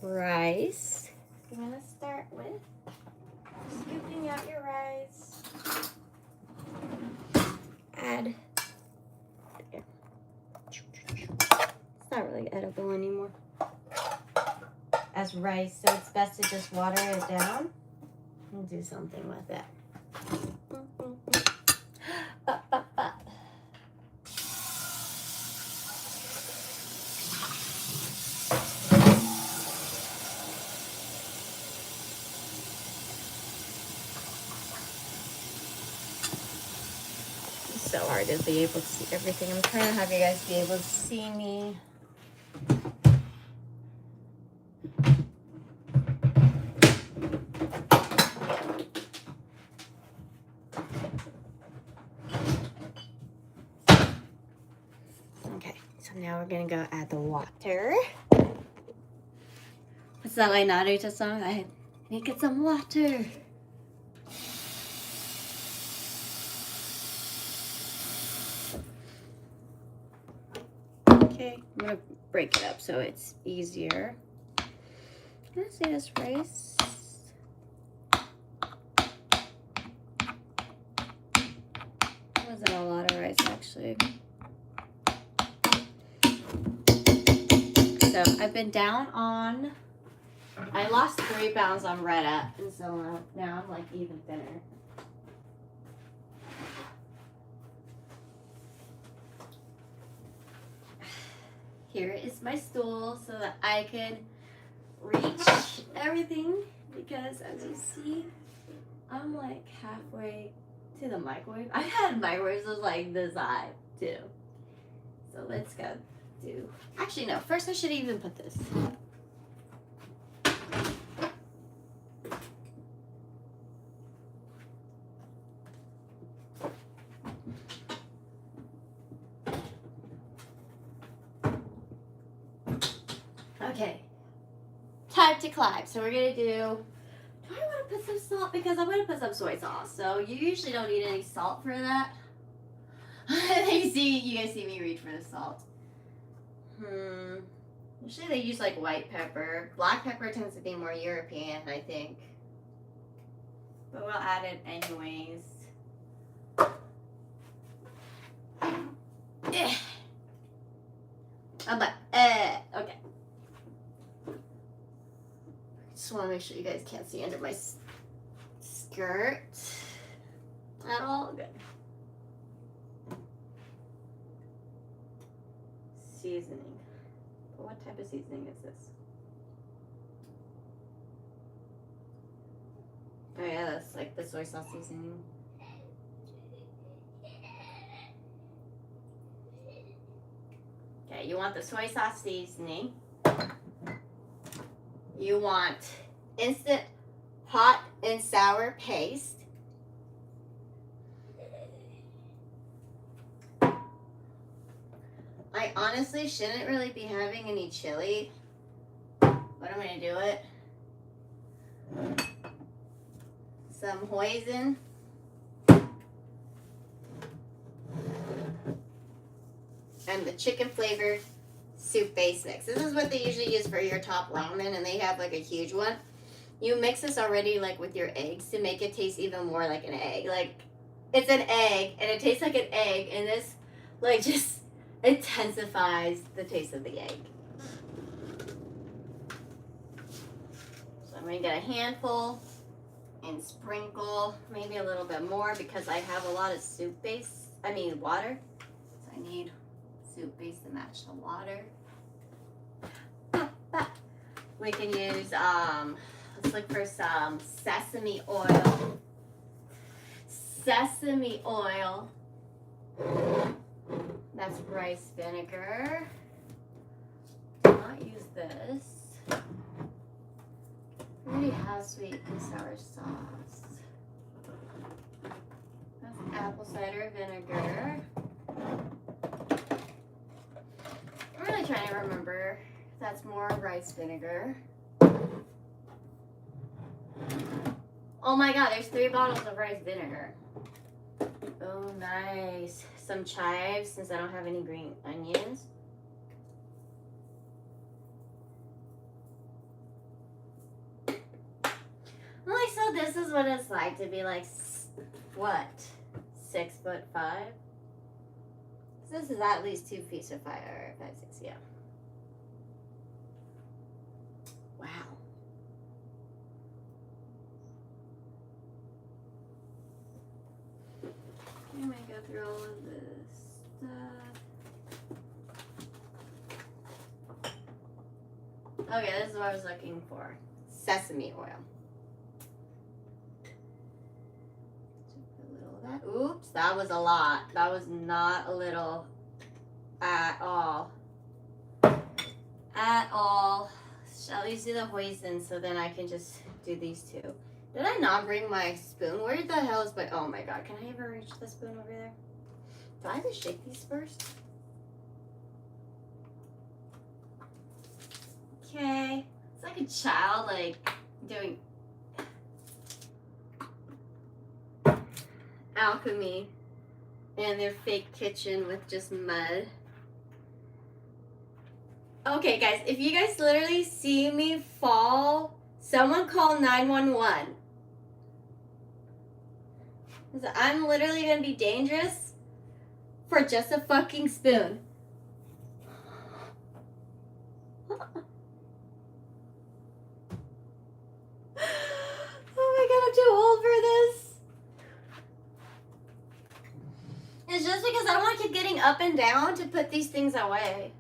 rice. I'm gonna start with scooping out your rice. Add. It's not really edible anymore as rice, so it's best to just water it down and do something with it. It's so hard to be able to see everything. I'm trying to have you guys be able to see me. Now we're gonna go add the water. What's that like Naruto song? I need to get some water. Okay, I'm gonna break it up so it's easier. Let's see this rice. Wasn't a lot of rice actually. So I've been down on, I lost 3 pounds on Red Up, and so now I'm like even thinner. Here is my stool so that I can reach everything, because as you see, I'm like halfway to the microwave. I've had microwaves that was like this high too. So let's go. Actually, no. First, I should even put this. Okay. Time to climb. So we're gonna do. Do I want to put some salt? Because I'm gonna put some soy sauce. So you usually don't need any salt for that. You guys see me reach for the salt. Usually they use like white pepper. Black pepper tends to be more European, I think. But we'll add it anyways. Okay. Just want to make sure you guys can't see under my skirt at all. Good. Seasoning. What type of seasoning is this? Oh yeah, that's like the soy sauce seasoning. Okay, you want the soy sauce seasoning. You want instant hot and sour paste. I honestly shouldn't really be having any chili, but I'm gonna do it. Some hoisin. And the chicken flavored soup base mix. This is what they usually use for your top ramen, and they have like a huge one. You mix this already like with your eggs to make it taste even more like an egg. Like it's an egg and it tastes like an egg, and this like just intensifies the taste of the egg. So I'm gonna get a handful and sprinkle maybe a little bit more because I have a lot of water. So I need soup base to match the water. We can use, let's look for some sesame oil. Sesame oil. That's rice vinegar. I'll not use this. It already has sweet and sour sauce. That's apple cider vinegar. I'm really trying to remember if that's more rice vinegar. Oh my god, there's 3 bottles of rice vinegar. Oh, nice. Some chives, since I don't have any green onions. this is what it's like to be like, what, 6'5"? This is at least 2 feet, so 5 or 5, 6, yeah. Wow. I'm gonna go through all of this stuff. Okay, this is what I was looking for. Sesame oil. Oops, that was a lot. That was not a little at all. At all. Shall we do the hoisin so then I can just do these two? Did I not bring my spoon? Where the hell is my... Oh my god, can I ever reach the spoon over there? Do I have to shake these first? Okay. It's like a child, like, doing... alchemy in their fake kitchen with just mud. Okay, guys, if you guys literally see me fall, someone call 911. I'm literally gonna be dangerous for just a fucking spoon. Oh my god, I'm too old for this. It's just because I don't want to keep getting up and down to put these things away.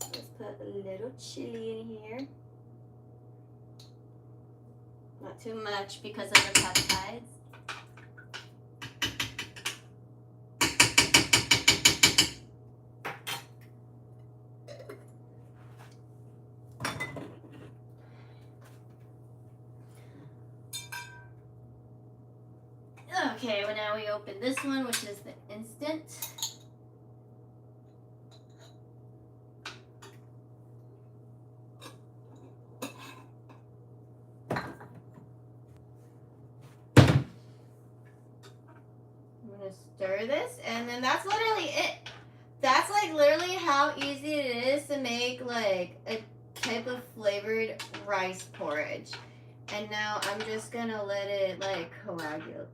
So let's put a little chili in here. Not too much because of the peptides. Okay, well now we open this one, which is the instant. I'm gonna stir this, and then that's literally it. That's like literally how easy it is to make like a type of flavored rice porridge. And now I'm just gonna let it like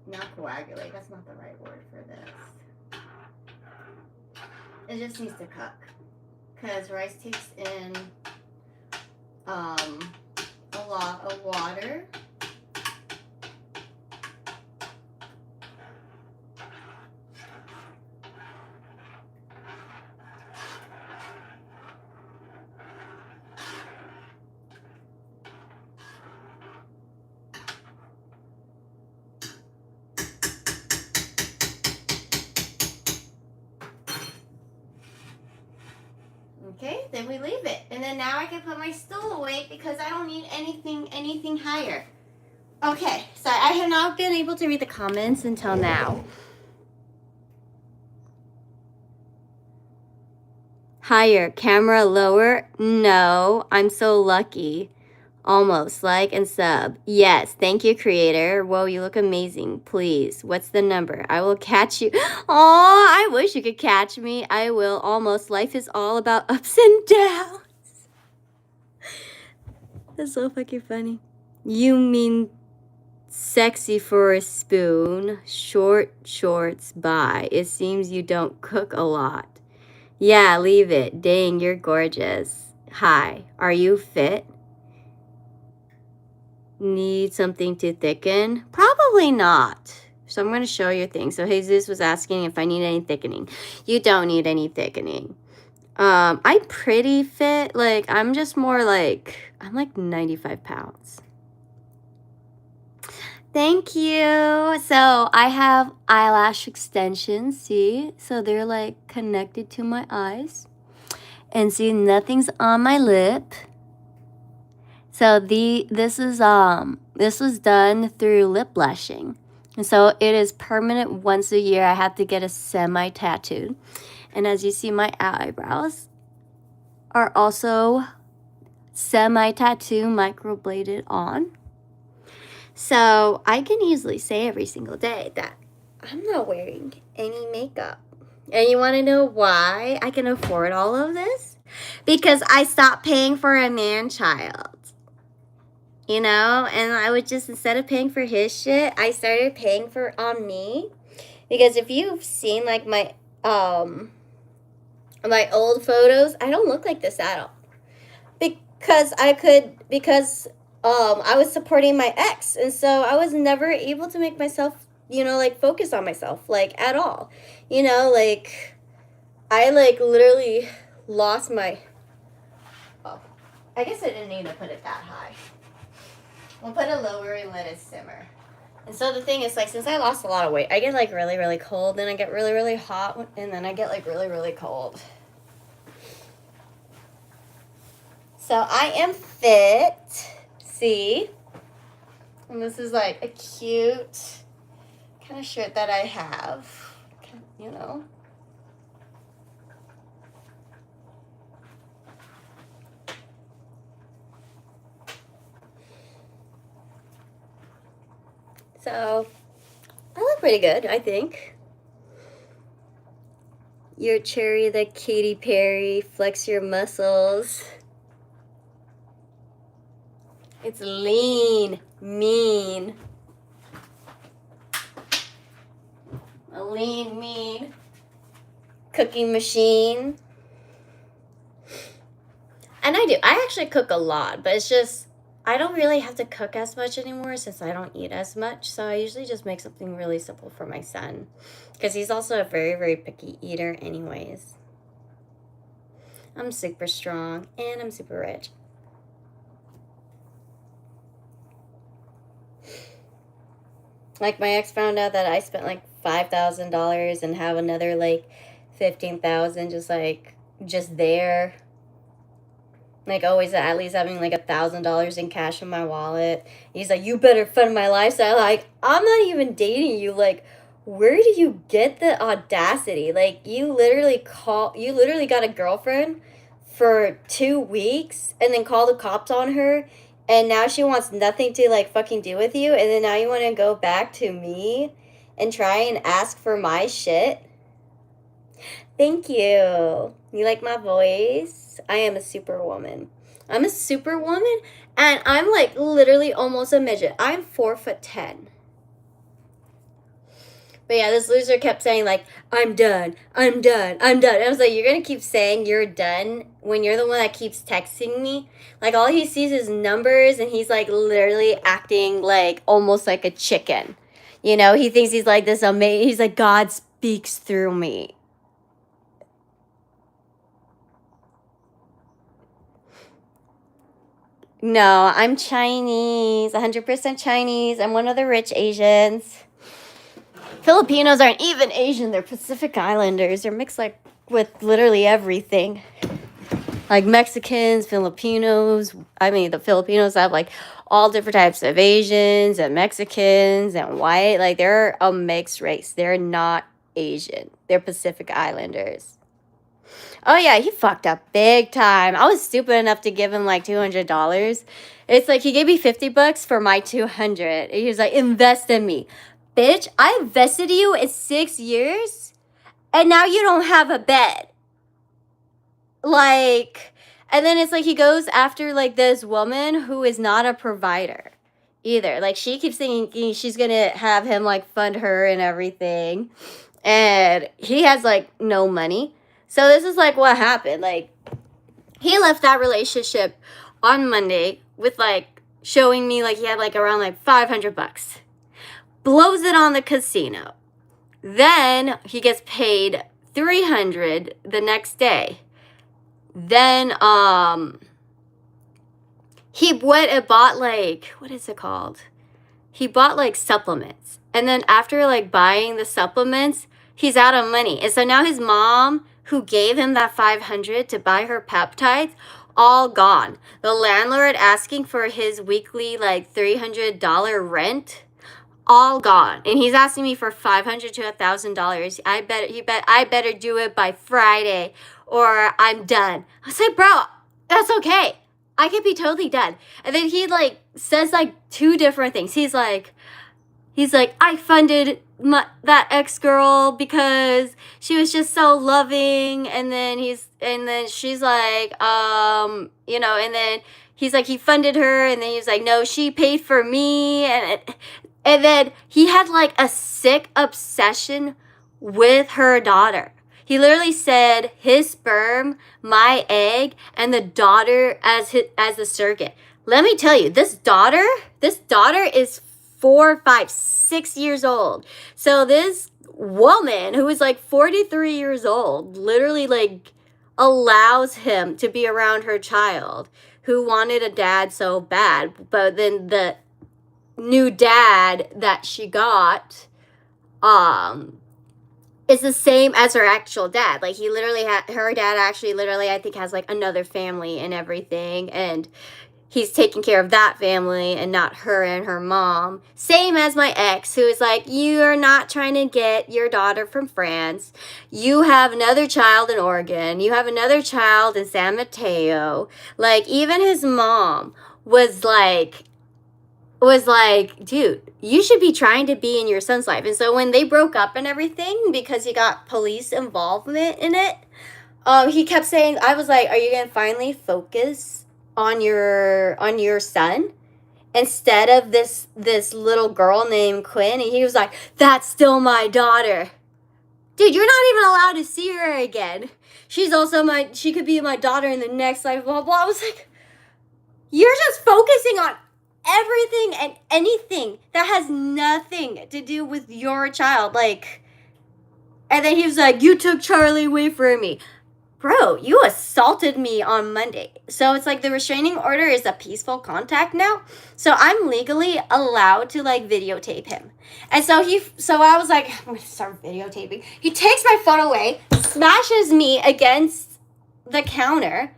not coagulate, that's not the right word for this. It just needs to cook. Because rice takes in a lot of water. Okay, then we leave it. And then now I can put my stool away because I don't need anything higher. Okay, so I have not been able to read the comments until now. Higher, camera lower? No, I'm so lucky. Almost, like and sub. Yes, thank you, creator. Whoa, you look amazing. Please, what's the number? I will catch you. Oh, I wish you could catch me. I will almost. Life is all about ups and downs. That's so fucking funny. You mean sexy for a spoon? Short shorts, bye. It seems you don't cook a lot. Yeah, leave it. Dang, you're gorgeous. Hi, are you fit? Need something to thicken? Probably not. So I'm going to show you things. So Jesus was asking if I need any thickening. You don't need any thickening. I'm pretty fit. Like, I'm just more like, I'm like 95 pounds. Thank you. So I have eyelash extensions, see? So they're like connected to my eyes. And see, nothing's on my lip. So this was done through lip blushing. And so it is permanent once a year. I have to get a semi-tattooed. And as you see, my eyebrows are also semi-tattoo microbladed on. So I can easily say every single day that I'm not wearing any makeup. And you want to know why I can afford all of this? Because I stopped paying for a man-child. you know? And I would just, instead of paying for his shit, I started paying for on me. Because if you've seen like my old photos, I don't look like this at all. Because I was supporting my ex, and so I was never able to make myself, you know, like focus on myself like at all. You know, like I like literally lost my I guess I didn't need to put it that high. We'll put it lower and let it simmer. And so the thing is, like, since I lost a lot of weight, I get like really, really cold, then I get really, really hot, and then I get like really, really cold. So I am fit. See? And this is like a cute kind of shirt that I have, you know. So I look pretty good, I think. Your cherry, the Katy Perry, flex your muscles. It's lean, mean. A lean, mean cooking machine. And I actually cook a lot, but it's just, I don't really have to cook as much anymore since I don't eat as much. So I usually just make something really simple for my son, because he's also a very, very picky eater anyways. I'm super strong and I'm super rich. Like, my ex found out that I spent like $5,000 and have another like 15,000 just there. Like, always at least having like $1,000 in cash in my wallet. He's like, you better fund my lifestyle. Like, I'm not even dating you. Like, where do you get the audacity? Like, you literally got a girlfriend for 2 weeks and then call the cops on her, and now she wants nothing to like fucking do with you, and then now you want to go back to me and try and ask for my shit? Thank you. You like my voice? I am a superwoman. I'm a superwoman, and I'm like literally almost a midget. I'm 4'10". But yeah, this loser kept saying like, I'm done, I'm done, I'm done. And I was like, you're gonna keep saying you're done when you're the one that keeps texting me? Like, all he sees is numbers, and he's like literally acting like almost like a chicken. You know, he thinks he's like this amazing, he's like, God speaks through me. No, I'm Chinese, 100% Chinese. I'm one of the rich Asians. Filipinos aren't even Asian. They're Pacific Islanders. They're mixed like with literally everything. Like Mexicans, Filipinos. I mean, the Filipinos have like all different types of Asians and Mexicans and white. Like, they're a mixed race. They're not Asian. They're Pacific Islanders. Oh yeah, he fucked up big time. I was stupid enough to give him like $200. It's like he gave me $50 for my 200. He was like, invest in me. Bitch, I invested you in 6 years, and now you don't have a bed. Like, and then it's like he goes after like this woman who is not a provider either. Like, she keeps thinking she's gonna have him like fund her and everything, and he has like no money. So this is like what happened. Like, he left that relationship on Monday with like showing me like he had like around like $500. Blows it on the casino. Then he gets paid $300 the next day. Then he went and bought like, what is it called? He bought like supplements. And then after like buying the supplements, he's out of money. And so now his mom, who gave him that $500 to buy her peptides, all gone. The landlord asking for his weekly like $300 rent, all gone. And he's asking me for $500 to $1,000. I better do it by Friday or I'm done. I was like, bro, that's okay. I could be totally done. And then he like says like 2 different things. He's like, he's like, I funded that ex-girl because she was just so loving. And then she's like, and then he's like, he funded her. And then he's like, no, she paid for me. And then he had like a sick obsession with her daughter. He literally said his sperm, my egg, and the daughter as the surrogate. Let me tell you, this daughter is 4, 5, 6 years old. So this woman who is like 43 years old literally like allows him to be around her child who wanted a dad so bad. But then the new dad that she got is the same as her actual dad. Like he literally her dad actually literally I think has like another family and everything, and he's taking care of that family and not her and her mom. Same as my ex, who is like, you're not trying to get your daughter from France. You have another child in Oregon. You have another child in San Mateo. Like, even his mom was like, dude, you should be trying to be in your son's life. And so when they broke up and everything, because he got police involvement in it, he kept saying, I was like, are you going to finally focus on your son instead of this little girl named Quinn? And he was like, that's still my daughter. Dude, you're not even allowed to see her again. She's also she could be my daughter in the next life, blah, blah. I was like, you're just focusing on everything and anything that has nothing to do with your child. Like, and then he was like, you took Charlie away from me. Bro, you assaulted me on Monday. So it's like the restraining order is a peaceful contact now. So I'm legally allowed to like videotape him. And so I was like, I'm going to start videotaping. He takes my phone away, smashes me against the counter.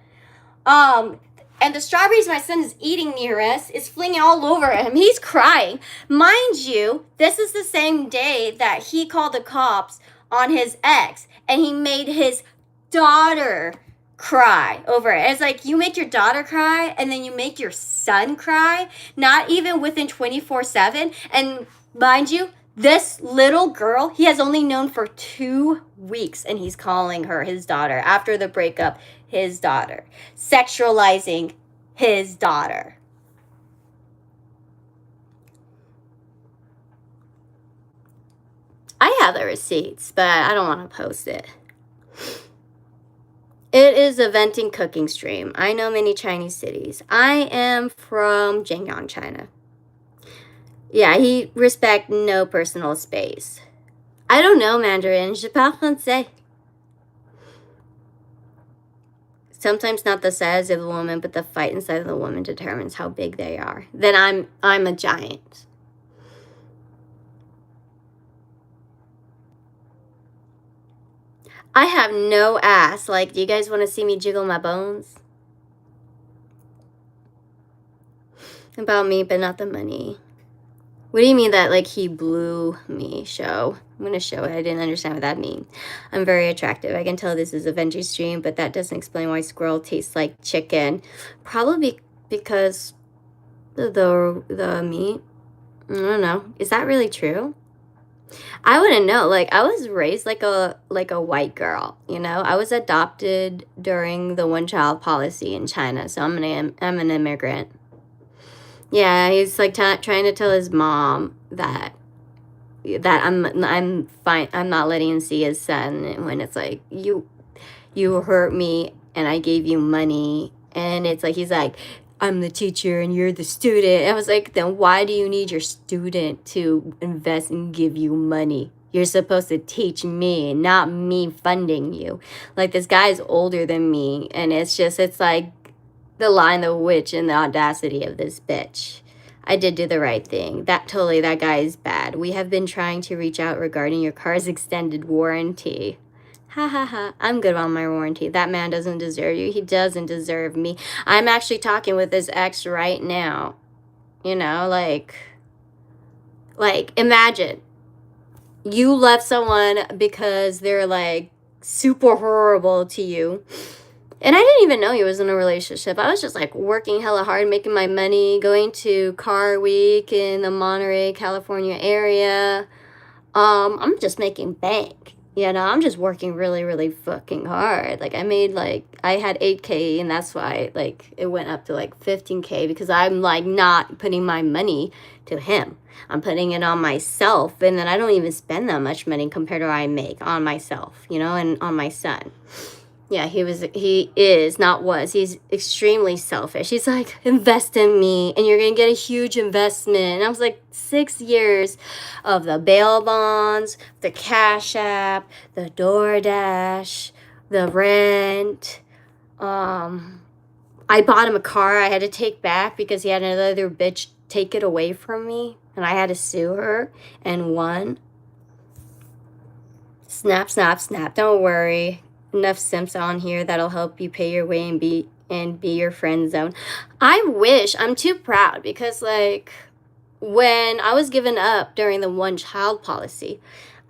And the strawberries my son is eating near us is flinging all over him. He's crying. Mind you, this is the same day that he called the cops on his ex. And he made his daughter cry over it. It's like, you make your daughter cry and then you make your son cry, not even within 24/7. And mind you, this little girl he has only known for 2 weeks, and he's calling her his daughter after the breakup, his daughter, sexualizing his daughter. I have the receipts, but I don't want to post it. It is a venting cooking stream. I know many Chinese cities. I am from Zhengyang, China. Yeah, he respect no personal space. I don't know Mandarin. Je parle français. Sometimes not the size of the woman, but the fight inside of the woman determines how big they are. Then I'm a giant. I have no ass. Like, do you guys want to see me jiggle my bones? About me, but not the money. What do you mean that, like, he blew me? Show. I'm going to show it. I didn't understand what that means. I'm very attractive. I can tell this is a veggie stream, but that doesn't explain why squirrel tastes like chicken. Probably because the meat. I don't know. Is that really true? I wouldn't know. Like, I was raised like a white girl, you know? I was adopted during the one-child policy in China, so I'm an immigrant. Yeah, he's like trying to tell his mom that I'm fine. I'm not letting him see his son when it's like, you hurt me and I gave you money, and it's like he's like, I'm the teacher and you're the student. I was like, then why do you need your student to invest and give you money? You're supposed to teach me, not me funding you. Like, this guy's older than me, and it's like the Lion, the Witch, and the audacity of this bitch. I did do the right thing. That guy is bad. We have been trying to reach out regarding your car's extended warranty. Ha ha ha. I'm good on my warranty. That man doesn't deserve you. He doesn't deserve me. I'm actually talking with his ex right now. You know, like imagine you left someone because they're like super horrible to you, And I didn't even know he was in a relationship. I was just like working hella hard, making my money, going to Car Week in the Monterey, California area. I'm just making bank. You know, I'm just working really, really fucking hard. Like, I made, like, I had 8K, and that's why, like, it went up to, like, 15K, because I'm, like, not putting my money to him. I'm putting it on myself, and then I don't even spend that much money compared to what I make on myself, you know, and on my son. Yeah, he is, not was. He's extremely selfish. He's like, invest in me and you're going to get a huge investment. And I was like, 6 years of the bail bonds, the Cash App, the DoorDash, the rent. I bought him a car I had to take back because he had another bitch take it away from me. And I had to sue her and won. Snap, snap, snap. Don't worry. Enough simps on here that'll help you pay your way and be your friend zone. I wish. I'm too proud because, like, when I was given up during the one child policy,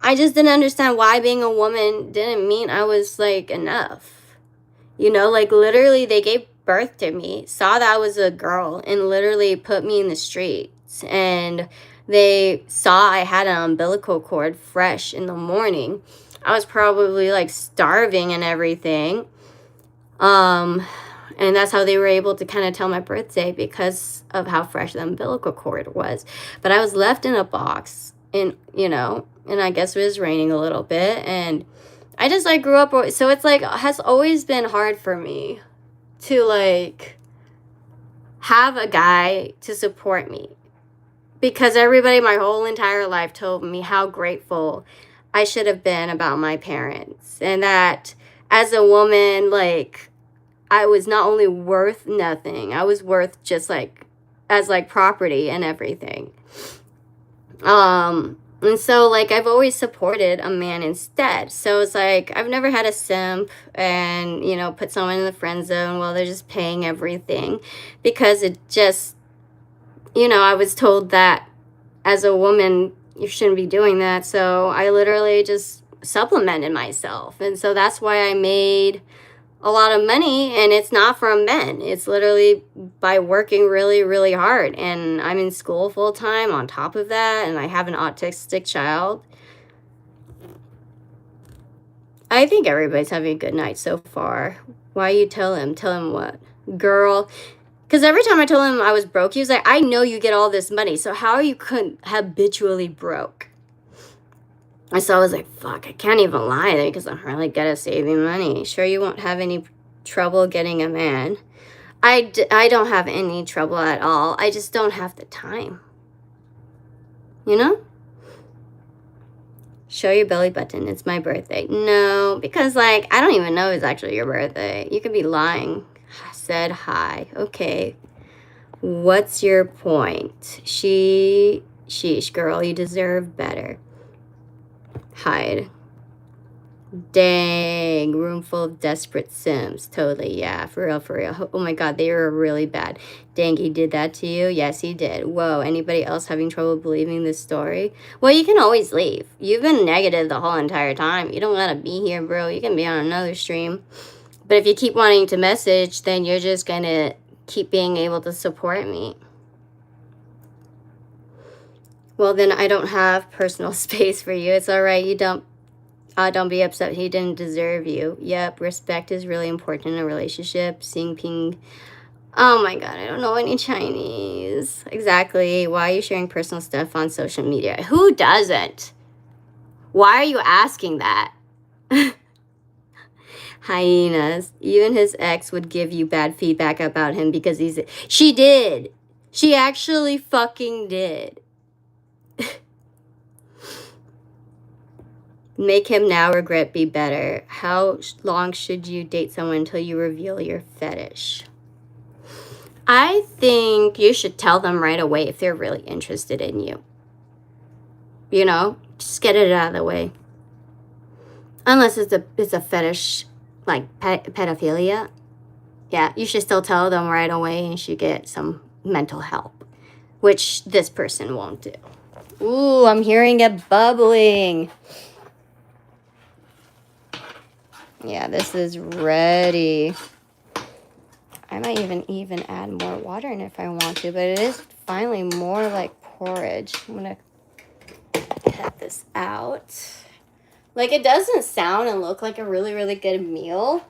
I just didn't understand why being a woman didn't mean I was, like, enough. You know, like, literally they gave birth to me, saw that I was a girl, and literally put me in the streets. And they saw I had an umbilical cord fresh in the morning. I was probably like starving and everything. And that's how they were able to kind of tell my birthday, because of how fresh the umbilical cord was. But I was left in a box, and, you know, and I guess it was raining a little bit. And I just, like, grew up. So it's like, has always been hard for me to, like, have a guy to support me. Because everybody my whole entire life told me how grateful I should have been about my parents. And that as a woman, like, I was not only worth nothing, I was worth just, like, as, like, property and everything. And so, like, I've always supported a man instead. So it's like, I've never had a simp and, you know, put someone in the friend zone while they're just paying everything. Because it just, you know, I was told that as a woman, you shouldn't be doing that. So I literally just supplemented myself. And so that's why I made a lot of money. And it's not from men. It's literally by working really, really hard. And I'm in school full time on top of that. And I have an autistic child. I think everybody's having a good night so far. Why you tell him? Tell him what? Girl. Because every time I told him I was broke, he was like, I know you get all this money, so how are you habitually broke? And so I was like, fuck, I can't even lie there because I'm really good at saving money. Sure, you won't have any trouble getting a man. I don't have any trouble at all. I just don't have the time. You know? Show your belly button. It's my birthday. No, because, like, I don't even know it's actually your birthday. You could be lying. Said hi. Okay. What's your point? Sheesh, girl, you deserve better. Hide. Dang, room full of desperate sims. Totally, yeah, for real, for real. Oh my god, they were really bad. Dang, he did that to you? Yes, he did. Whoa, anybody else having trouble believing this story? Well, you can always leave. You've been negative the whole entire time. You don't gotta be here, bro. You can be on another stream. But if you keep wanting to message, then you're just going to keep being able to support me. Well, then I don't have personal space for you. It's all right. You don't be upset. He didn't deserve you. Yep, respect is really important in a relationship. Seeing ping. Oh my god, I don't know any Chinese. Exactly. Why are you sharing personal stuff on social media? Who doesn't? Why are you asking that? Hyenas. Even his ex would give you bad feedback about him because she did. She actually fucking did. Make him now regret be better. How long should you date someone until you reveal your fetish? I think you should tell them right away if they're really interested in you. You know, just get it out of the way. Unless it's a fetish, like pedophilia. Yeah, you should still tell them right away and you should get some mental help, which this person won't do. Ooh, I'm hearing it bubbling. Yeah, this is ready. I might even add more water in if I want to, but it is finally more like porridge. I'm gonna cut this out. Like, it doesn't sound and look like a really, really good meal.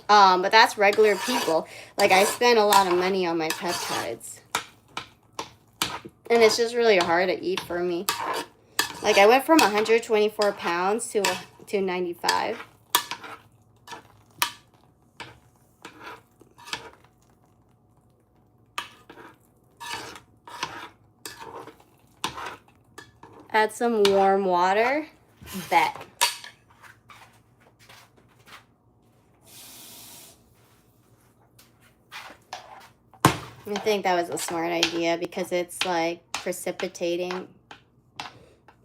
But that's regular people. Like, I spend a lot of money on my peptides. And it's just really hard to eat for me. Like, I went from 124 pounds to 95. Add some warm water. Bet. I think that was a smart idea because it's like precipitating.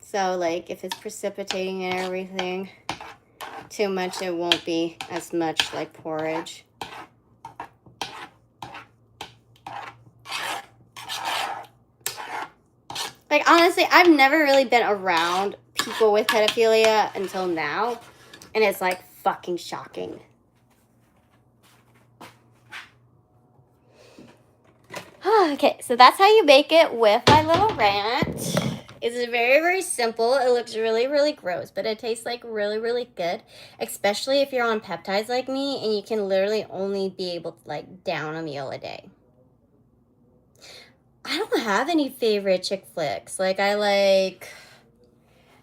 So like if it's precipitating and everything too much, it won't be as much like porridge. Like honestly, I've never really been around people with pedophilia until now, and it's like fucking shocking. Okay, so that's how you bake it with my little ranch. It's very, very simple. It looks really, really gross, but it tastes like really, really good, especially if you're on peptides like me and you can literally only be able to like down a meal a day. I don't have any favorite chick flicks. Like I like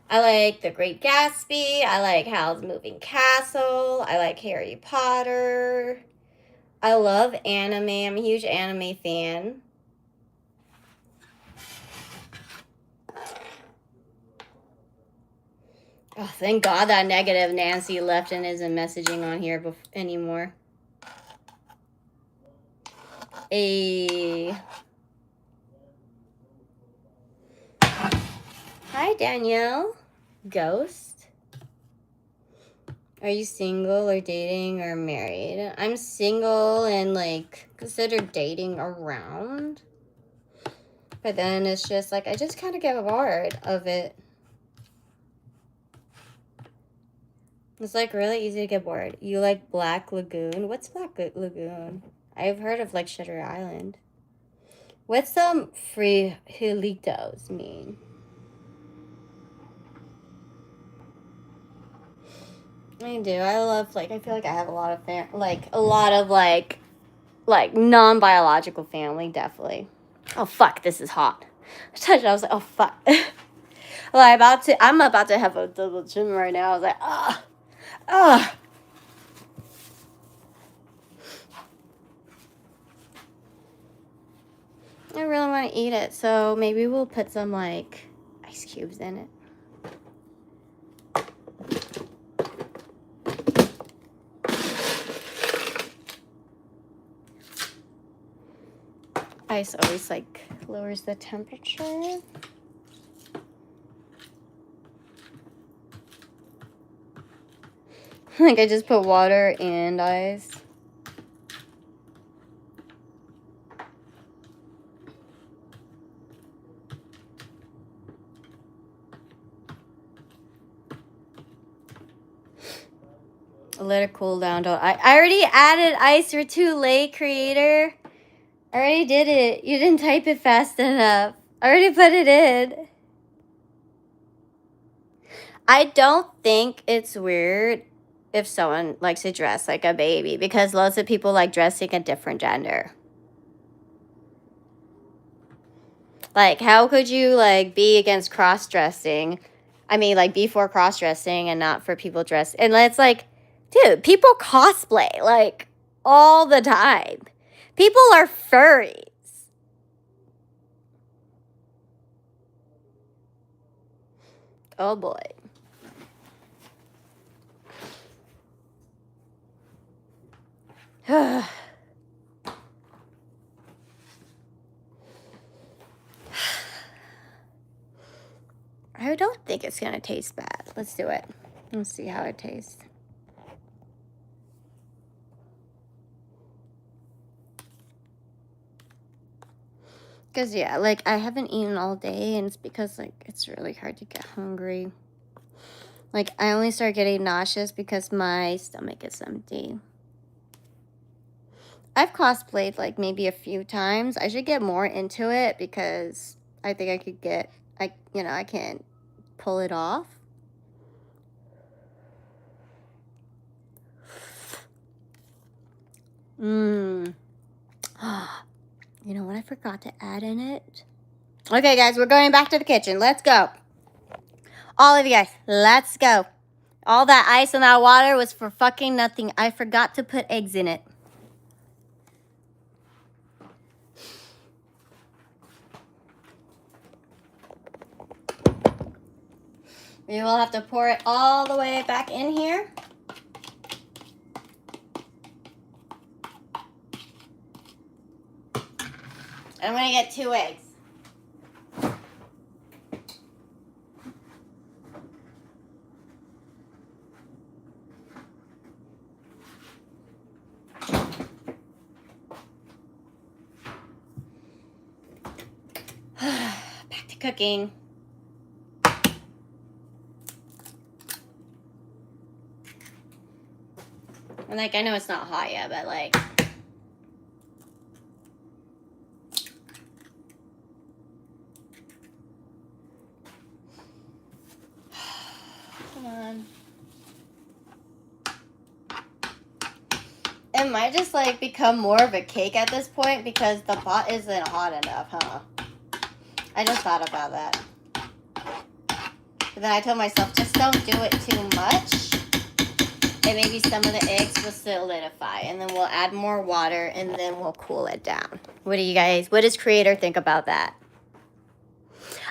The Great Gatsby. I like Howl's Moving Castle. I like Harry Potter. I love anime. I'm a huge anime fan. Oh, thank God that negative Nancy left and isn't messaging on here anymore. Hi, Danielle. Ghost. Are you single or dating or married? I'm single and like consider dating around. But then it's just like I just kind of get bored of it. It's like really easy to get bored. You like Black Lagoon? What's Black Lagoon? I've heard of like Shutter Island. What's frijolitos mean? I do. I love like I feel like I have a lot of non-biological family, definitely. Oh fuck, this is hot. I touched it, I was like, oh fuck. Well, I'm about to have a double chin right now. I was like, ah. I really want to eat it, so maybe we'll put some like ice cubes in it. Ice always like lowers the temperature. Like I just put water and ice. Let it cool down. I already added ice. You're too late, creator. I already did it. You didn't type it fast enough. I already put it in. I don't think it's weird if someone likes to dress like a baby because lots of people like dressing a different gender. Like, how could you like be against cross-dressing? I mean, like be for cross-dressing and not for people dressed. And it's like, dude, people cosplay like all the time. People are furries. Oh boy. I don't think it's gonna taste bad. Let's do it. Let's see how it tastes. Because, yeah, like, I haven't eaten all day, and it's because, like, it's really hard to get hungry. Like, I only start getting nauseous because my stomach is empty. I've cosplayed like maybe a few times. I should get more into it because I think I could get, I can't pull it off. Mmm. You know what I forgot to add in it? Okay, guys, we're going back to the kitchen. Let's go. All of you guys, let's go. All that ice and that water was for fucking nothing. I forgot to put eggs in it. We will have to pour it all the way back in here. I'm gonna get 2 eggs. Back to cooking. And like, I know it's not hot yet, but like, come on. It might just like become more of a cake at this point because the pot isn't hot enough, huh? I just thought about that. But then I told myself, just don't do it too much. And maybe some of the eggs will solidify. And then we'll add more water and then we'll cool it down. What does Creator think about that?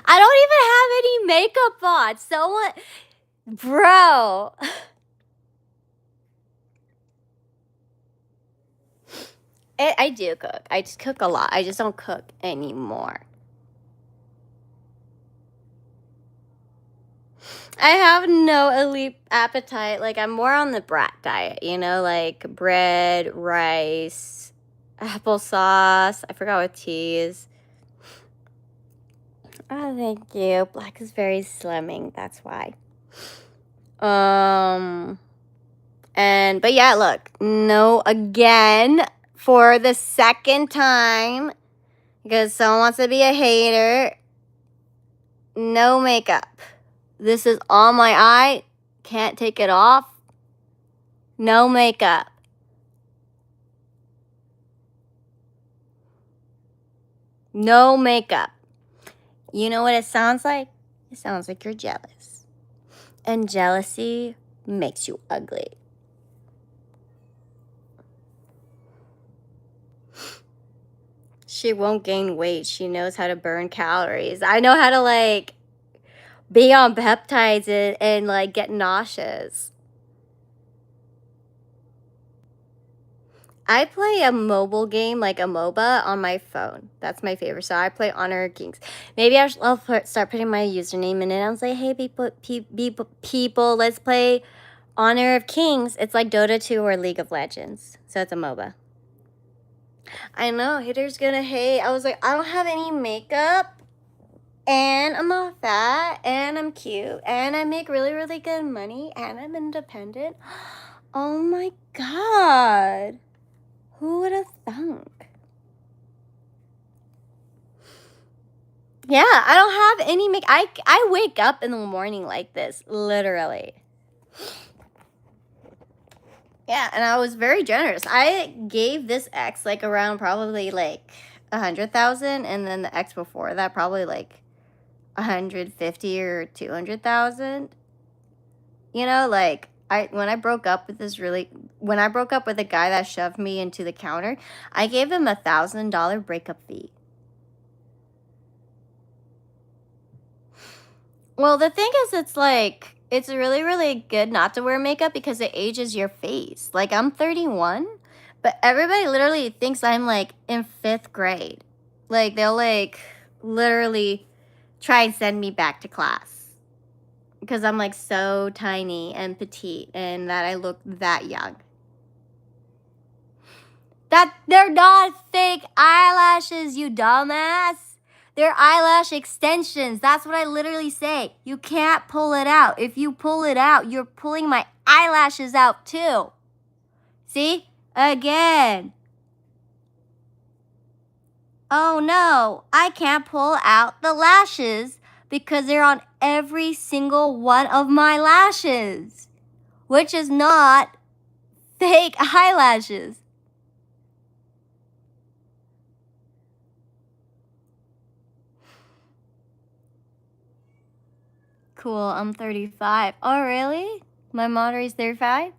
I don't even have any makeup on. Someone, bro. I do cook. I just cook a lot. I just don't cook anymore. I have no elite appetite. Like, I'm more on the brat diet, you know, like bread, rice, applesauce. I forgot what tea is. Oh, thank you. Black is very slimming. That's why. But yeah, look. No, again, for the second time, because someone wants to be a hater, no makeup. This is on my eye. Can't take it off. No makeup. No makeup. You know what it sounds like? It sounds like you're jealous. And jealousy makes you ugly. She won't gain weight. She knows how to burn calories. I know how to like be on peptides and like get nauseous. I play a mobile game, like a MOBA, on my phone. That's my favorite. So I play Honor of Kings. Maybe I'll start putting my username in it. I'll say, hey, people, let's play Honor of Kings. It's like Dota 2 or League of Legends. So it's a MOBA. I know, haters gonna hate. I was like, I don't have any makeup. And I'm not fat. And I'm cute. And I make really, really good money. And I'm independent. Oh my God. Who would have thunk? Yeah, I don't have any I wake up in the morning like this, literally. Yeah, and I was very generous. I gave this ex like around probably like 100,000, and then the ex before that probably like 150 or 200,000. You know, like when I broke up with a guy that shoved me into the counter, I gave him $1,000 breakup fee. Well, the thing is, it's like, it's really, really good not to wear makeup because it ages your face. Like, I'm 31, but everybody literally thinks I'm like in 5th grade. Like, they'll like literally try and send me back to class because I'm like so tiny and petite and that I look that young. That they're not fake eyelashes, you dumbass. They're eyelash extensions. That's what I literally say. You can't pull it out. If you pull it out, you're pulling my eyelashes out too. See? Again. Oh no, I can't pull out the lashes because they're on every single one of my lashes, which is not fake eyelashes. Cool, I'm 35. Oh, really? My Monterey's 35?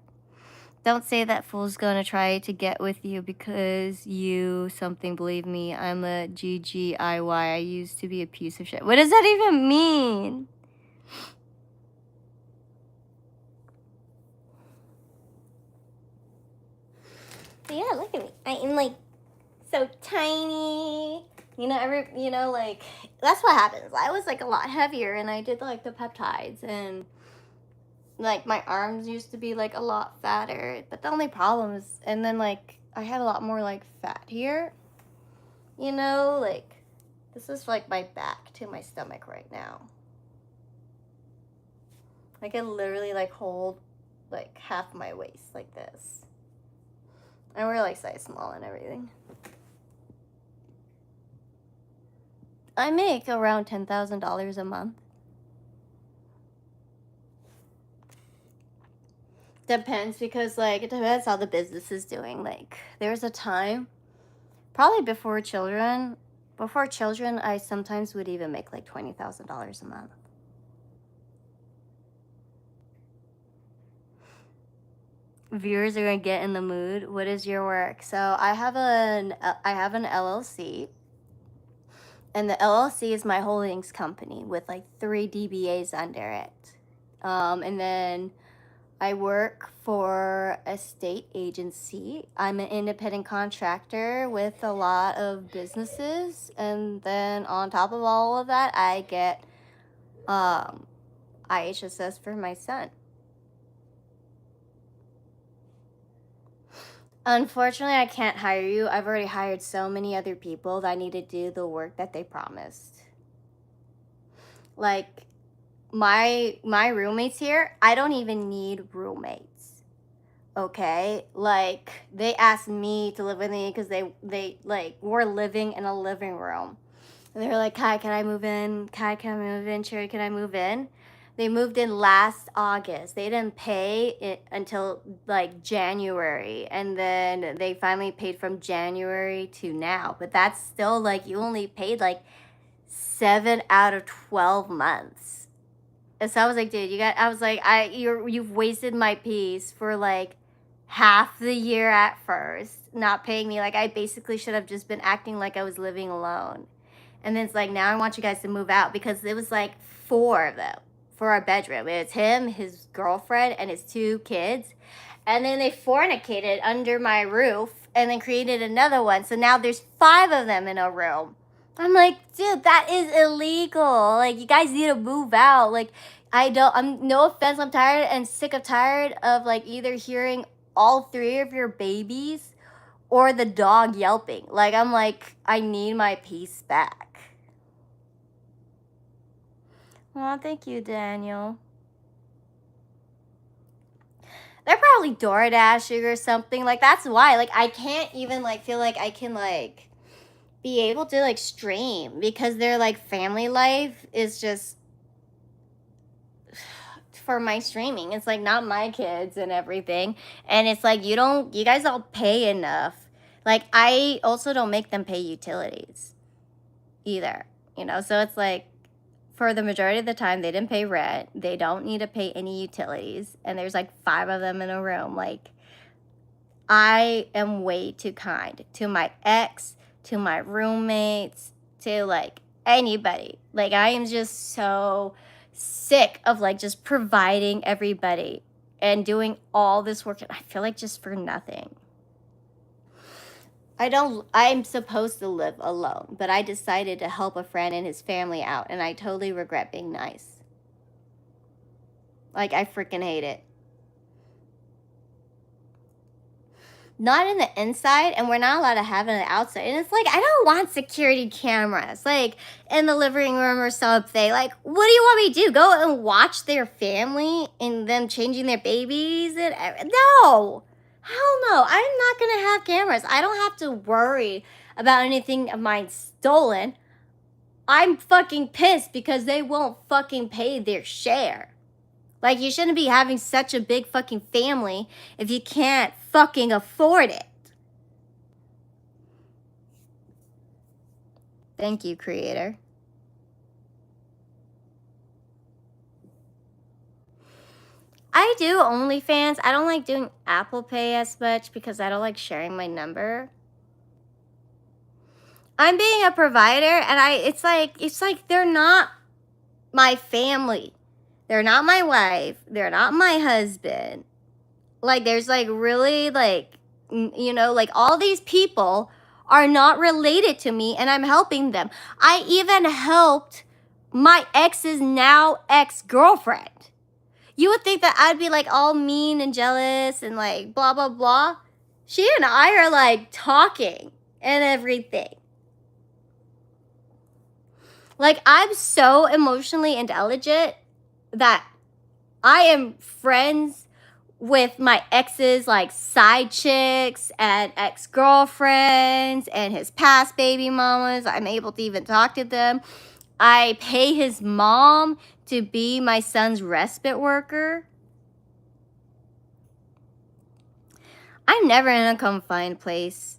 Don't say that fool's gonna try to get with you because you something. Believe me, I'm a GGIY. I used to be a piece of shit. What does that even mean? But yeah, look at me. I am like so tiny. Like that's what happens. I was like a lot heavier and I did like the peptides and like my arms used to be like a lot fatter. But the only problem is, and then like I had a lot more like fat here. Like this is like my back to my stomach right now. I can literally like hold like half my waist like this. And we're like size small and everything. I make around $10,000 a month. Depends because like it depends how the business is doing. Like there's a time, probably before children, I sometimes would even make like $20,000 a month. Viewers are gonna get in the mood. What is your work? So I have an LLC, and the LLC is my holdings company with like 3 DBAs under it. And then I work for a state agency. I'm an independent contractor with a lot of businesses, and then on top of all of that, I get IHSS for my son. Unfortunately, I can't hire you. I've already hired so many other people that need to do the work that they promised. Like my roommates here, I don't even need roommates. Okay? Like they asked me to live with me because they like were living in a living room. And they were like, Kai, can I move in? Kai, can I move in? Cherry, can I move in? They moved in last August. They didn't pay it until like January. And then they finally paid from January to now. But that's still like you only paid like 7 out of 12 months. And so I was like, dude, you've wasted my piece for like half the year at first, not paying me. Like I basically should have just been acting like I was living alone. And then it's like, now I want you guys to move out because it was like 4 of them for our bedroom. It's him, his girlfriend, and his 2 kids. And then they fornicated under my roof and then created another one. So now there's 5 of them in a room. I'm like, dude, that is illegal. Like, you guys need to move out. Like, I'm no offense, I'm tired and sick of tired of like either hearing all 3 of your babies or the dog yelping. Like, I'm like, I need my peace back. Well, thank you, Daniel. They're probably door dashing or something. Like, that's why. Like, I can't even, like, feel like I can, like, be able to, like, stream. Because their, like, family life is just for my streaming. It's, like, not my kids and everything. And it's, like, you guys don't pay enough. Like, I also don't make them pay utilities either. So it's, like, for the majority of the time, they didn't pay rent. They don't need to pay any utilities. And there's like 5 of them in a room. Like, I am way too kind to my ex, to my roommates, to like anybody. Like, I am just so sick of like just providing everybody and doing all this work. And I feel like just for nothing. I'm supposed to live alone, but I decided to help a friend and his family out, and I totally regret being nice. Like, I freaking hate it. Not in the inside, and we're not allowed to have it on the outside. And it's like, I don't want security cameras, like, in the living room or something. Like, what do you want me to do? Go and watch their family and them changing their babies? No! Hell no, I'm not gonna have cameras. I don't have to worry about anything of mine stolen, I'm fucking pissed because they won't fucking pay their share. Like, you shouldn't be having such a big fucking family if you can't fucking afford it. Thank you, creator. I do OnlyFans. I don't like doing Apple Pay as much because I don't like sharing my number. I'm being a provider, and it's like they're not my family. They're not my wife. They're not my husband. Like, there's like really like, you know, like all these people are not related to me, and I'm helping them. I even helped my ex's now ex-girlfriend. You would think that I'd be like all mean and jealous and like blah, blah, blah. She and I are like talking and everything. Like, I'm so emotionally intelligent that I am friends with my ex's like side chicks and ex-girlfriends and his past baby mamas. I'm able to even talk to them. I pay his mom to be my son's respite worker. I'm never in a confined place.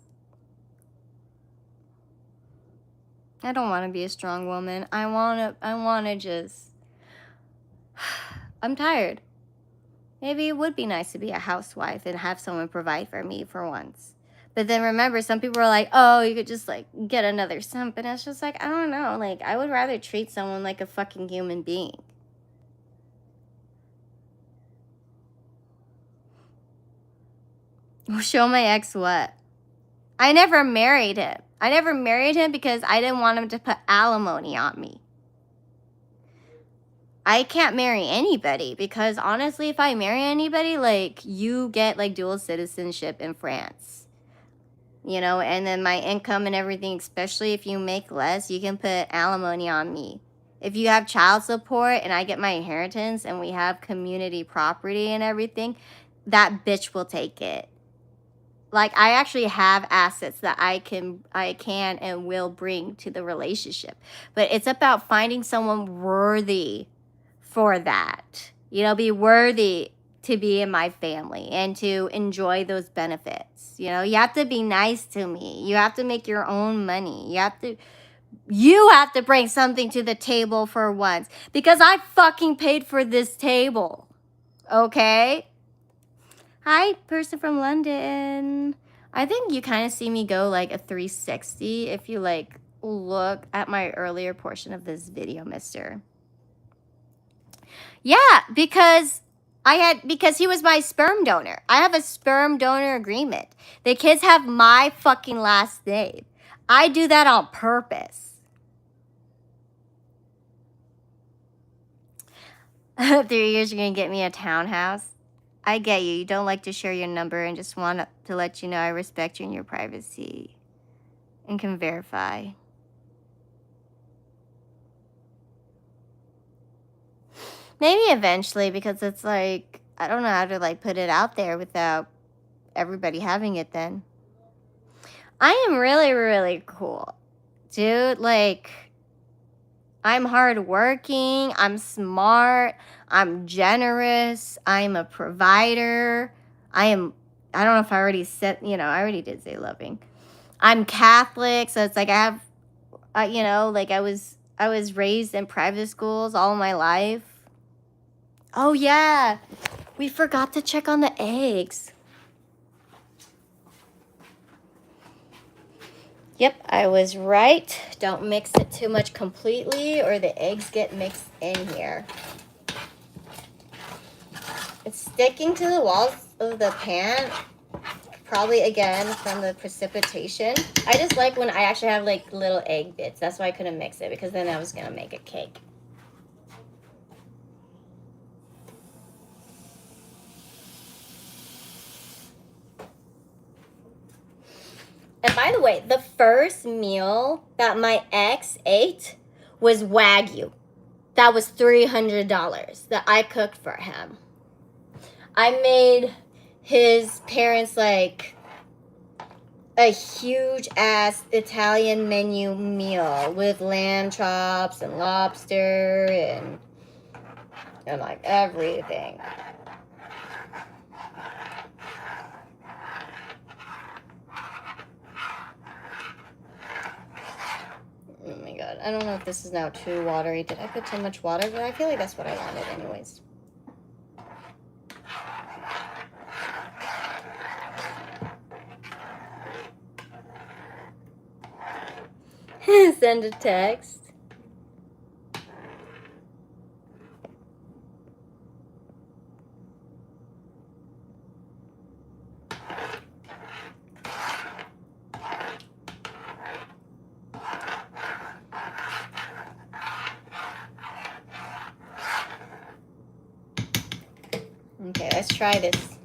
I don't want to be a strong woman. I want to just, I'm tired. Maybe it would be nice to be a housewife and have someone provide for me for once. But then remember, some people are like, oh, you could just like get another son. But it's just like, I don't know. Like, I would rather treat someone like a fucking human being. Show my ex what? I never married him. I never married him because I didn't want him to put alimony on me. I can't marry anybody because honestly, if I marry anybody, like, you get like dual citizenship in France, you know, and then my income and everything, especially if you make less, you can put alimony on me. If you have child support and I get my inheritance and we have community property and everything, that bitch will take it. Like, I actually have assets that I can and will bring to the relationship. But it's about finding someone worthy for that. You know, be worthy to be in my family and to enjoy those benefits. You know, you have to be nice to me. You have to make your own money. You have to bring something to the table for once because I fucking paid for this table. Okay? Hi, person from London. I think you kind of see me go like a 360 if you like look at my earlier portion of this video, mister. Yeah, because he was my sperm donor. I have a sperm donor agreement. The kids have my fucking last name. I do that on purpose. 3 years, you're going to get me a townhouse. I get you. You don't like to share your number and just want to let you know I respect you and your privacy and can verify. Maybe eventually, because it's like, I don't know how to like put it out there without everybody having it then. I am really, really cool. Dude, like, I'm hardworking, I'm smart, I'm generous, I'm a provider, I don't know if I already said, you know, I already did say loving. I'm Catholic, so it's like I have, you know, like I was raised in private schools all my life. Oh yeah, we forgot to check on the eggs. Yep, I was right. Don't mix it too much completely or the eggs get mixed in here. It's sticking to the walls of the pan, probably again from the precipitation. I just like when I actually have like little egg bits. That's why I couldn't mix it, because then I was gonna make a cake. And by the way, the first meal that my ex ate was Wagyu. That was $300 that I cooked for him. I made his parents like a huge ass Italian menu meal with lamb chops and lobster and like everything. Oh my god, I don't know if this is now too watery. Did I put too much water? But I feel like that's what I wanted anyways. Send a text. Okay, let's try this.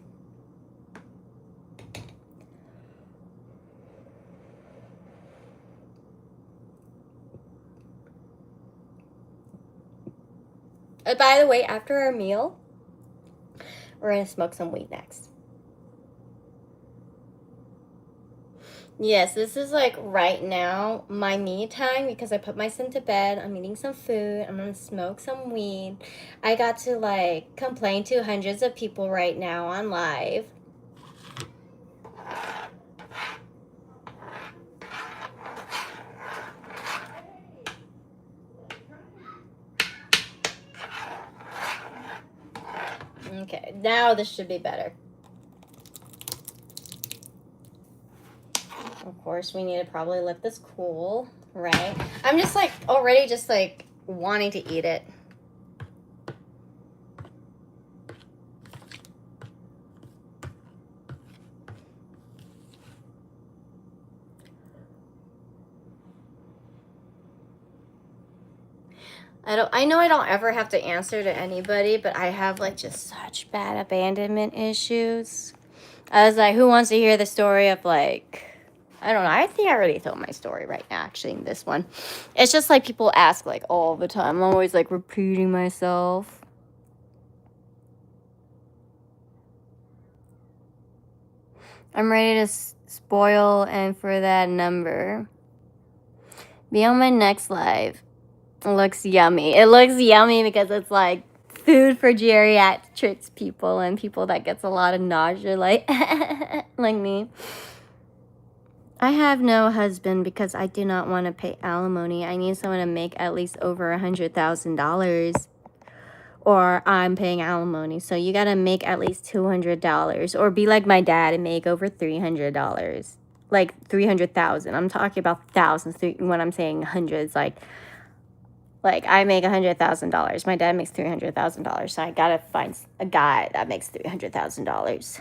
By the way, after our meal, we're gonna smoke some weed next. Yes, this is like right now my me time because I put my son to bed. I'm eating some food. I'm gonna smoke some weed. I got to like complain to hundreds of people right now on live. Okay, now this should be better. Of course, we need to probably let this cool, right? I'm just like already just like wanting to eat it. I know I don't ever have to answer to anybody, but I have like just such bad abandonment issues. I was like, who wants to hear the story of like, I don't know. I think I already told my story right now, actually, in this one. It's just like people ask like all the time. I'm always like repeating myself. I'm ready to spoil and for that number. Be on my next live. It looks yummy. It looks yummy because it's like food for geriatrics people and people that gets a lot of nausea like like me. I have no husband because I do not want to pay alimony. I need someone to make at least over $100,000 or I'm paying alimony. So you got to make at least $200 or be like my dad and make over $300. Like 300,000. I'm talking about thousands when I'm saying hundreds. Like I make $100,000. My dad makes $300,000. So I gotta find a guy that makes $300,000.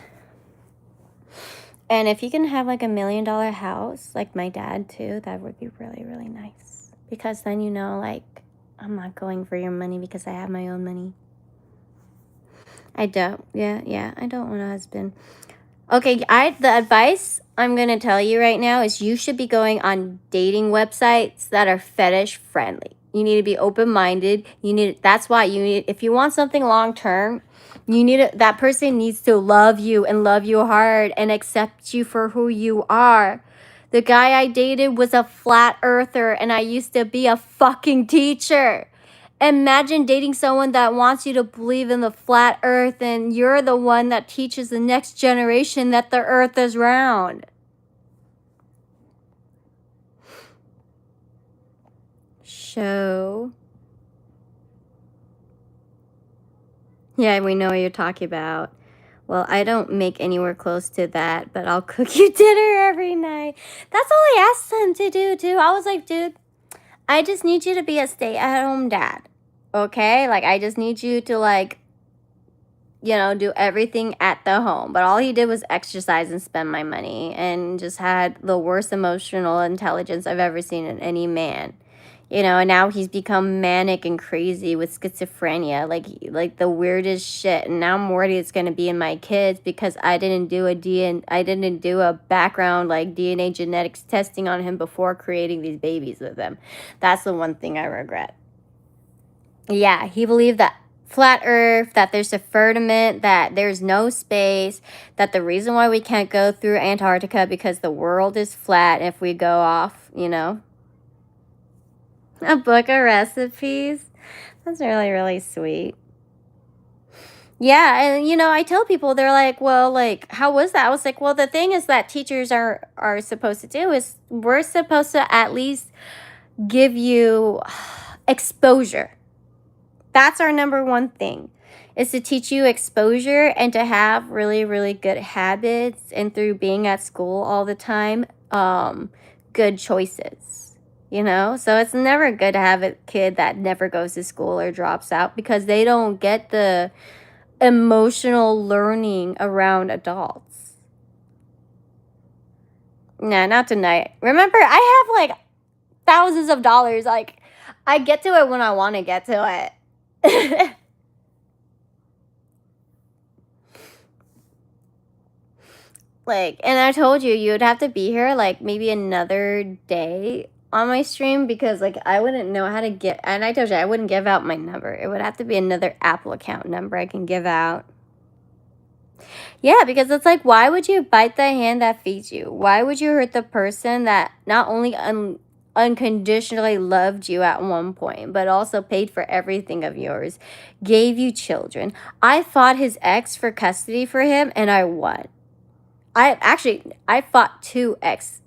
And if you can have like $1 million house, like my dad too, that would be really, really nice. Because then you know, like, I'm not going for your money because I have my own money. I don't. Yeah. I don't want a husband. Okay, the advice I'm going to tell you right now is you should be going on dating websites that are fetish friendly. You need to be open-minded. That's why you need, if you want something long-term, that person needs to love you and love you hard and accept you for who you are. The guy I dated was a flat earther and I used to be a fucking teacher. Imagine dating someone that wants you to believe in the flat earth and you're the one that teaches the next generation that the earth is round. Show. Yeah, we know what you're talking about. Well, I don't make anywhere close to that, but I'll cook you dinner every night. That's all I asked him to do, too. I was like, dude, I just need you to be a stay-at-home dad, okay? Like, I just need you to, like, you know, do everything at the home. But all he did was exercise and spend my money and just had the worst emotional intelligence I've ever seen in any man. You know, and now he's become manic and crazy with schizophrenia, like the weirdest shit. And now I'm worried it's gonna be in my kids because I didn't do a background like DNA genetics testing on him before creating these babies with him. That's the one thing I regret. Yeah, he believed that flat earth, that there's a firmament, that there's no space, that the reason why we can't go through Antarctica because the world is flat if we go off, you know. A book of recipes. That's really, really sweet. Yeah, and you know, I tell people, they're like, "Well, like, how was that?" I was like, "Well, the thing is that teachers are supposed to do is we're supposed to at least give you exposure. That's our number one thing, is to teach you exposure and to have really, really good habits, and through being at school all the time, good choices, you know? So it's never good to have a kid that never goes to school or drops out because they don't get the emotional learning around adults. Nah, not tonight. Remember, I have like thousands of dollars. Like, I get to it when I want to get to it. Like, and I told you, you would have to be here like maybe another day on my stream because like I wouldn't know how to get, and I told you I wouldn't give out my number. It would have to be another Apple account number I can give out. Yeah, because it's like, why would you bite the hand that feeds you? Why would you hurt the person that not only unconditionally loved you at one point, but also paid for everything of yours, gave you children? I fought his ex for custody for him, and I won. I fought two ex's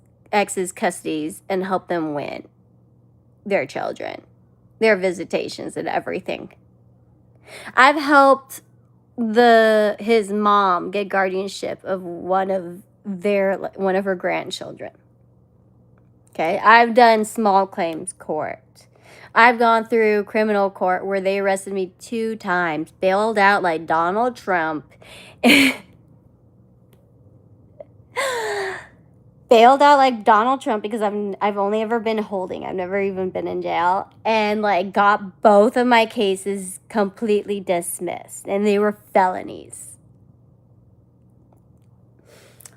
custodies and helped them win their children, their visitations, and everything. I've helped his mom get guardianship of one of her grandchildren. Okay, I've done small claims court. I've gone through criminal court where they arrested me 2 times, bailed out like Donald Trump. Bailed out like Donald Trump because I've only ever been holding. I've never even been in jail, and like got both of my cases completely dismissed, and they were felonies.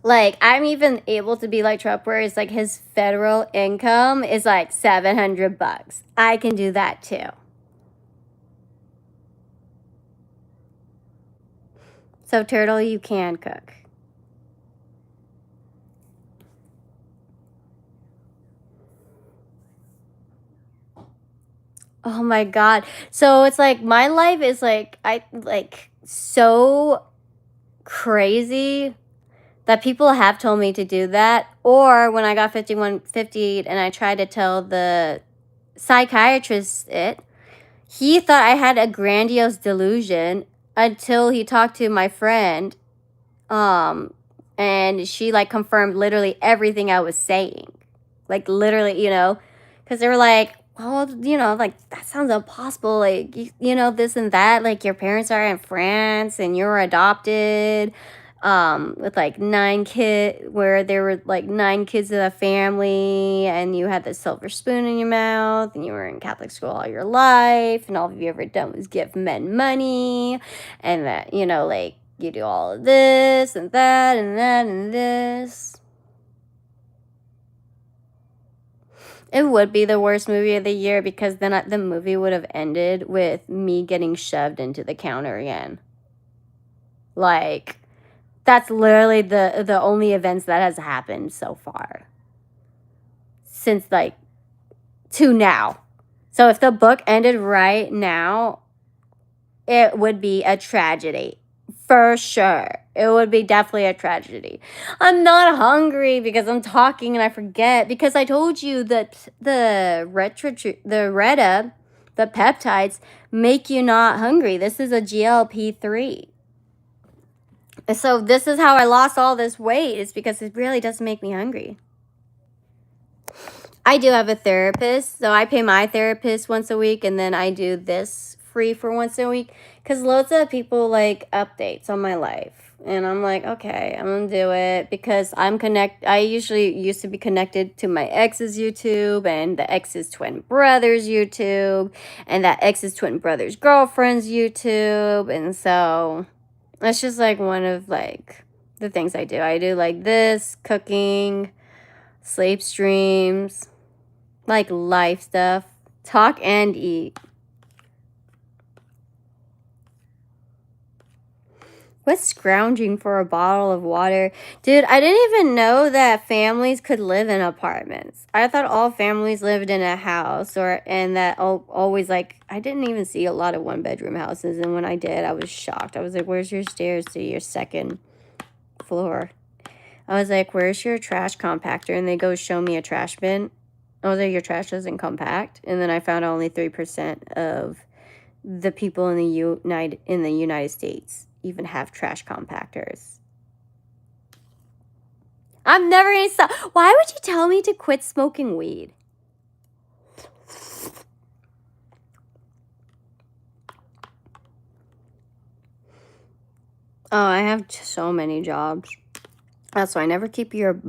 Like, I'm even able to be like Trump, where it's like his federal income is like $700. I can do that too. So, Turtle, you can cook. Oh my God. So it's like my life is like, I like so crazy that people have told me to do that. Or when I got 5158 and I tried to tell the psychiatrist it, he thought I had a grandiose delusion until he talked to my friend. And she like confirmed literally everything I was saying. Like literally, you know, because they were like, oh, you know, like that sounds impossible. Like, you know, this and that. Like your parents are in France and you're adopted. With like 9 kids, where there were like 9 kids in a family, and you had the silver spoon in your mouth, and you were in Catholic school all your life, and all you ever done was give men money, and that, you know, like you do all of this and that and that and this. It would be the worst movie of the year because then the movie would have ended with me getting shoved into the counter again. Like, that's literally the only events that has happened so far since like to now. So if the book ended right now, it would be a tragedy for sure. It would be definitely a tragedy. I'm not hungry because I'm talking and I forget, because I told you that the Retta, the peptides make you not hungry. This is a GLP-3. So this is how I lost all this weight. It's because it really doesn't make me hungry. I do have a therapist, so I pay my therapist once a week, and then I do this free for once a week, because loads of people like updates on my life, and I'm like, okay, I'm gonna do it because I usually used to be connected to my ex's YouTube and the ex's twin brother's YouTube and that ex's twin brother's girlfriend's YouTube, and so that's just like one of like the things I do. I do like this, cooking, sleep streams, like life stuff, talk and eat. What's scrounging for a bottle of water? Dude, I didn't even know that families could live in apartments. I thought all families lived in a house and that always like I didn't even see a lot of one-bedroom houses, and when I did, I was shocked. I was like, "Where's your stairs to your second floor?" I was like, "Where's your trash compactor?" And they go show me a trash bin. I was like, "Your trash doesn't compact." And then I found only 3% of the people in the United States even have trash compactors. I'm never gonna stop. Why would you tell me to quit smoking weed? Oh, I have so many jobs. That's why I never keep your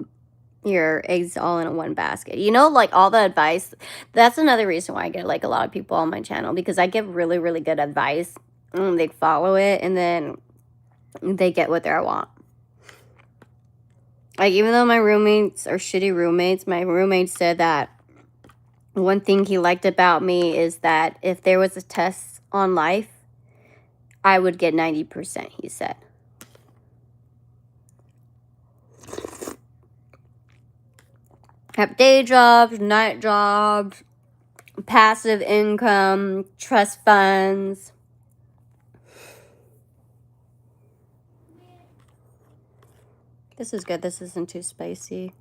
eggs all in one basket. You know, like all the advice. That's another reason why I get like a lot of people on my channel, because I give really, really good advice and they follow it and then they get what they want. Like, even though my roommates are shitty roommates, my roommate said that one thing he liked about me is that if there was a test on life, I would get 90%, he said. Have day jobs, night jobs, passive income, trust funds. This is good. This isn't too spicy.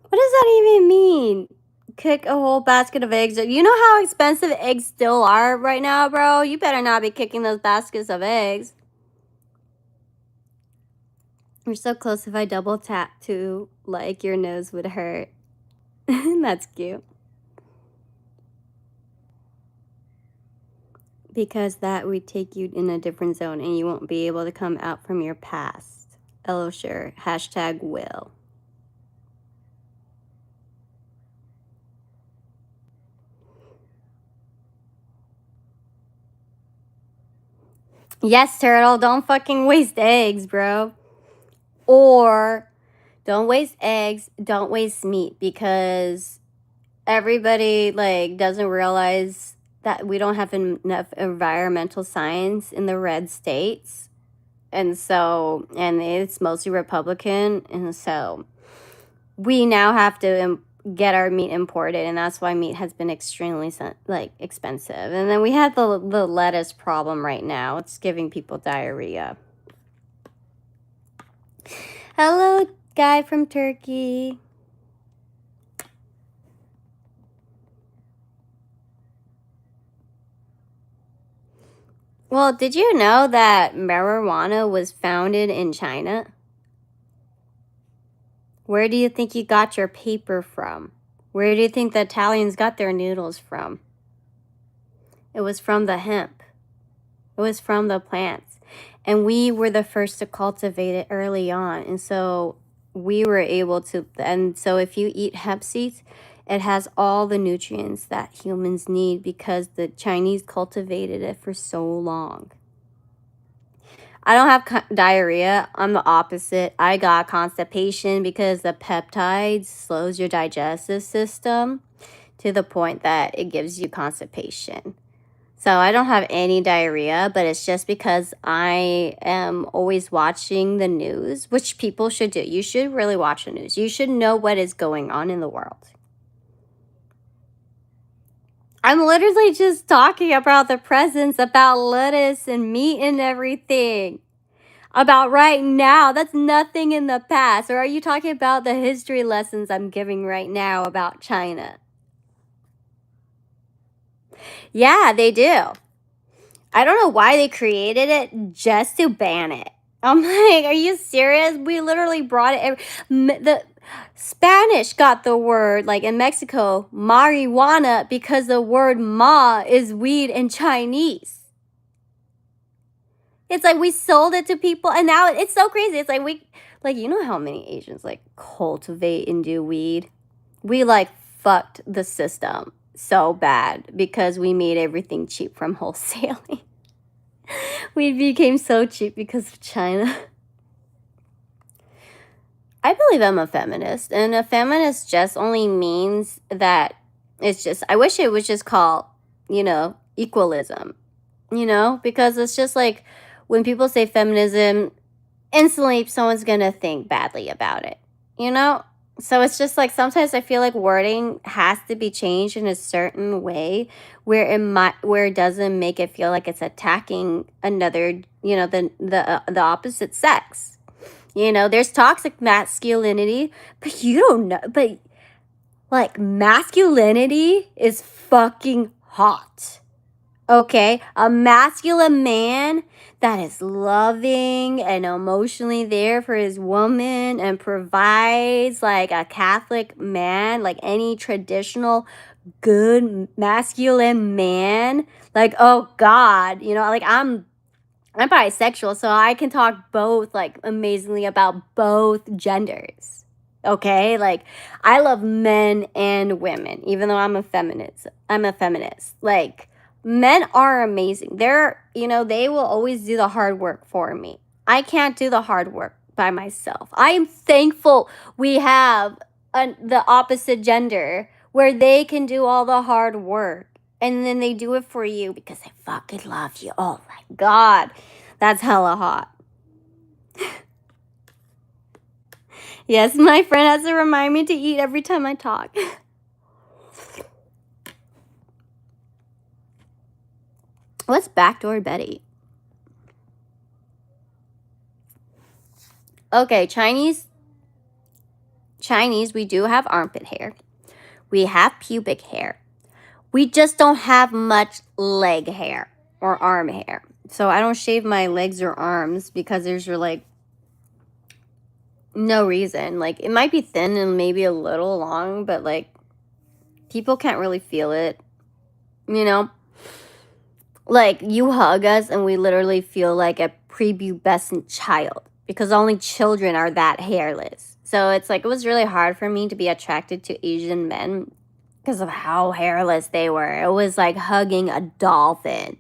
What does that even mean? Kick a whole basket of eggs. You know how expensive eggs still are right now, bro? You better not be kicking those baskets of eggs. You're so close. If I double tap too, like, your nose would hurt. That's cute. Because that would take you in a different zone and you won't be able to come out from your past. LO sure. Hashtag will. Yes, turtle, don't fucking waste eggs, bro. Or don't waste eggs, don't waste meat, because everybody like doesn't realize that we don't have enough environmental science in the red states. And so, and it's mostly Republican, and so we now have to get our meat imported, and that's why meat has been extremely like expensive. And then we have the lettuce problem right now. It's giving people diarrhea. Hello, guy from Turkey. Well, did you know that marijuana was founded in China? Where do you think you got your paper from? Where do you think the Italians got their noodles from? It was from the hemp. It was from the plants. And we were the first to cultivate it early on. And so we were able to, and so if you eat hemp seeds, it has all the nutrients that humans need because the Chinese cultivated it for so long. I don't have diarrhea. I'm the opposite. I got constipation because the peptides slows your digestive system to the point that it gives you constipation. So I don't have any diarrhea, but it's just because I am always watching the news, which people should do. You should really watch the news. You should know what is going on in the world. I'm literally just talking about the presents, about lettuce and meat and everything. About right now. That's nothing in the past. Or are you talking about the history lessons I'm giving right now about China? Yeah, they do. I don't know why they created it just to ban it. I'm like, are you serious? We literally brought it. The Spanish got the word, like in Mexico, marijuana, because the word ma is weed in Chinese. It's like we sold it to people, and now it's so crazy. It's like, you know how many Asians like cultivate and do weed? We like fucked the system so bad because we made everything cheap from wholesaling. We became so cheap because of China. I believe I'm a feminist, and a feminist just only means that it's just, I wish it was just called, you know, equalism. you know, because it's just like when people say feminism, instantly someone's gonna think badly about it, you know? So it's just like sometimes I feel like wording has to be changed in a certain way where it doesn't make it feel like it's attacking another, you know, the opposite sex. You know, there's toxic masculinity, but you don't know, but like masculinity is fucking hot. Okay, a masculine man that is loving and emotionally there for his woman and provides like a Catholic man, like any traditional good masculine man. Like, oh God, you know, like I'm bisexual, so I can talk both like amazingly about both genders. Okay? Like I love men and women, even though I'm a feminist. I'm a feminist. Like men are amazing. They're, you know, they will always do the hard work for me. I can't do the hard work by myself. I am thankful we have the opposite gender where they can do all the hard work and then they do it for you because they fucking love you. Oh my God. That's hella hot. Yes, my friend has to remind me to eat every time I talk. What's backdoor Betty? Okay, Chinese, we do have armpit hair. We have pubic hair. We just don't have much leg hair or arm hair. So I don't shave my legs or arms because there's like no reason. Like it might be thin and maybe a little long, but like people can't really feel it, you know? Like you hug us and we literally feel like a prepubescent child because only children are that hairless. So it's like it was really hard for me to be attracted to Asian men because of how hairless they were. It was like hugging a dolphin.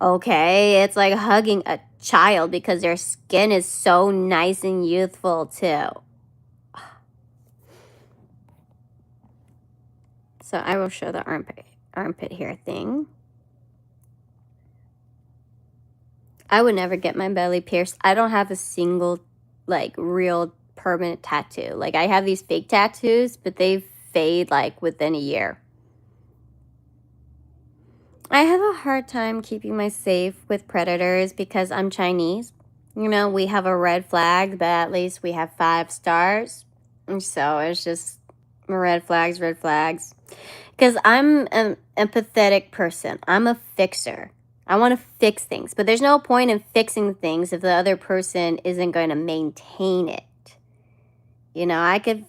Okay, it's like hugging a child because their skin is so nice and youthful too. So I will show the armpit hair thing. I would never get my belly pierced. I don't have a single like real permanent tattoo. Like I have these fake tattoos, but they fade like within a year. I have a hard time keeping myself safe with predators because I'm Chinese. You know, we have a red flag, but at least we have 5 stars. And so it's just red flags, red flags. Because I'm an empathetic person. I'm a fixer. I want to fix things, but there's no point in fixing things if the other person isn't going to maintain it. You know, I could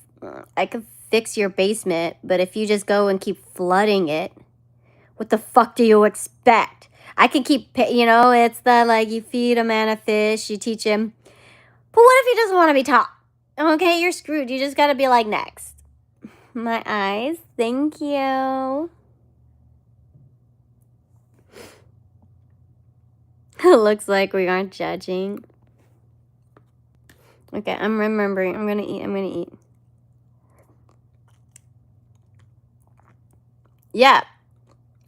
fix your basement, but if you just go and keep flooding it, what the fuck do you expect? I can keep, you know, it's the like you feed a man a fish, you teach him. But what if he doesn't want to be taught? Okay, you're screwed. You just got to be like, next. My eyes, thank you. It looks like we aren't judging. Okay, I'm remembering. I'm gonna eat. Yeah.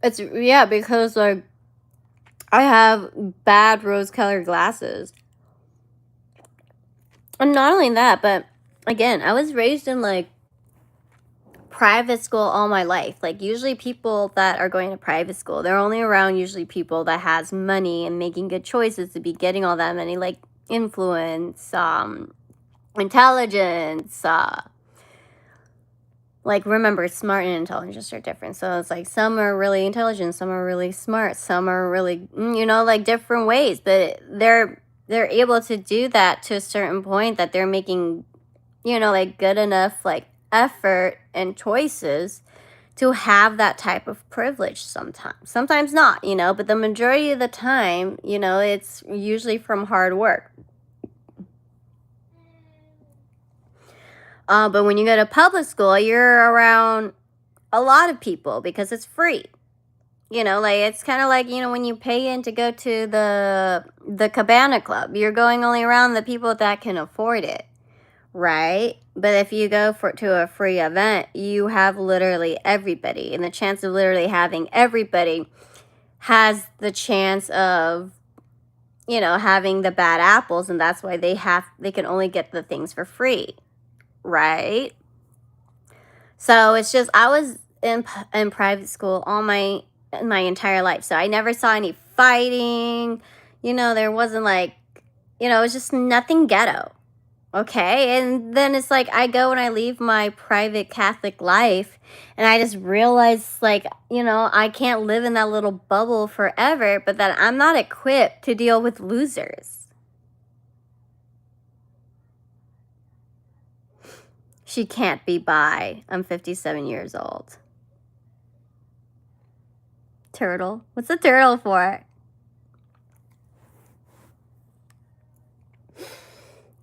Because like I have bad rose-colored glasses. And not only that, but again, I was raised in like private school all my life. Like usually people that are going to private school, they're only around usually people that has money and making good choices to be getting all that money, like influence, intelligence, like remember smart and intelligence are different. So it's like some are really intelligent, some are really smart, some are really, you know, like different ways, but they're able to do that to a certain point that they're making, you know, like good enough like effort and choices to have that type of privilege sometimes not, you know, but the majority of the time, you know, it's usually from hard work. But when you go to public school, you're around a lot of people because it's free. You know, like it's kind of like, you know, when you pay in to go to the Cabana Club, you're going only around the people that can afford it, right? But if you go to a free event, you have literally everybody, and the chance of literally having everybody has the chance of, you know, having the bad apples, and that's why they can only get the things for free, right? So it's just I was in private school all my entire life, so I never saw any fighting. You know, there wasn't like, you know, it was just nothing ghetto. Okay, and then it's like I go and I leave my private Catholic life, and I just realize, like, you know, I can't live in that little bubble forever, but that I'm not equipped to deal with losers. She can't be bi. I'm 57 years old. Turtle? What's a turtle for?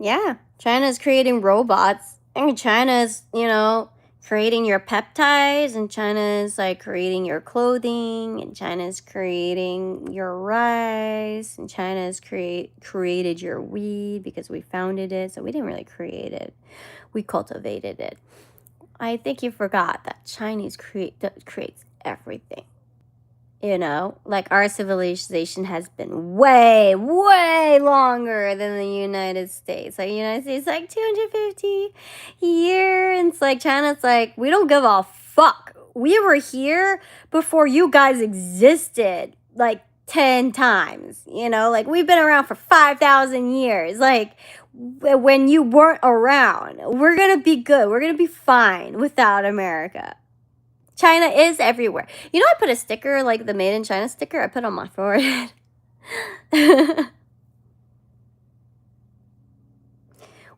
Yeah, China's creating robots, and China's, you know, creating your peptides, and China's like creating your clothing, and China's creating your rice, and China's created your weed because we founded it. So we didn't really create it, we cultivated it. I think you forgot that Chinese creates everything. You know, like our civilization has been way, way longer than the United States. Like, United States, like 250 years. And it's like China's like, we don't give a fuck. We were here before you guys existed, like 10 times. You know, like we've been around for 5,000 years. Like, when you weren't around, we're gonna be good. We're gonna be fine without America. China is everywhere. You know, I put a sticker, like the Made in China sticker, I put on my forehead.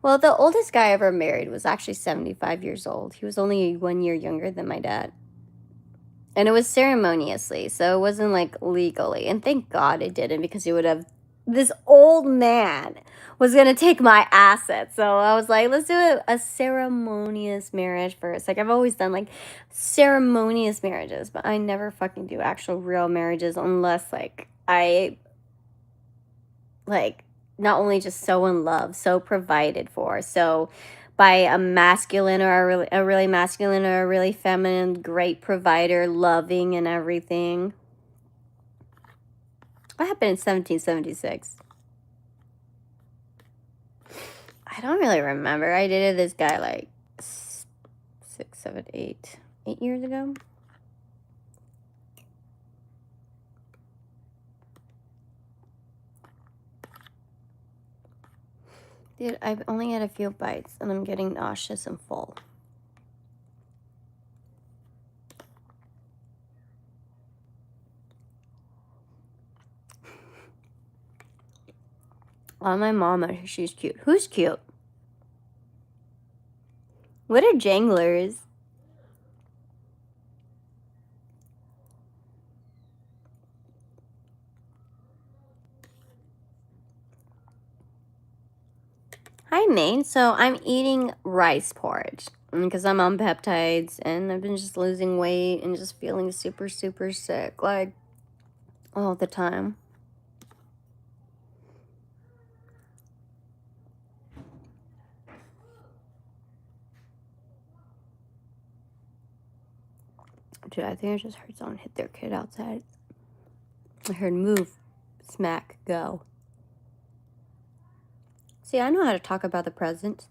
Well, the oldest guy I ever married was actually 75 years old. He was only 1 year younger than my dad. And it was ceremoniously, so it wasn't like legally. And thank God it didn't, because he would have, this old man was going to take my assets. So I was like, let's do a ceremonious marriage first. Like, I've always done like ceremonious marriages, but I never fucking do actual real marriages unless like I, like, not only just so in love, so provided for, so by a masculine or a really masculine or a really feminine, great provider, loving and everything. What happened in 1776? I don't really remember. I dated this guy like 8 years ago. Dude, I've only had a few bites and I'm getting nauseous and full. Oh, my mama, she's cute. Who's cute? What are janglers? Hi, Maine. So I'm eating rice porridge because I'm on peptides and I've been just losing weight and just feeling super, super sick, like, all the time. Dude, I think I just heard someone hit their kid outside. I heard move, smack, go. See, I know how to talk about the present.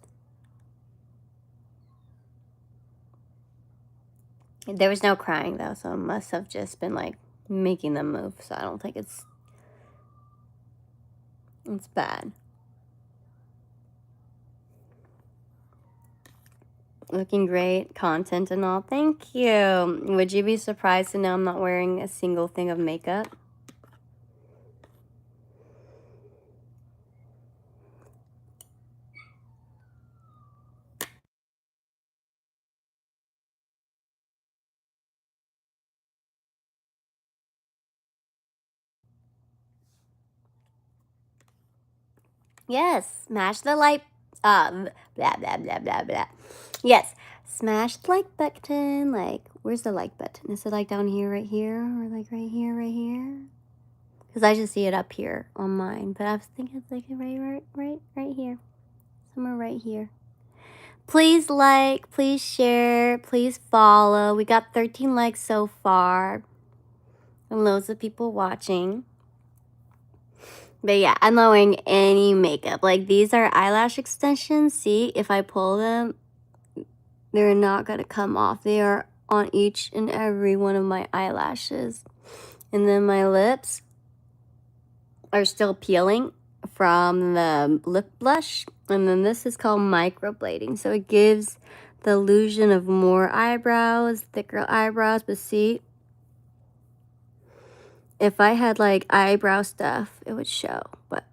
There was no crying, though, so it must have just been, like, making them move. So I don't think it's bad. Looking great, content and all. Thank you. Would you be surprised to know I'm not wearing a single thing of makeup? Yes, smash the like, blah, blah, blah, blah, blah. Yes, smash the like button. Like, where's the like button? Is it like down here, right here? Or like right here, right here? Because I just see it up here on mine. But I was thinking it's like right here. Somewhere right here. Please like, please share, please follow. We got 13 likes so far. and loads of people watching. But yeah, I'm not wearing any makeup. Like, these are eyelash extensions. See, if I pull them, they're not gonna come off. They are on each and every one of my eyelashes. And then my lips are still peeling from the lip blush. And then this is called microblading. So it gives the illusion of more eyebrows, thicker eyebrows. But see, if I had like eyebrow stuff, it would show. But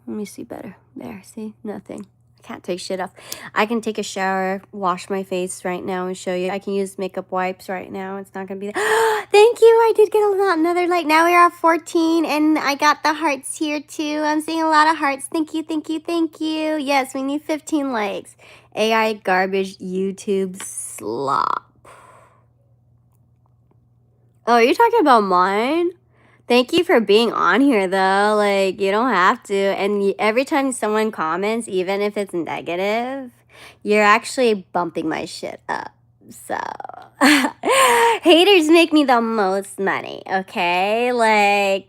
let me see better. There, see? Nothing. I can't take shit off. I can take a shower, wash my face right now and show you. I can use makeup wipes right now. It's not going to be... Thank you. I did get another like. Now we're at 14 and I got the hearts here too. I'm seeing a lot of hearts. Thank you, thank you, thank you. Yes, we need 15 likes. AI garbage YouTube slop. Oh, you're talking about mine? Thank you for being on here, though. Like, you don't have to. And every time someone comments, even if it's negative, you're actually bumping my shit up. So, haters make me the most money, okay? Like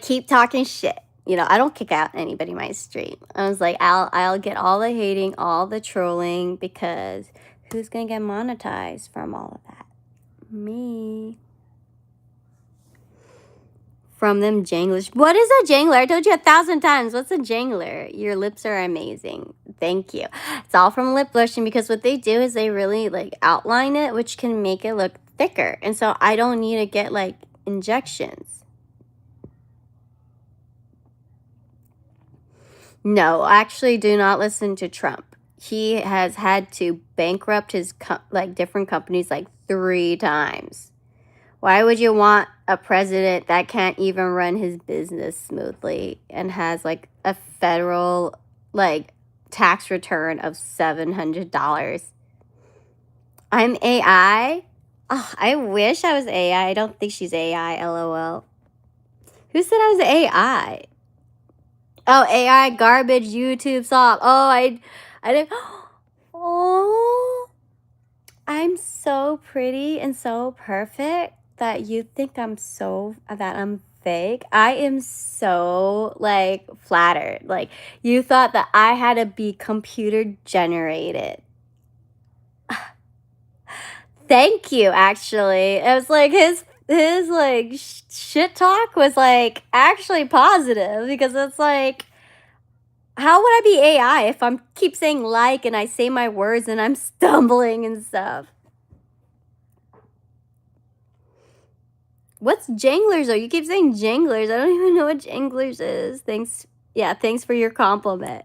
keep talking shit. You know, I don't kick out anybody in my stream. I was like, I'll get all the hating, all the trolling, because who's gonna get monetized from all of that? Me. From them janglers. What is a jangler? I told you 1,000 times. What's a jangler? Your lips are amazing. Thank you. It's all from lip blushing, because what they do is they really like outline it, which can make it look thicker. And so I don't need to get like injections. No, actually do not listen to Trump. He has had to bankrupt his different companies like 3 times. Why would you want a president that can't even run his business smoothly and has like a federal like tax return of $700? I'm AI? Oh, I wish I was AI. I don't think she's AI, LOL. Who said I was AI? Oh, AI garbage YouTube stop. Oh, I didn't. Oh, I'm so pretty and so perfect that you think that I'm fake. I am so like flattered. Like you thought that I had to be computer generated. Thank you, actually. It was like his like shit talk was like actually positive, because it's like, how would I be AI if I'm keep saying like and I say my words and I'm stumbling and stuff? What's janglers? You keep saying janglers. I don't even know what janglers is. Thanks. Yeah, thanks for your compliment.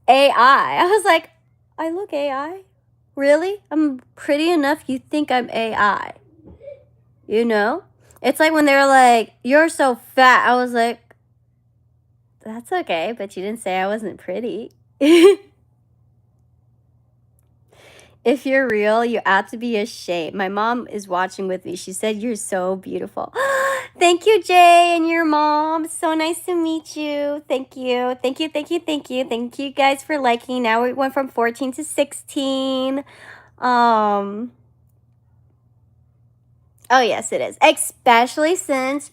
AI. I was like, I look AI? Really? I'm pretty enough. You think I'm AI? You know? It's like when they're like, you're so fat. I was like, that's okay, but you didn't say I wasn't pretty. If you're real, you ought to be ashamed. My mom is watching with me. She said, you're so beautiful. Thank you, Jay, and your mom. So nice to meet you. Thank you. Thank you, thank you, thank you. Thank you guys for liking. Now we went from 14 to 16. Oh, yes, it is. Especially since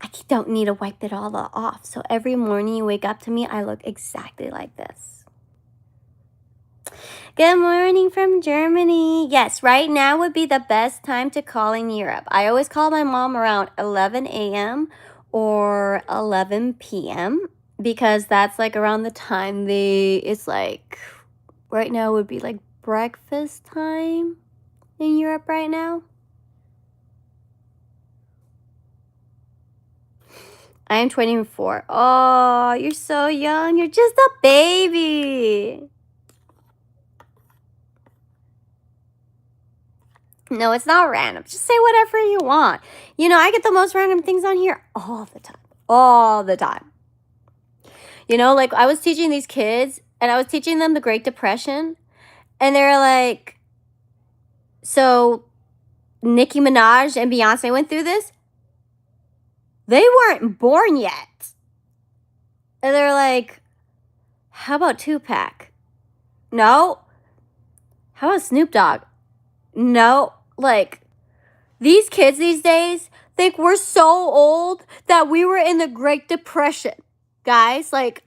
I don't need to wipe it all off. So every morning you wake up to me, I look exactly like this. Good morning from Germany. Yes, right now would be the best time to call in Europe. I always call my mom around 11 a.m. or 11 p.m. because that's like around the time it's like, right now would be like breakfast time in Europe right now. I am 24. Oh, you're so young. You're just a baby. No, it's not random. Just say whatever you want. You know, I get the most random things on here all the time. All the time. You know, like I was teaching these kids and I was teaching them the Great Depression. And they're like, so Nicki Minaj and Beyonce went through this? They weren't born yet. And they're like, how about Tupac? No. How about Snoop Dogg? No, like, these kids these days think we're so old that we were in the Great Depression. Guys, like,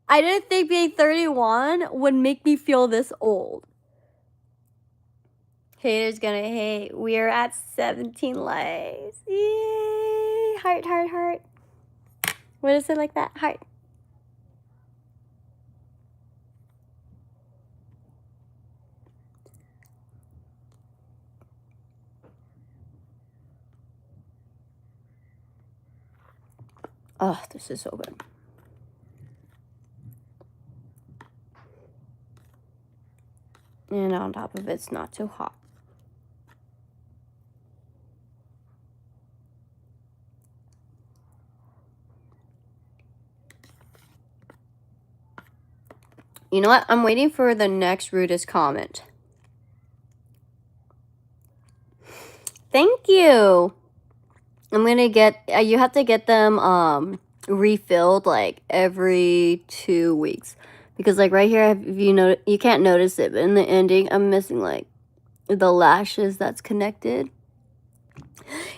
I didn't think being 31 would make me feel this old. Haters gonna hate. We are at 17 likes. Yay! Heart, heart, heart. What is it like that? Heart. Oh, this is so good. And on top of it, it's not too hot. You know what? I'm waiting for the next rudest comment. Thank you. I'm gonna get, you have to get them refilled like every 2 weeks. Because like right here, if you know, you can't notice it, but in the ending, I'm missing like the lashes that's connected.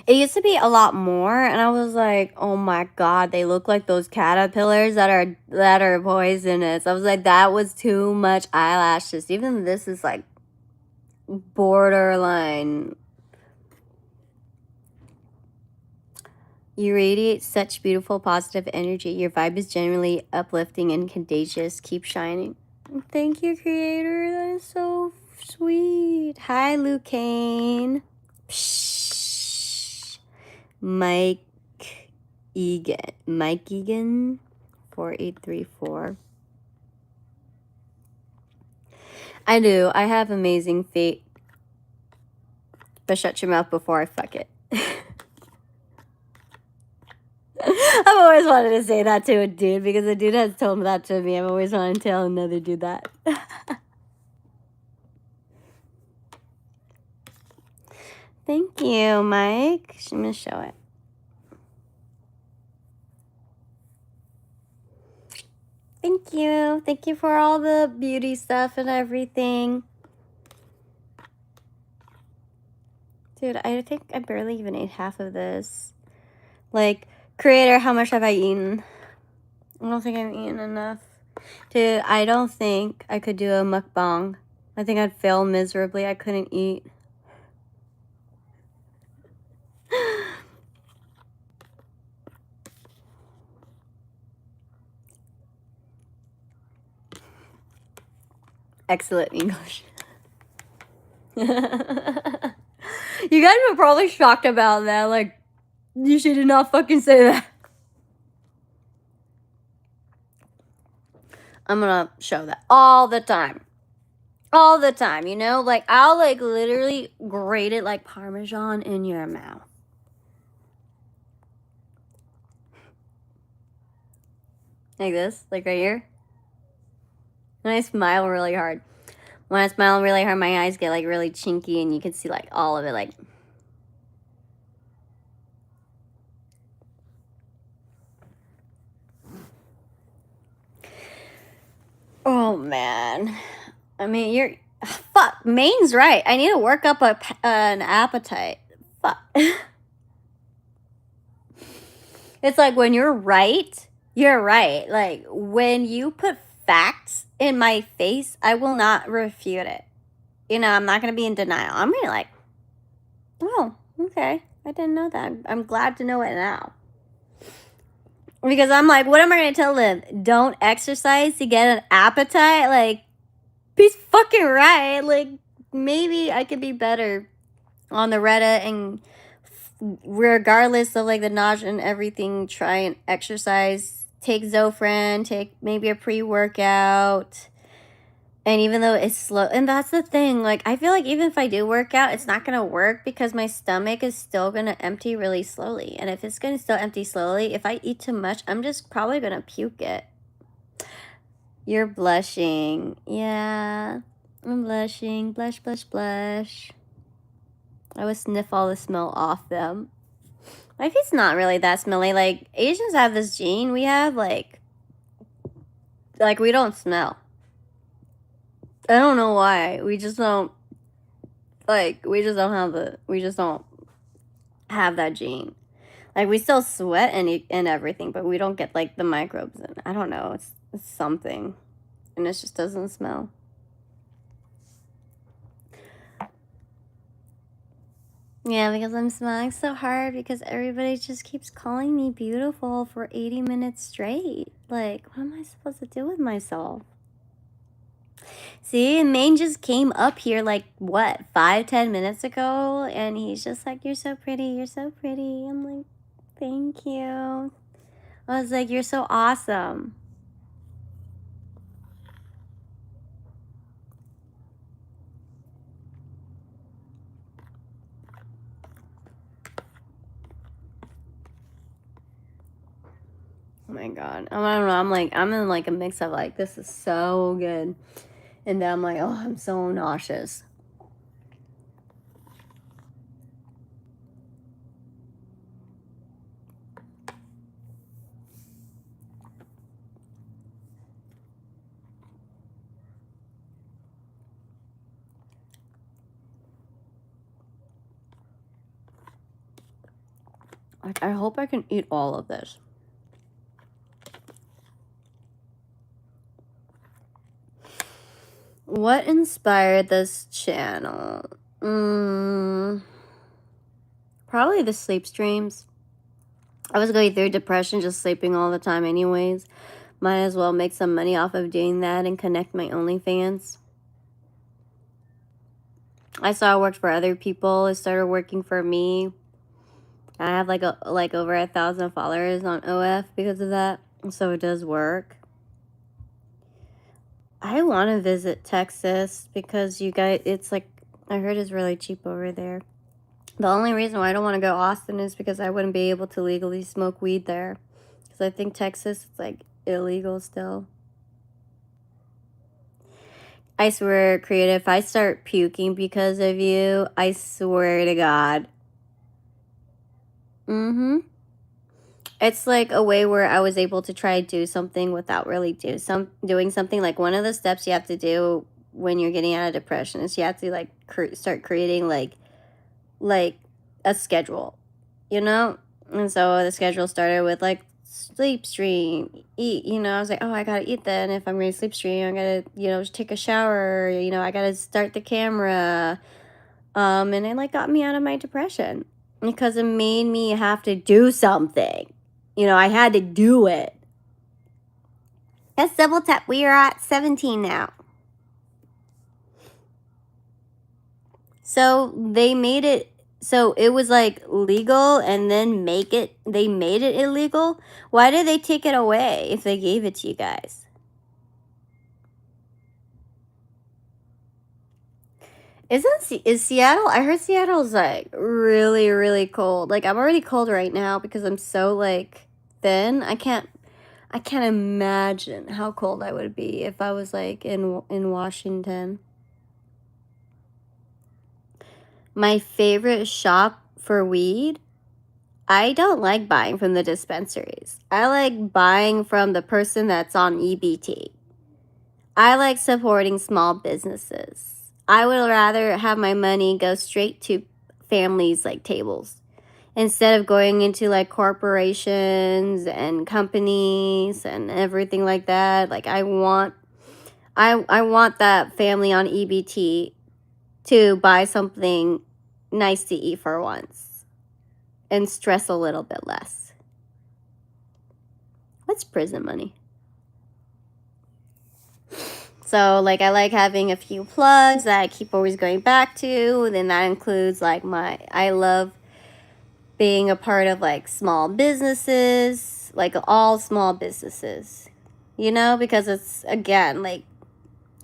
It used to be a lot more, and I was like, oh my god, they look like those caterpillars that are poisonous. I was like, that was too much eyelashes. Even this is like borderline. You radiate such beautiful positive energy. Your vibe is genuinely uplifting and contagious. Keep shining. Thank you, creator. That is so sweet. Hi, Luke Kane. Psh. Mike Egan 4834. I do. I have amazing feet. But shut your mouth before I fuck it. I've always wanted to say that to a dude because a dude has told that to me. I've always wanted to tell another dude that. Thank you, Mike. I'm going to show it. Thank you. Thank you for all the beauty stuff and everything. Dude, I think I barely even ate half of this. Like, creator, how much have I eaten? I don't think I've eaten enough. Dude, I don't think I could do a mukbang. I think I'd fail miserably. I couldn't eat. Excellent English. You guys were probably shocked about that. Like, you should not fucking say that. I'm gonna show that all the time. All the time, you know? Like, I'll, like, literally grate it like Parmesan in your mouth. Like this, like right here. And I smile really hard. When I smile really hard, my eyes get, like, really chinky, and you can see, like, all of it, like... Oh, man. I mean, you're... Fuck, Maine's right. I need to work up an appetite. Fuck. It's like when you're right, you're right. Like, when you put facts in my face, I will not refute it. You know, I'm not going to be in denial. I'm going to like, oh, okay. I didn't know that. I'm glad to know it now. Because I'm like, what am I going to tell them? Don't exercise to get an appetite? Like, he's fucking right. Like, maybe I could be better on the Reddit, and regardless of like the nausea and everything, try and exercise. Take Zofran, take maybe a pre-workout. And even though it's slow, and that's the thing, like, I feel like even if I do work out, it's not going to work because my stomach is still going to empty really slowly. And if it's going to still empty slowly, if I eat too much, I'm just probably going to puke it. You're blushing. Yeah, I'm blushing. Blush, blush, blush. I would sniff all the smell off them. My feet's not really that smelly. Like, Asians have this gene. We have, like, we don't smell. I don't know why. We just don't. Like, we just don't have that gene. Like, we still sweat and everything, but we don't get, like, the microbes in. I don't know. It's something. And it just doesn't smell. Yeah, because I'm smiling so hard because everybody just keeps calling me beautiful for 80 minutes straight. Like, what am I supposed to do with myself? See, Maine just came up here like, what, 5-10 minutes ago? And he's just like, you're so pretty, you're so pretty. I'm like, thank you. I was like, you're so awesome. Oh my God. I don't know. I'm in like a mix of like, this is so good. And then I'm like, oh, I'm so nauseous. Like, I hope I can eat all of this. What inspired this channel? Probably the sleep streams. I was going through depression, just sleeping all the time anyways. Might as well make some money off of doing that and connect my OnlyFans. I saw it worked for other people. It started working for me. I have like over 1,000 followers on OF because of that. So it does work. I want to visit Texas because you guys, it's like, I heard it's really cheap over there. The only reason why I don't want to go to Austin is because I wouldn't be able to legally smoke weed there. Because I think Texas is like illegal still. I swear, Creative, if I start puking because of you, I swear to God. It's like a way where I was able to try to do something without really doing something. Like, one of the steps you have to do when you're getting out of depression is you have to like start creating like a schedule, you know? And so the schedule started with like sleep stream, eat, you know. I was like, oh, I gotta eat then. If I'm gonna sleep stream, I gotta, you know, take a shower, you know, I gotta start the camera. And it like got me out of my depression because it made me have to do something. You know, I had to do it. Let's double tap. We are at 17 now. So they made it, so it was like legal and then they made it illegal. Why did they take it away if they gave it to you guys? Is Seattle? I heard Seattle's like really, really cold. Like, I'm already cold right now because I'm so like thin. I can't imagine how cold I would be if I was like in Washington. My favorite shop for weed, I don't like buying from the dispensaries. I like buying from the person that's on EBT. I like supporting small businesses. I would rather have my money go straight to families like tables instead of going into like corporations and companies and everything like that. Like, I want that family on EBT to buy something nice to eat for once and stress a little bit less. What's prison money? So, like, I like having a few plugs that I keep always going back to. And then that includes, like, I love being a part of, like, small businesses, like, all small businesses, you know? Because it's, again, like,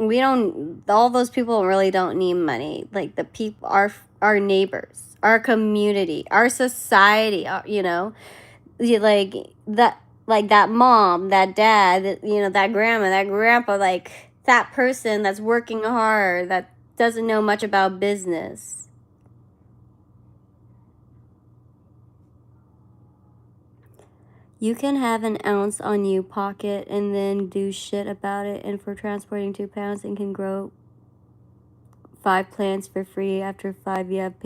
all those people really don't need money. Like, the people, our neighbors, our community, our society, you know? Like, that mom, that dad, you know, that grandma, that grandpa, like, that person that's working hard, that doesn't know much about business. You can have an ounce on you pocket and then do shit about it, and for transporting 2 pounds and can grow 5 plants for free. After 5, you have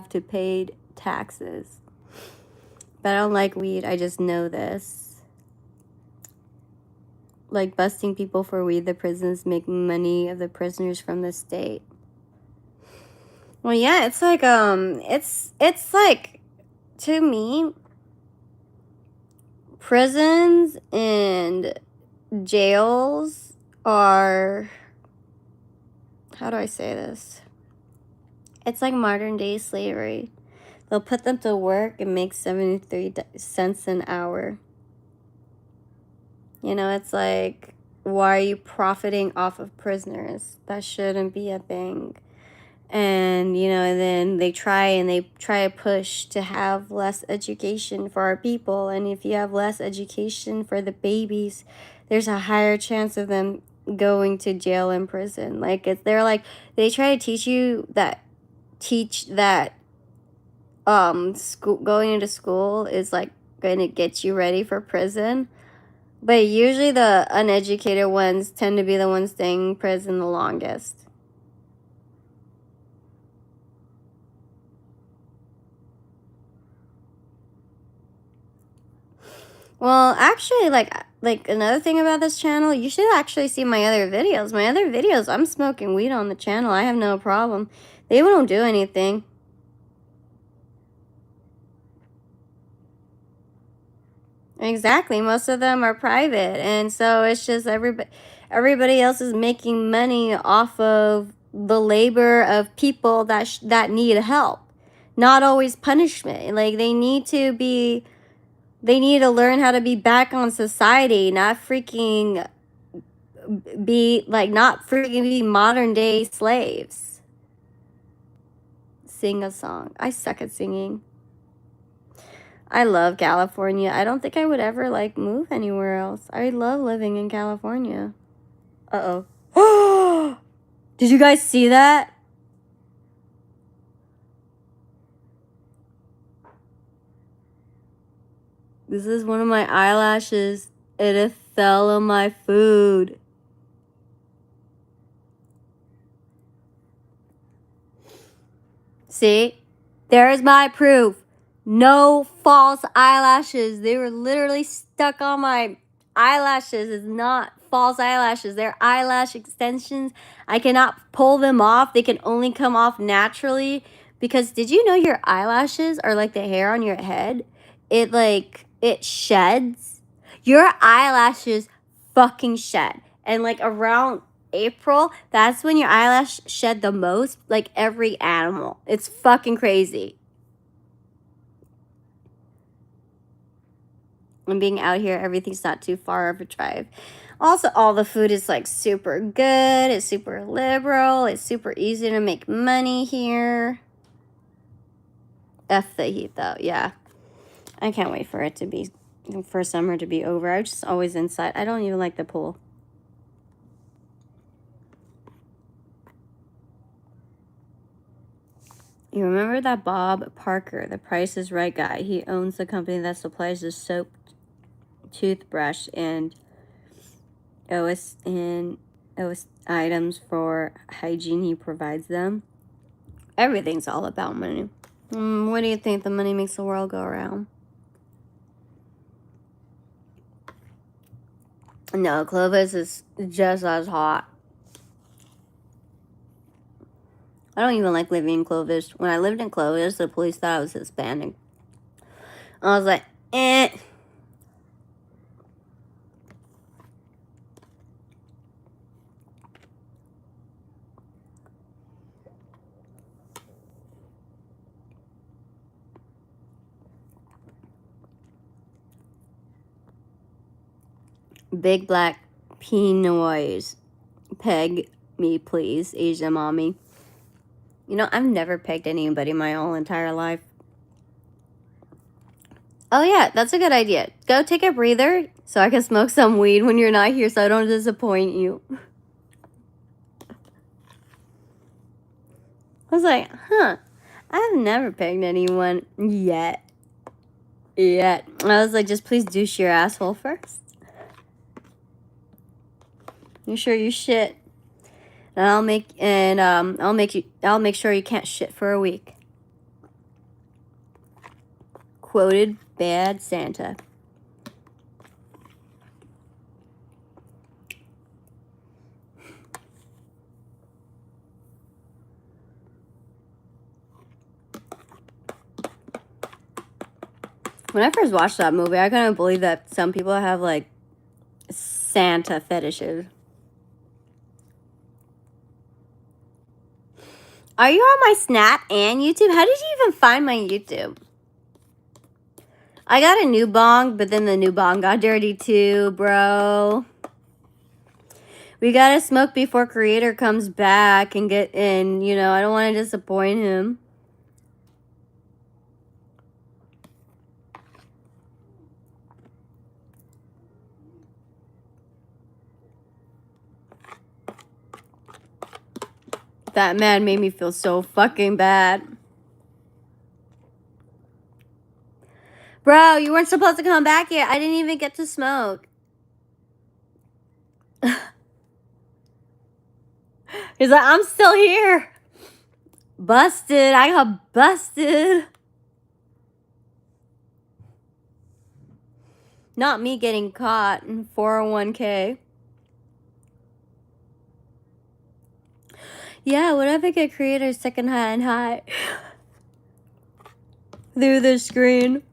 to pay taxes. But I don't like weed. I just know this. Like busting people for weed, the prisons making money of the prisoners from the state. Well, yeah, it's like it's like, to me, prisons and jails are, how do I say this? It's like modern day slavery. They'll put them to work and make 73 cents an hour. You know, it's like, why are you profiting off of prisoners? That shouldn't be a thing. And, you know, and then they try to push to have less education for our people. And if you have less education for the babies, there's a higher chance of them going to jail and prison. Like, they try to teach that school, going into school is like going to get you ready for prison. But usually the uneducated ones tend to be the ones staying in prison the longest. Well, actually, like another thing about this channel, you should actually see my other videos. My other videos, I'm smoking weed on the channel. I have no problem. They won't do anything. Exactly. Most of them are private. And so it's just everybody else is making money off of the labor of people that need help. Not always punishment. Like, they need to learn how to be back on society, not freaking be modern day slaves. Sing a song. I suck at singing. I love California. I don't think I would ever move anywhere else. I love living in California. Uh-oh. Did you guys see that? This is one of my eyelashes. It fell on my food. See? There's my proof. No false eyelashes. They were literally stuck on my eyelashes. It's not false eyelashes. They're eyelash extensions. I cannot pull them off. They can only come off naturally. Because did you know your eyelashes are like the hair on your head? It sheds. Your eyelashes fucking shed. And around April, that's when your eyelash shed the most, like every animal. It's fucking crazy. And being out here, everything's not too far of a drive. Also, all the food is super good. It's super liberal. It's super easy to make money here. F the heat though, yeah. I can't wait for summer to be over. I'm just always inside. I don't even like the pool. You remember that Bob Parker, the Price is Right guy? He owns the company that supplies the soap, toothbrush, and OS items for hygiene. He provides them. Everything's all about money. What do you think? The money makes the world go around. No, Clovis is just as hot. I don't even like living in Clovis. When I lived in Clovis, the police thought I was Hispanic. I was like, eh. Big black Pinoys. Peg me, please, Asia mommy. You know, I've never pegged anybody my whole entire life. Oh, yeah, that's a good idea. Go take a breather so I can smoke some weed when you're not here so I don't disappoint you. I was like, I've never pegged anyone yet. I was like, just please douche your asshole first. You sure you shit? And I'll make sure you can't shit for a week. Quoted Bad Santa. When I first watched that movie, I couldn't believe that some people have like Santa fetishes. Are you on my Snap and YouTube? How did you even find my YouTube? I got a new bong, but then the new bong got dirty too, bro. We gotta smoke before Creator comes back and get in. You know, I don't want to disappoint him. That man made me feel so fucking bad. Bro, you weren't supposed to come back yet. I didn't even get to smoke. He's like, I'm still here. Busted. I got busted. Not me getting caught in 401k. Yeah, what if I get Creator secondhand high through the screen?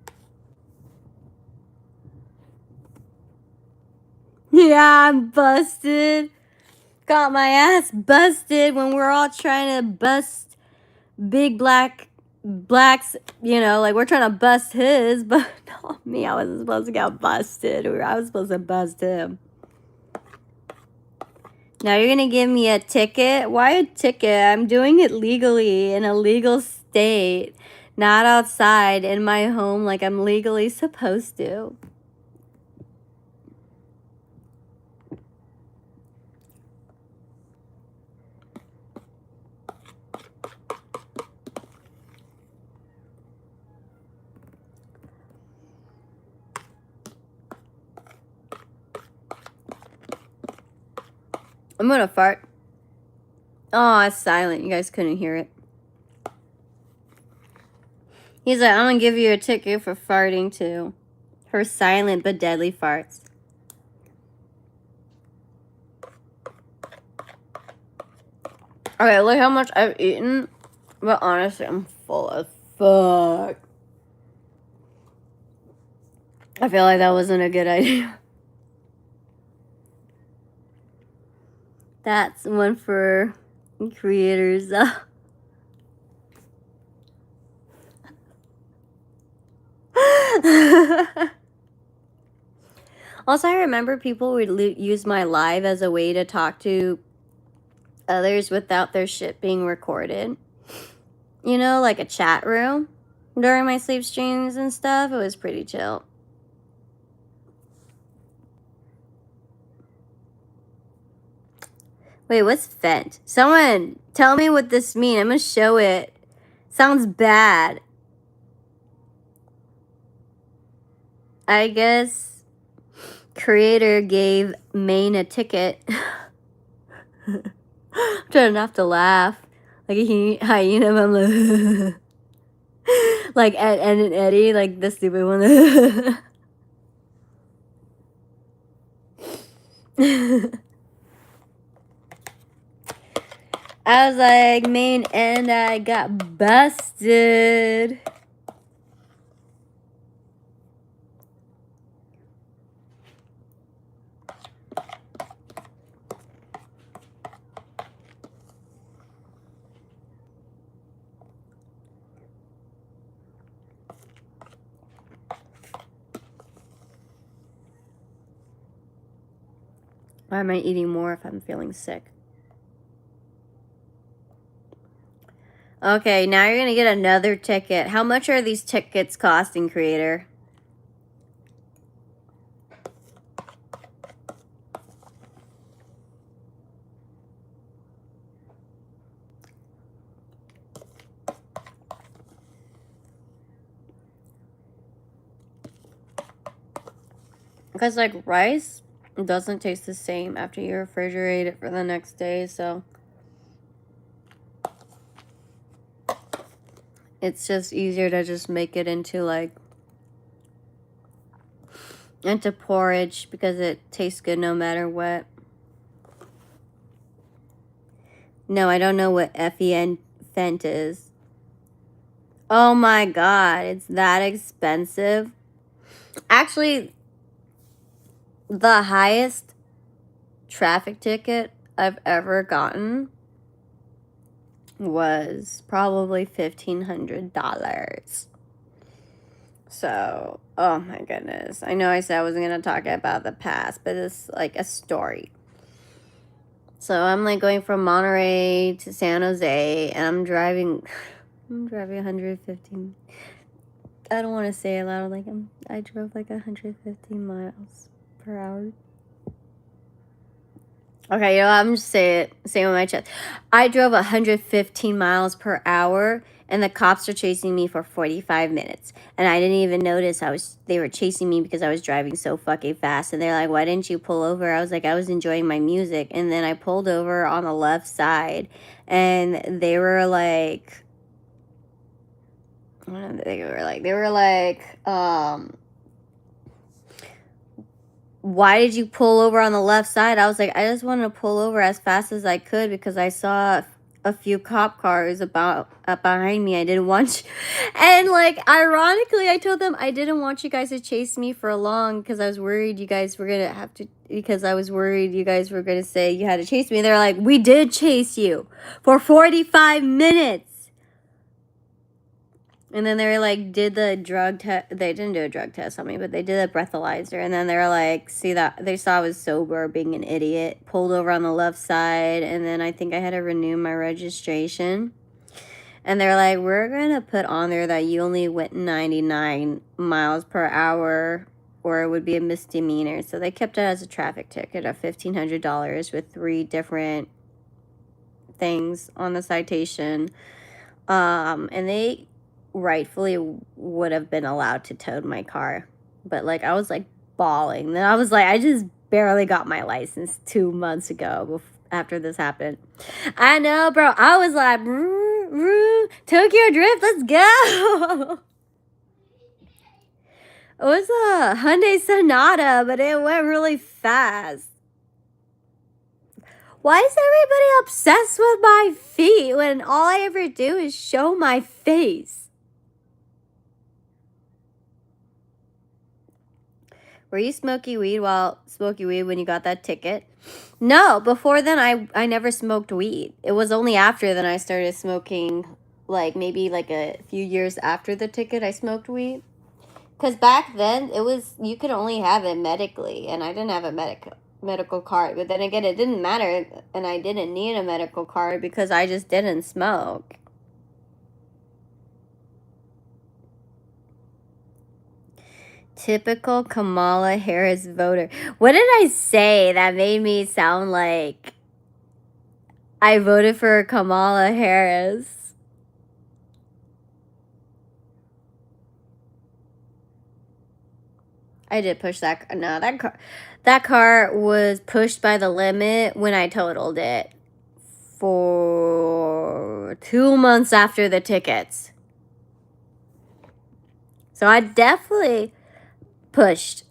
Yeah, I'm busted. Got my ass busted when we're all trying to bust big blacks, you know, like we're trying to bust his, but not me. I wasn't supposed to get busted. I was supposed to bust him. Now you're gonna give me a ticket? Why a ticket? I'm doing it legally in a legal state, not outside in my home like I'm legally supposed to. I'm gonna fart. Oh, it's silent. You guys couldn't hear it. He's like, I'm gonna give you a ticket for farting too. Her silent but deadly farts. Okay, look how much I've eaten. But honestly, I'm full as fuck. I feel like that wasn't a good idea. That's one for creators. Also, I remember people would use my live as a way to talk to others without their shit being recorded. You know, like a chat room during my sleep streams and stuff. It was pretty chill. Wait, what's Fent? Someone tell me what this means. I'm gonna show it. Sounds bad. I guess Creator gave Maine a ticket. I'm trying not to laugh. Like a hyena, but I'm like... like Ed and Eddie, like the stupid one. I was like, Maine, and I got busted. Why am I eating more if I'm feeling sick? Okay, now you're gonna get another ticket. How much are these tickets costing, Creator? Because, like, rice doesn't taste the same after you refrigerate it for the next day, so It's just easier to just make it into porridge because it tastes good no matter what. No, I don't know what Fent is. Oh my god, it's that expensive. Actually, the highest traffic ticket I've ever gotten was probably $1,500. So, oh my goodness. I know I said I wasn't going to talk about the past, but it's like a story. So I'm like going from Monterey to San Jose, and I'm driving 115. I don't want to say it loud. I drove like 115 miles per hour. Okay, I'm just saying with my chest. I drove 115 miles per hour, and the cops are chasing me for 45 minutes. And I didn't even notice they were chasing me because I was driving so fucking fast. And they're like, why didn't you pull over? I was like, I was enjoying my music. And then I pulled over on the left side, and they were like, why did you pull over on the left side? I was like, I just wanted to pull over as fast as I could because I saw a few cop cars behind me. I didn't want you. And ironically, I told them I didn't want you guys to chase me for long because I was worried you guys were going to say you had to chase me. They're like, we did chase you for 45 minutes. And then they were like, did the drug test. They didn't do a drug test on me, but they did a breathalyzer. And then they were like, they saw I was sober, being an idiot. Pulled over on the left side. And then I think I had to renew my registration. And they're like, we're going to put on there that you only went 99 miles per hour, or it would be a misdemeanor. So they kept it as a traffic ticket of $1,500 with 3 different things on the citation. And they rightfully would have been allowed to tow my car, but I was bawling. Then I was like, I just barely got my license 2 months ago after this happened. I know, bro. I was like, Tokyo Drift, let's go. It was a Hyundai Sonata, but it went really fast. Why is everybody obsessed with my feet when all I ever do is show my face? Were you smoking weed when you got that ticket? No, before then I never smoked weed. It was only after then I started smoking, maybe a few years after the ticket I smoked weed. Because back then you could only have it medically, and I didn't have a medical card. But then again, it didn't matter, and I didn't need a medical card because I just didn't smoke. Typical Kamala Harris voter. What did I say that made me sound like I voted for Kamala Harris? I did push that. No, that car was pushed by the limit when I totaled it for 2 months after the tickets. So I definitely pushed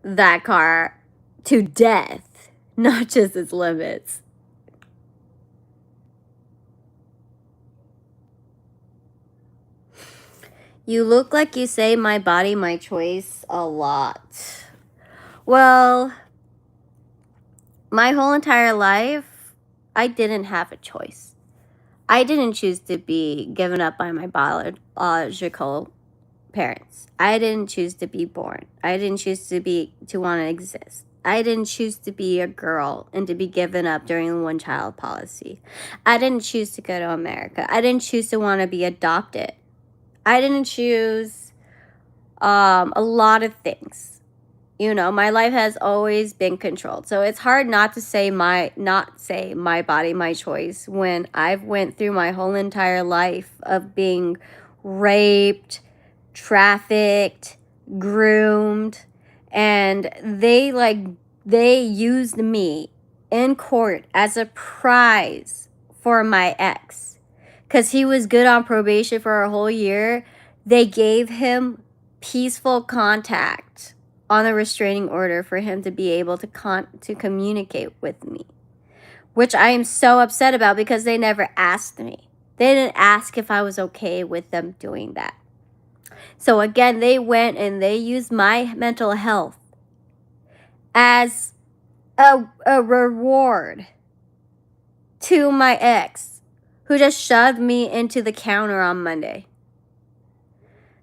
that car to death, not just its limits. You look like you say my body, my choice a lot. Well, my whole entire life, I didn't have a choice. I didn't choose to be given up by my biological parents. I didn't choose to be born. I didn't choose to want to exist. I didn't choose to be a girl and to be given up during the one-child policy. I didn't choose to go to America. I didn't choose to want to be adopted. I didn't choose a lot of things. My life has always been controlled. So it's hard not say my body, my choice when I've went through my whole entire life of being raped, trafficked, groomed, and they used me in court as a prize for my ex because he was good on probation for a whole year, they gave him peaceful contact on the restraining order for him to be able to communicate with me, which I am so upset about because they never asked me. They didn't ask if I was okay with them doing that. So again, they went and they used my mental health as a reward to my ex, who just shoved me into the counter on Monday.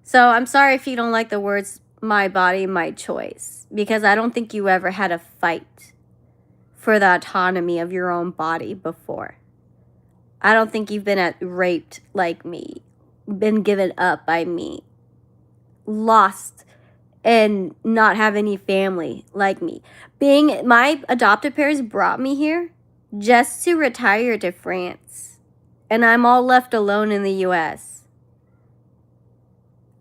So I'm sorry if you don't like the words "my body, my choice," because I don't think you ever had a fight for the autonomy of your own body before. I don't think you've been raped like me, been given up by me, lost and not have any family like me. My adopted parents brought me here just to retire to France, and I'm all left alone in the US.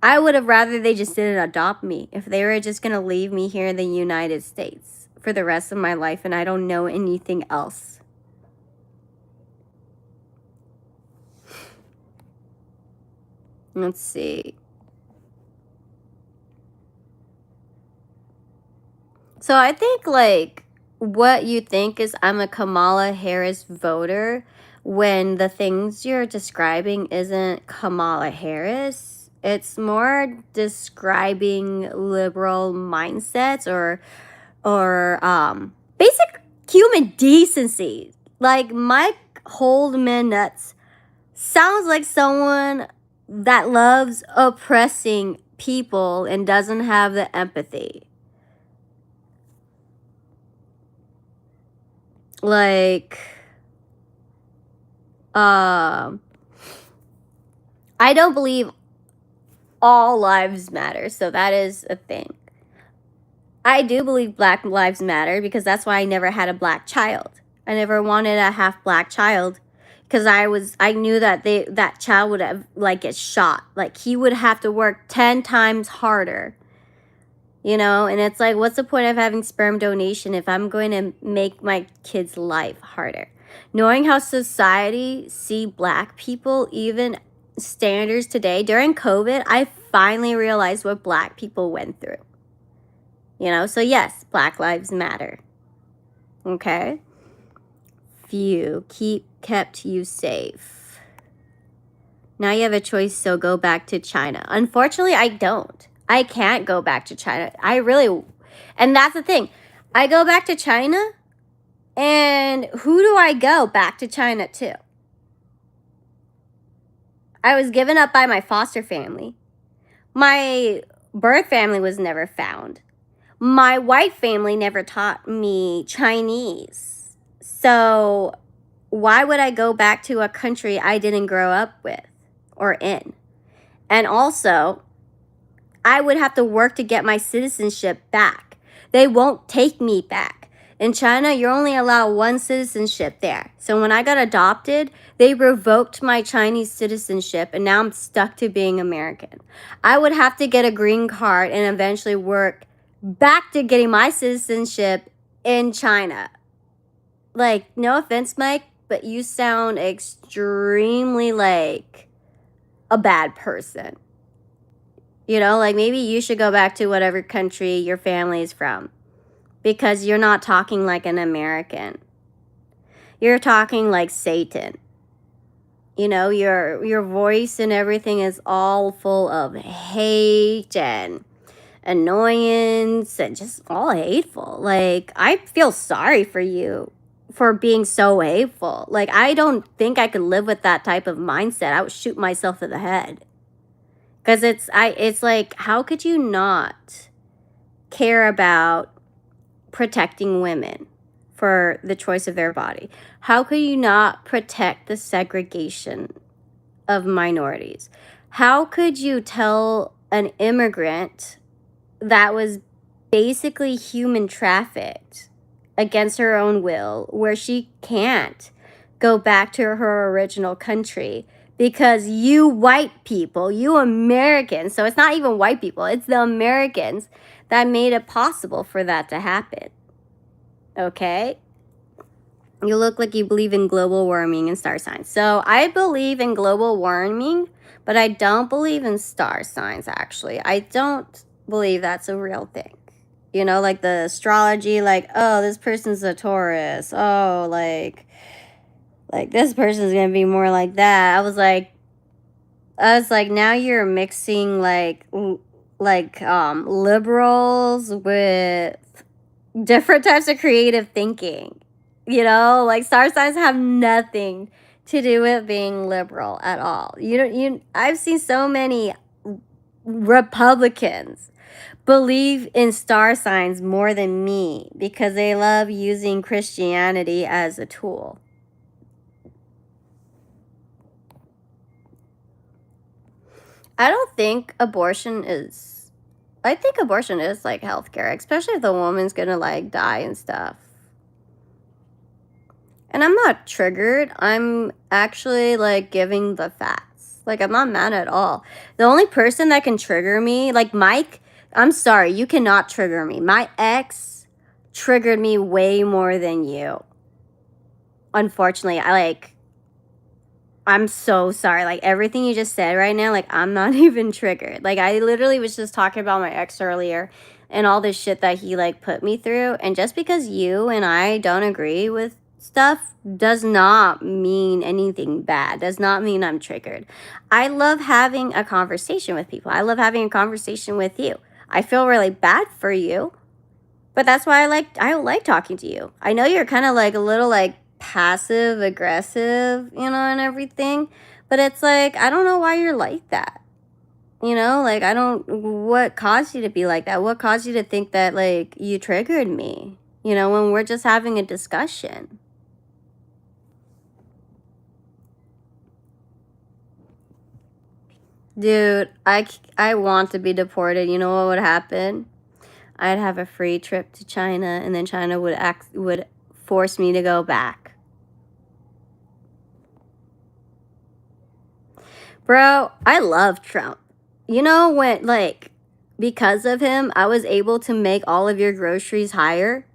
I would have rather they just didn't adopt me if they were just gonna leave me here in the United States for the rest of my life and I don't know anything else. Let's see. So I think like what you think is I'm a Kamala Harris voter when the things you're describing isn't Kamala Harris. It's more describing liberal mindsets or basic human decency. Like Mike Holdman Nuts sounds like someone that loves oppressing people and doesn't have the empathy. Like, I don't believe all lives matter, so that is a thing. I do believe Black lives matter because that's why I never had a Black child. I never wanted a half Black child because I knew that that child would have like get shot. Like he would have to work 10 times harder. You know, and it's like, what's the point of having sperm donation if I'm going to make my kid's life harder? Knowing how society see Black people, even standards today, during COVID, I finally realized what Black people went through. You know, so yes, Black lives matter. Okay? Few kept you safe. Now you have a choice, so go back to China. Unfortunately, I don't. I can't go back to China. And that's the thing. I go back to China, and who do I go back to China to? I was given up by my foster family. My birth family was never found. My white family never taught me Chinese. So why would I go back to a country I didn't grow up with or in? And also, I would have to work to get my citizenship back. They won't take me back. In China, you're only allowed one citizenship there. So when I got adopted, they revoked my Chinese citizenship and now I'm stuck to being American. I would have to get a green card and eventually work back to getting my citizenship in China. Like, no offense, Mike, but you sound extremely like a bad person. You know, like maybe you should go back to whatever country your family is from because you're not talking like an American. You're talking like Satan. You know, your voice and everything is all full of hate and annoyance and just all hateful. Like, I feel sorry for you for being so hateful. Like, I don't think I could live with that type of mindset. I would shoot myself in the head. Because it's like, how could you not care about protecting women for the choice of their body? How could you not protect the segregation of minorities? How could you tell an immigrant that was basically human trafficked against her own will, where she can't go back to her original country? Because you white people, you Americans, so it's not even white people, it's the Americans that made it possible for that to happen. Okay? You look like you believe in global warming and star signs. So I believe in global warming, but I don't believe in star signs, actually. I don't believe that's a real thing. You know, like the astrology, like, oh, this person's a Taurus. Oh, like this person's going to be more like that. I was like, now you're mixing liberals with different types of creative thinking. You know, like star signs have nothing to do with being liberal at all. I've seen so many Republicans believe in star signs more than me because they love using Christianity as a tool. I think abortion is like healthcare, especially if the woman's gonna like die and stuff. And I'm not triggered. I'm actually like giving the facts. Like, I'm not mad at all. The only person that can trigger me, like Mike, I'm sorry, you cannot trigger me. My ex triggered me way more than you. Unfortunately, I'm so sorry. Like, everything you just said right now, like, I'm not even triggered. Like, I literally was just talking about my ex earlier and all this shit that he, like, put me through. And just because you and I don't agree with stuff does not mean anything bad. Does not mean I'm triggered. I love having a conversation with people. I love having a conversation with you. I feel really bad for you, but that's why I like talking to you. I know you're kind of like a little like passive aggressive, you know, and everything, but it's like, I don't know why you're like that. You know, like, what caused you to be like that? What caused you to think that like you triggered me? You know, when we're just having a discussion. Dude, I want to be deported. You know what would happen? I'd have a free trip to China, and then China would force me to go back. Bro, I love Trump. You know, when, like, because of him, I was able to make all of your groceries higher.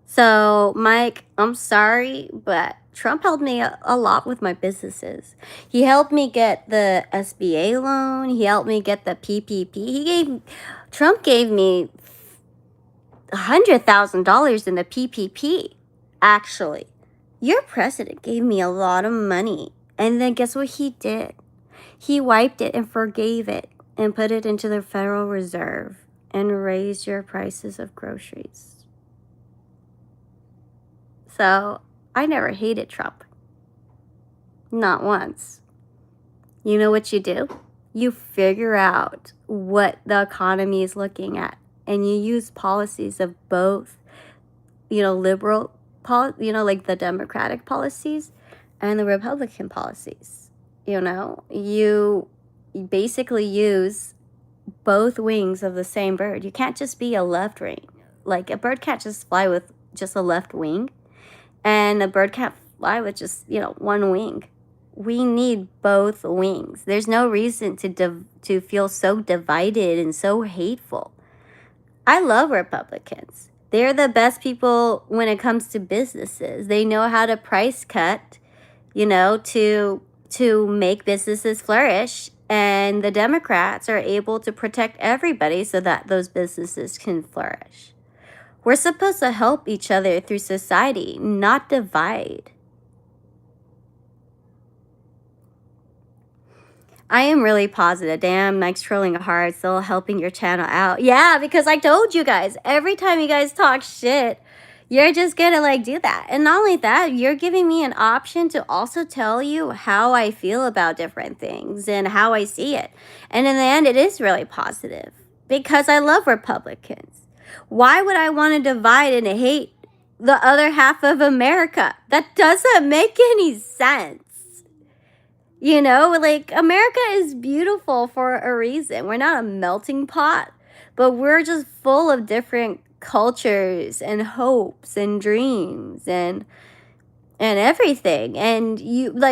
So, Mike, I'm sorry, but Trump helped me a lot with my businesses. He helped me get the SBA loan. He helped me get the PPP. Trump gave me $100,000 in the PPP, actually. Your president gave me a lot of money. And then guess what he did? He wiped it and forgave it and put it into the Federal Reserve and raised your prices of groceries. So I never hated Trump. Not once. You know what you do? You figure out what the economy is looking at, and you use policies of both, you know, like the Democratic policies and the Republican policies. You know, you basically use both wings of the same bird. You can't just be a left wing. Like, a bird can't just fly with just a left wing, and a bird can't fly with just, you know, one wing. We need both wings. There's no reason to feel so divided and so hateful. I love Republicans. They're the best people when it comes to businesses. They know how to price cut, you know, to make businesses flourish. And the Democrats are able to protect everybody so that those businesses can flourish. We're supposed to help each other through society, not divide. I am really positive. Damn, Mike's trolling hard, still helping your channel out. Yeah, because I told you guys, every time you guys talk shit, you're just gonna like do that. And not only that, you're giving me an option to also tell you how I feel about different things and how I see it. And in the end, it is really positive because I love Republicans. Why would I want to divide and hate the other half of America? That doesn't make any sense. You know, like, America is beautiful for a reason. We're not a melting pot, but we're just full of different cultures and hopes and dreams and everything. And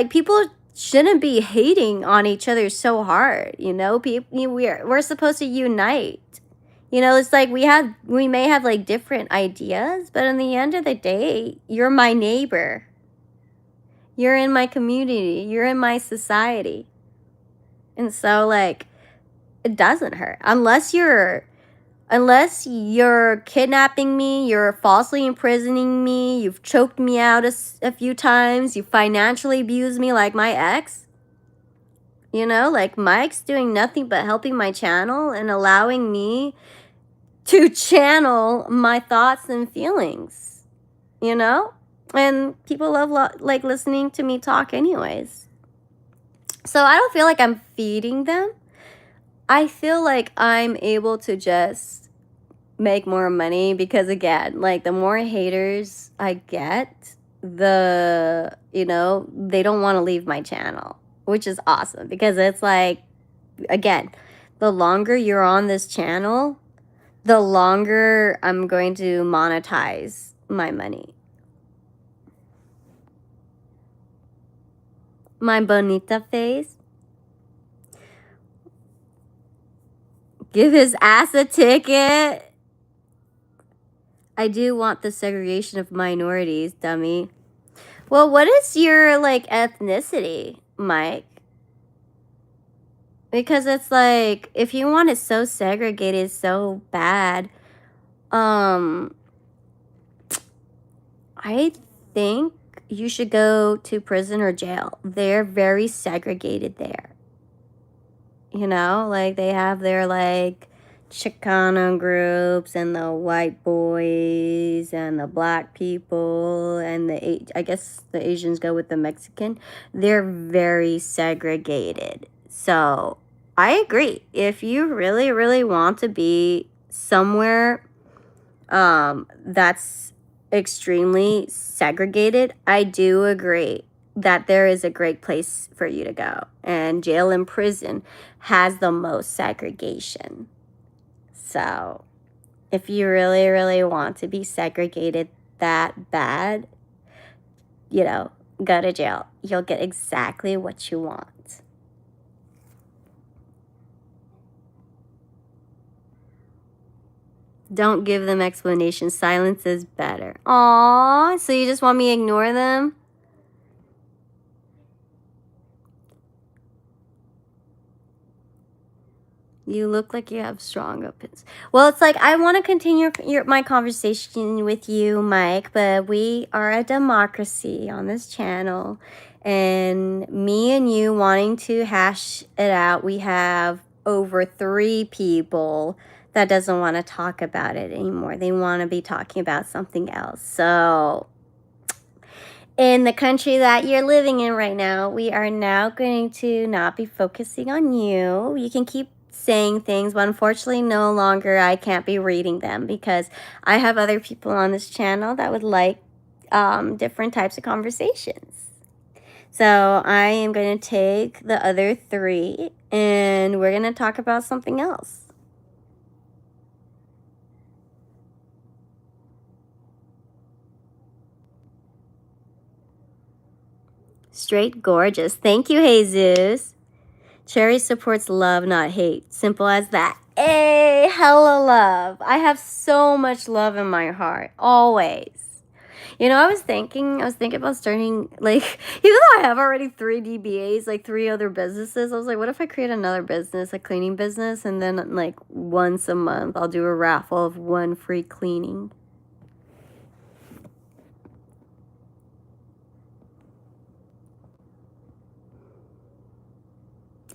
people shouldn't be hating on each other so hard, you know? We're supposed to unite. You know, it's like we may have like different ideas, but in the end of the day, you're my neighbor. You're in my community. You're in my society. And so like it doesn't hurt unless you're kidnapping me, you're falsely imprisoning me, you've choked me out a few times, you financially abused me like my ex. You know, like Mike's doing nothing but helping my channel and allowing me to channel my thoughts and feelings, you know? And people love like listening to me talk anyways. So I don't feel like I'm feeding them. I feel like I'm able to just make more money because again, like the more haters I get, they don't want to leave my channel, which is awesome because it's like, again, the longer you're on this channel, the longer I'm going to monetize my money. My bonita face. Give his ass a ticket. I do want the segregation of minorities, dummy. Well, what is your, like, ethnicity, Mike? Because it's like, if you want it so segregated so bad, I think you should go to prison or jail. They're very segregated there. You know, like they have their like Chicano groups and the white boys and the black people and I guess the Asians go with the Mexican. They're very segregated. So I agree. If you really, really want to be somewhere that's extremely segregated, I do agree that there is a great place for you to go. And jail and prison has the most segregation. So if you really, really want to be segregated that bad, go to jail. You'll get exactly what you want. Don't give them explanations. Silence is better. Aww, so you just want me to ignore them? You look like you have strong opinions. Well, it's like I want to continue my conversation with you, Mike, but we are a democracy on this channel. And me and you wanting to hash it out, we have over 3 people that doesn't want to talk about it anymore. They want to be talking about something else. So in the country that you're living in right now, we are now going to not be focusing on you. You can keep saying things, but unfortunately no longer I can't be reading them because I have other people on this channel that would like different types of conversations. So I am going to take the other 3 and we're going to talk about something else. Straight gorgeous. Thank you, Jesus. Cherry supports love, not hate. Simple as that. Hey, hella love. I have so much love in my heart. Always. I was thinking about starting, like, even though I have already 3 DBAs, like 3 other businesses, I was like, what if I create another business, a cleaning business, and then, like, once a month, I'll do a raffle of 1 free cleaning.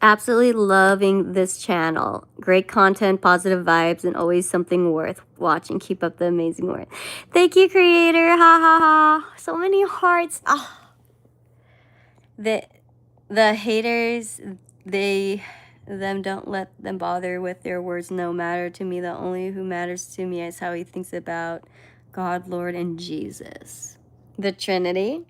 Absolutely loving this channel. Great content, positive vibes, and always something worth watching. Keep up the amazing work. Thank you, creator. Ha ha ha. So many hearts. Ah. The haters, don't let them bother with their words. No matter to me. The only who matters to me is how he thinks about God, Lord, and Jesus. The Trinity.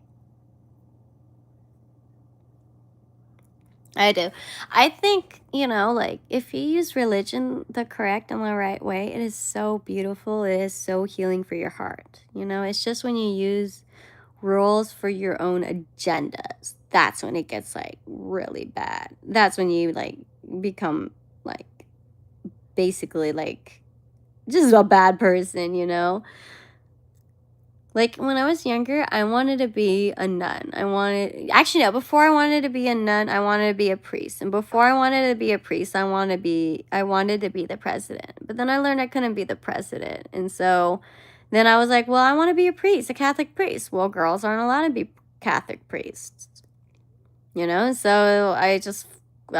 I do. I think, like, if you use religion the correct and the right way, it is so beautiful. It is so healing for your heart. It's just when you use rules for your own agendas, that's when it gets, like, really bad. That's when you, like, become, like, basically, like, just a bad person, you know? Like, when I was younger, I wanted to be a nun. Actually, no, before I wanted to be a nun, I wanted to be a priest. And before I wanted to be a priest, I wanted to be the president. But then I learned I couldn't be the president. And so then I was like, well, I want to be a priest, a Catholic priest. Well, girls aren't allowed to be Catholic priests, you know? So I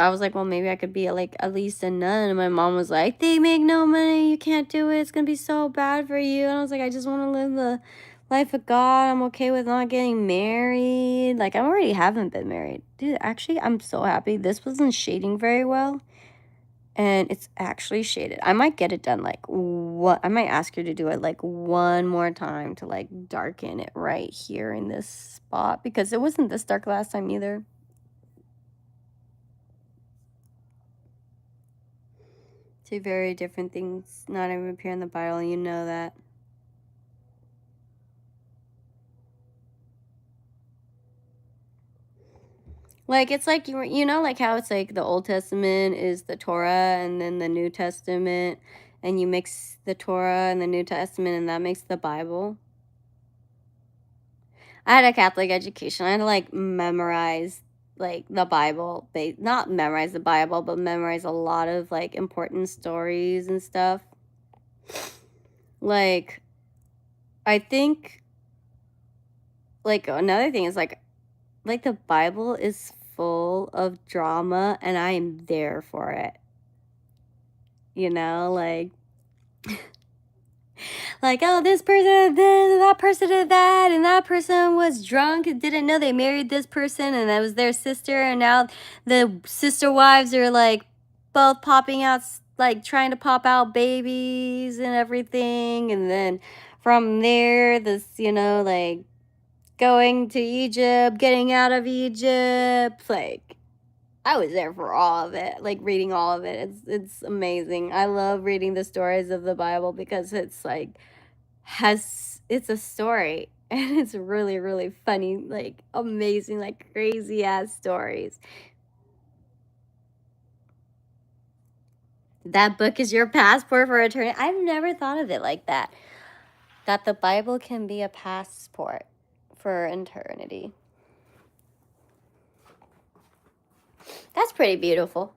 was like, well, maybe I could be like at least a nun. And my mom was like, they make no money. You can't do it. It's going to be so bad for you. And I was like, I just want to live the life of God. I'm okay with not getting married. Like, I already haven't been married. Dude, actually, I'm so happy. This wasn't shading very well. And it's actually shaded. I might get it done I might ask her to do it like one more time to like darken it right here in this spot. Because it wasn't this dark last time either. Two very different things not even appear in the Bible, you know that. Like, it's like, you know, like how it's like the Old Testament is the Torah and then the New Testament, and you mix the Torah and the New Testament and that makes the Bible. I had a Catholic education. I had to like memorize like the Bible. Not memorize the Bible, but memorize a lot of like important stories and stuff. Like, I think like another thing is like the Bible is full of drama and I am there for it. You know, like, oh, this person did this, and that person did that, and that person was drunk and didn't know they married this person, and that was their sister, and now the sister wives are like both popping out, like trying to pop out babies and everything, and then from there, this, you know, like going to Egypt, getting out of Egypt, like I was there for all of it, like reading all of it. It's amazing. I love reading the stories of the Bible because it's like it's a story and it's really really funny, like amazing, like crazy ass stories. That book is your passport for eternity. I've never thought of it like that. That the Bible can be a passport for eternity. That's pretty beautiful.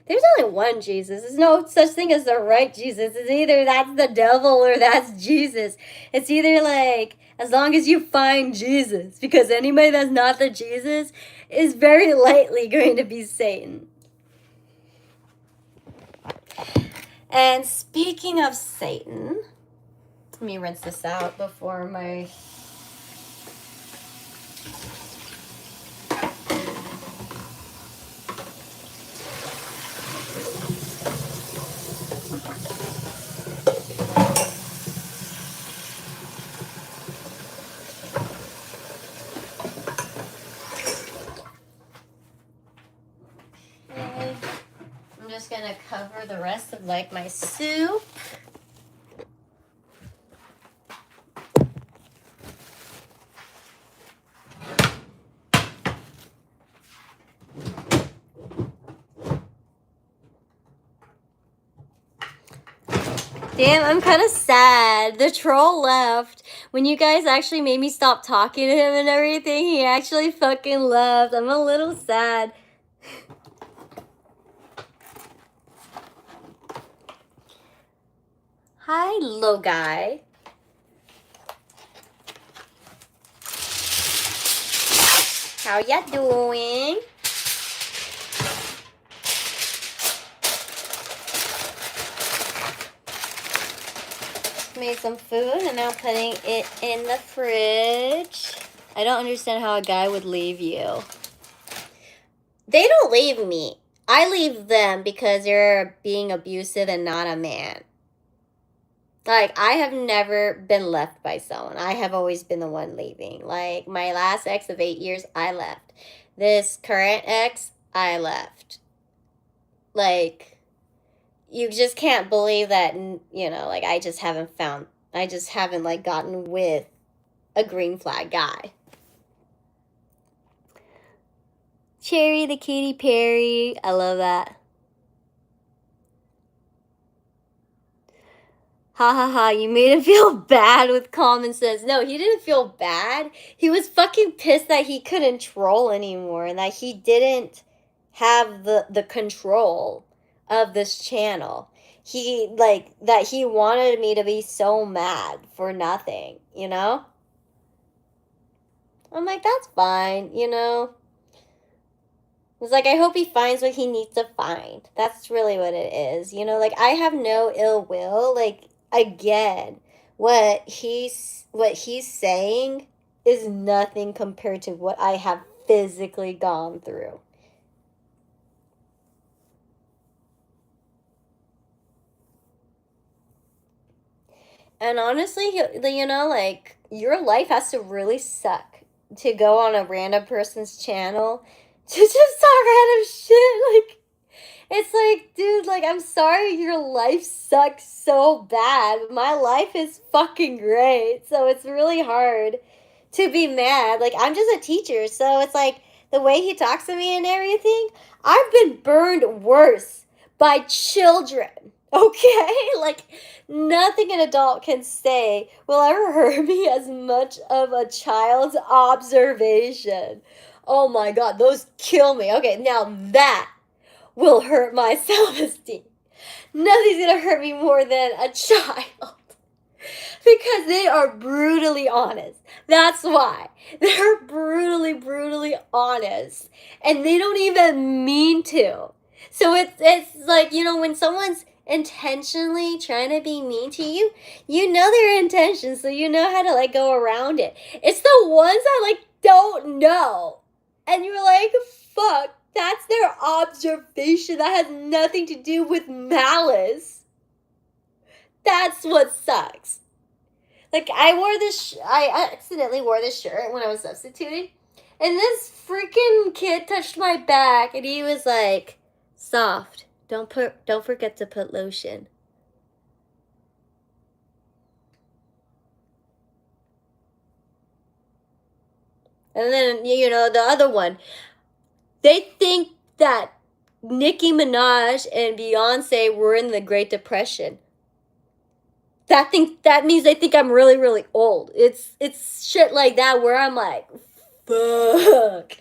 There's only one Jesus. There's no such thing as the right Jesus. It's either that's the devil or that's Jesus. It's either like, as long as you find Jesus, because anybody that's not the Jesus is very likely going to be Satan. And speaking of Satan, let me rinse this out before my... I'm just gonna cover the rest of like my soup. Damn, I'm kind of sad. The troll left. When you guys actually made me stop talking to him and everything, he actually fucking left. I'm a little sad. Hi, little guy. How ya doing? Made some food and now putting it in the fridge. I don't understand how a guy would leave you. They don't leave me. I leave them because they're being abusive and not a man. Like, I have never been left by someone. I have always been the one leaving. Like, my last ex of 8 years, I left. This current ex, I left. Like, you just can't believe that, you know, like, I just haven't like gotten with a green flag guy. Cherry the Katy Perry, I love that. Ha ha ha, you made him feel bad with common sense. No, he didn't feel bad. He was fucking pissed that he couldn't troll anymore and that he didn't have the control of this channel. He, like, that he wanted me to be so mad for nothing, you know? I'm like, that's fine, you know? It's like, I hope he finds what he needs to find. That's really what it is. You know, like, I have no ill will. Like, again, what he's saying is nothing compared to what I have physically gone through. And honestly, you know, like, your life has to really suck to go on a random person's channel to just talk random shit. Like, it's like, dude, like, I'm sorry your life sucks so bad. My life is fucking great. So it's really hard to be mad. Like, I'm just a teacher. So it's like, the way he talks to me and everything, I've been burned worse by children. Okay? Like, nothing an adult can say will ever hurt me as much of a child's observation. Oh my God, those kill me. Okay, now that will hurt my self-esteem. Nothing's gonna hurt me more than a child. Because they are brutally honest. That's why. They're brutally honest. And they don't even mean to. So it's like, you know, when someone's intentionally trying to be mean to you, you know their intentions, so you know how to, like, go around it. It's the ones that, like, don't know. And you're like, fuck, that's their observation. That has nothing to do with malice. That's what sucks. Like, I accidentally wore this shirt when I was substituting. And this freaking kid touched my back and he was like, soft. Don't forget to put lotion. And then, you know, the other one. They think that Nicki Minaj and Beyonce were in the Great Depression. That means they think I'm really old. It's shit like that where I'm like, fuck.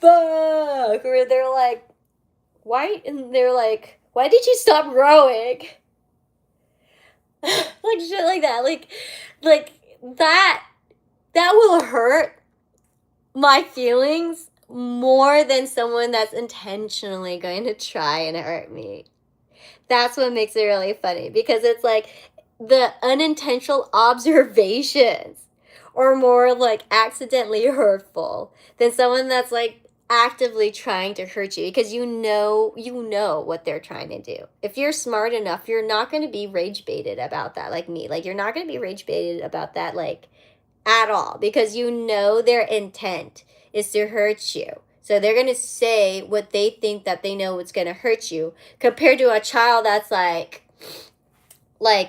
Or they're like, why? And they're like, why did you stop growing? Like shit like that. Like that will hurt my feelings more than someone that's intentionally going to try and hurt me. That's what makes it really funny, because it's like the unintentional observations are more like accidentally hurtful than someone that's like actively trying to hurt you, because you know what they're trying to do. If you're smart enough, you're not going to be rage baited about that, like me. Like, you're not going to be rage baited about that, like, at all, because you know their intent is to hurt you. So they're going to say what they think that they know what's going to hurt you, compared to a child that's like,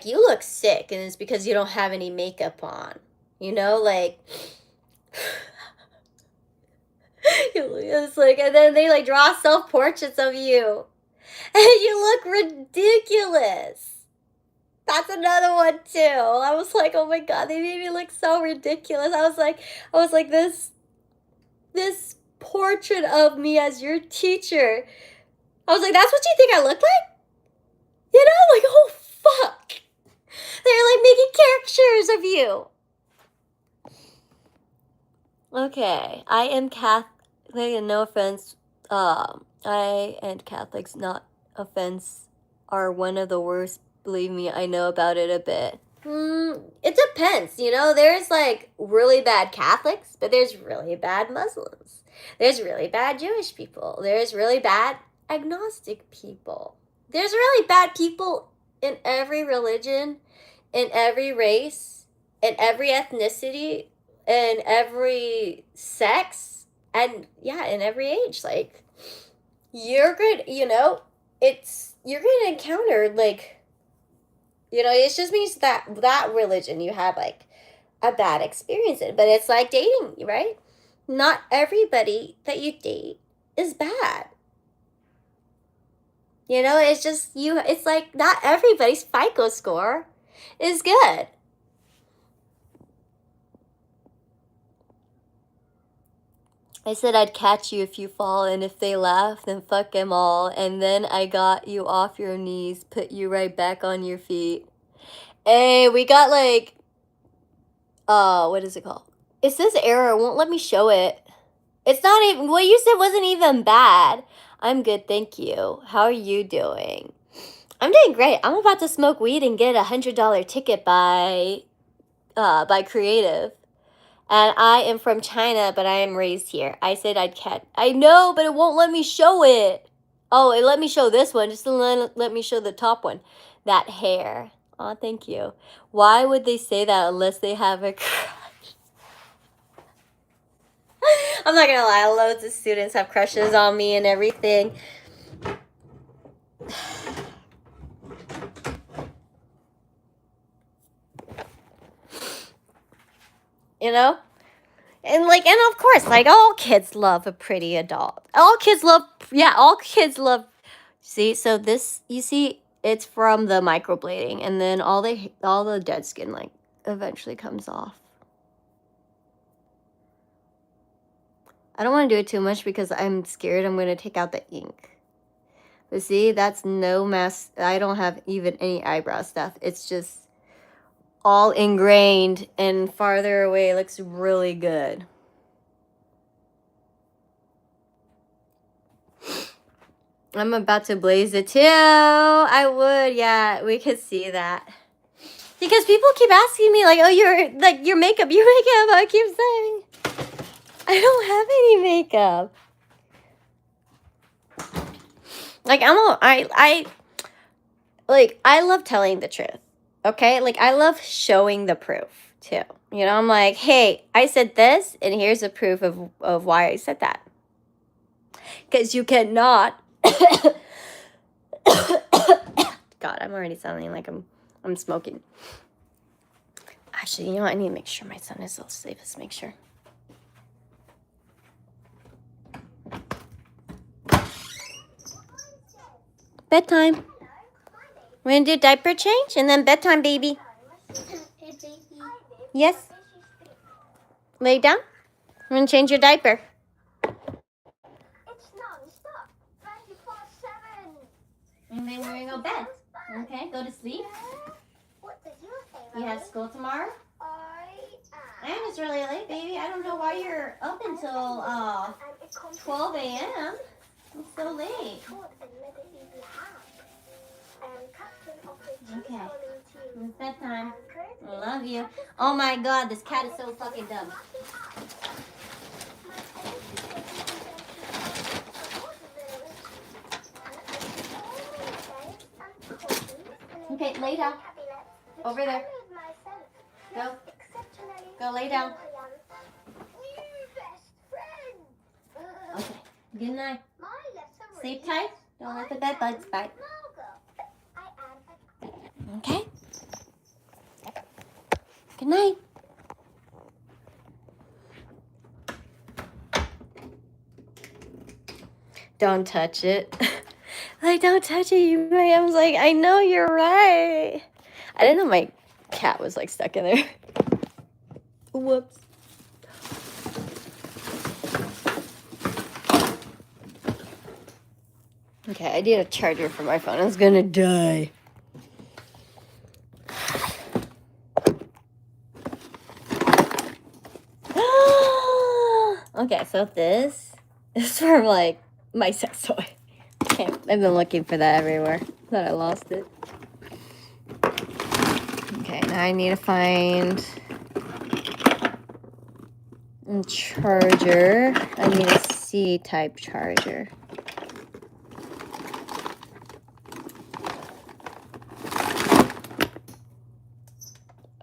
you look sick and it's because you don't have any makeup on. You know, like, it's like, and then they, like, draw self-portraits of you. And you look ridiculous. That's another one, too. I was like, oh my God, they made me look so ridiculous. I was like, this portrait of me as your teacher. I was like, that's what you think I look like? You know, like, oh fuck. They're like making caricatures of you. Okay, I am Catholic, and no offense, I and Catholics, not offense, are one of the worst. Believe me, I know about it a bit. It depends, you know, there's like really bad Catholics, but there's really bad Muslims. There's really bad Jewish people. There's really bad agnostic people. There's really bad people in every religion, in every race, in every ethnicity, in every sex, and yeah, in every age. Like, you're good, you know, you're gonna encounter, like, you know, it just means that religion you have, like, a bad experience in. But it's like dating, right? Not everybody that you date is bad. You know, it's just it's like not everybody's FICO score It's good. I said I'd catch you if you fall, and if they laugh, then fuck them all. And then I got you off your knees, put you right back on your feet. Hey, we got like, what is it called? It says error, won't let me show it. It's not even, what you said wasn't even bad. I'm good, thank you. How are you doing? I'm doing great. I'm about to smoke weed and get a $100 ticket by Creative. And I am from China, but I am raised here. I said I'd catch. I know, but it won't let me show it. Oh, it let me show this one. Just let me show the top one. That hair. Oh, thank you. Why would they say that unless they have a crush? I'm not gonna lie. Loads of students have crushes on me and everything. You know? And of course, like, all kids love a pretty adult. All kids love, see, so this, you see, it's from the microblading, and then all the dead skin, like, eventually comes off. I don't want to do it too much because I'm scared I'm going to take out the ink. But see, that's no mask. I don't have even any eyebrow stuff. It's just all ingrained, and farther away looks really good. I'm about to blaze it too. I would, yeah, we could see that. Because people keep asking me, like, oh, your makeup. I keep saying, I don't have any makeup. Like, I love telling the truth, okay? Like, I love showing the proof, too. You know, I'm like, hey, I said this, and here's the proof of why I said that. Because you cannot... God, I'm already sounding like I'm smoking. Actually, you know what? I need to make sure my son is asleep. Let's make sure. Bedtime. We're going to do diaper change and then bedtime, baby. Yes? Lay down. I'm going to change your diaper. It's non-stop, 24/7. And then we're going to go bed. Okay, go to sleep. What did you say, You have school tomorrow? And it's really late, baby. I don't know why you're up until 12 a.m. It's so late. Okay. It's bedtime. I love you. Oh my God, this cat is so fucking dumb. Okay, lay down. Over there. Go. Go lay down. Okay. Good night. Sleep tight. Don't let the bed bugs bite. Okay? Good night. Don't touch it. Like, don't touch it. I was like, I know you're right. I didn't know my cat was, like, stuck in there. Whoops. Okay, I need a charger for my phone. It's gonna die. Okay, so this is for, like, my sex toy. I've been looking for that everywhere. Thought I lost it. Okay, now I need to find a charger. I need a C-type charger.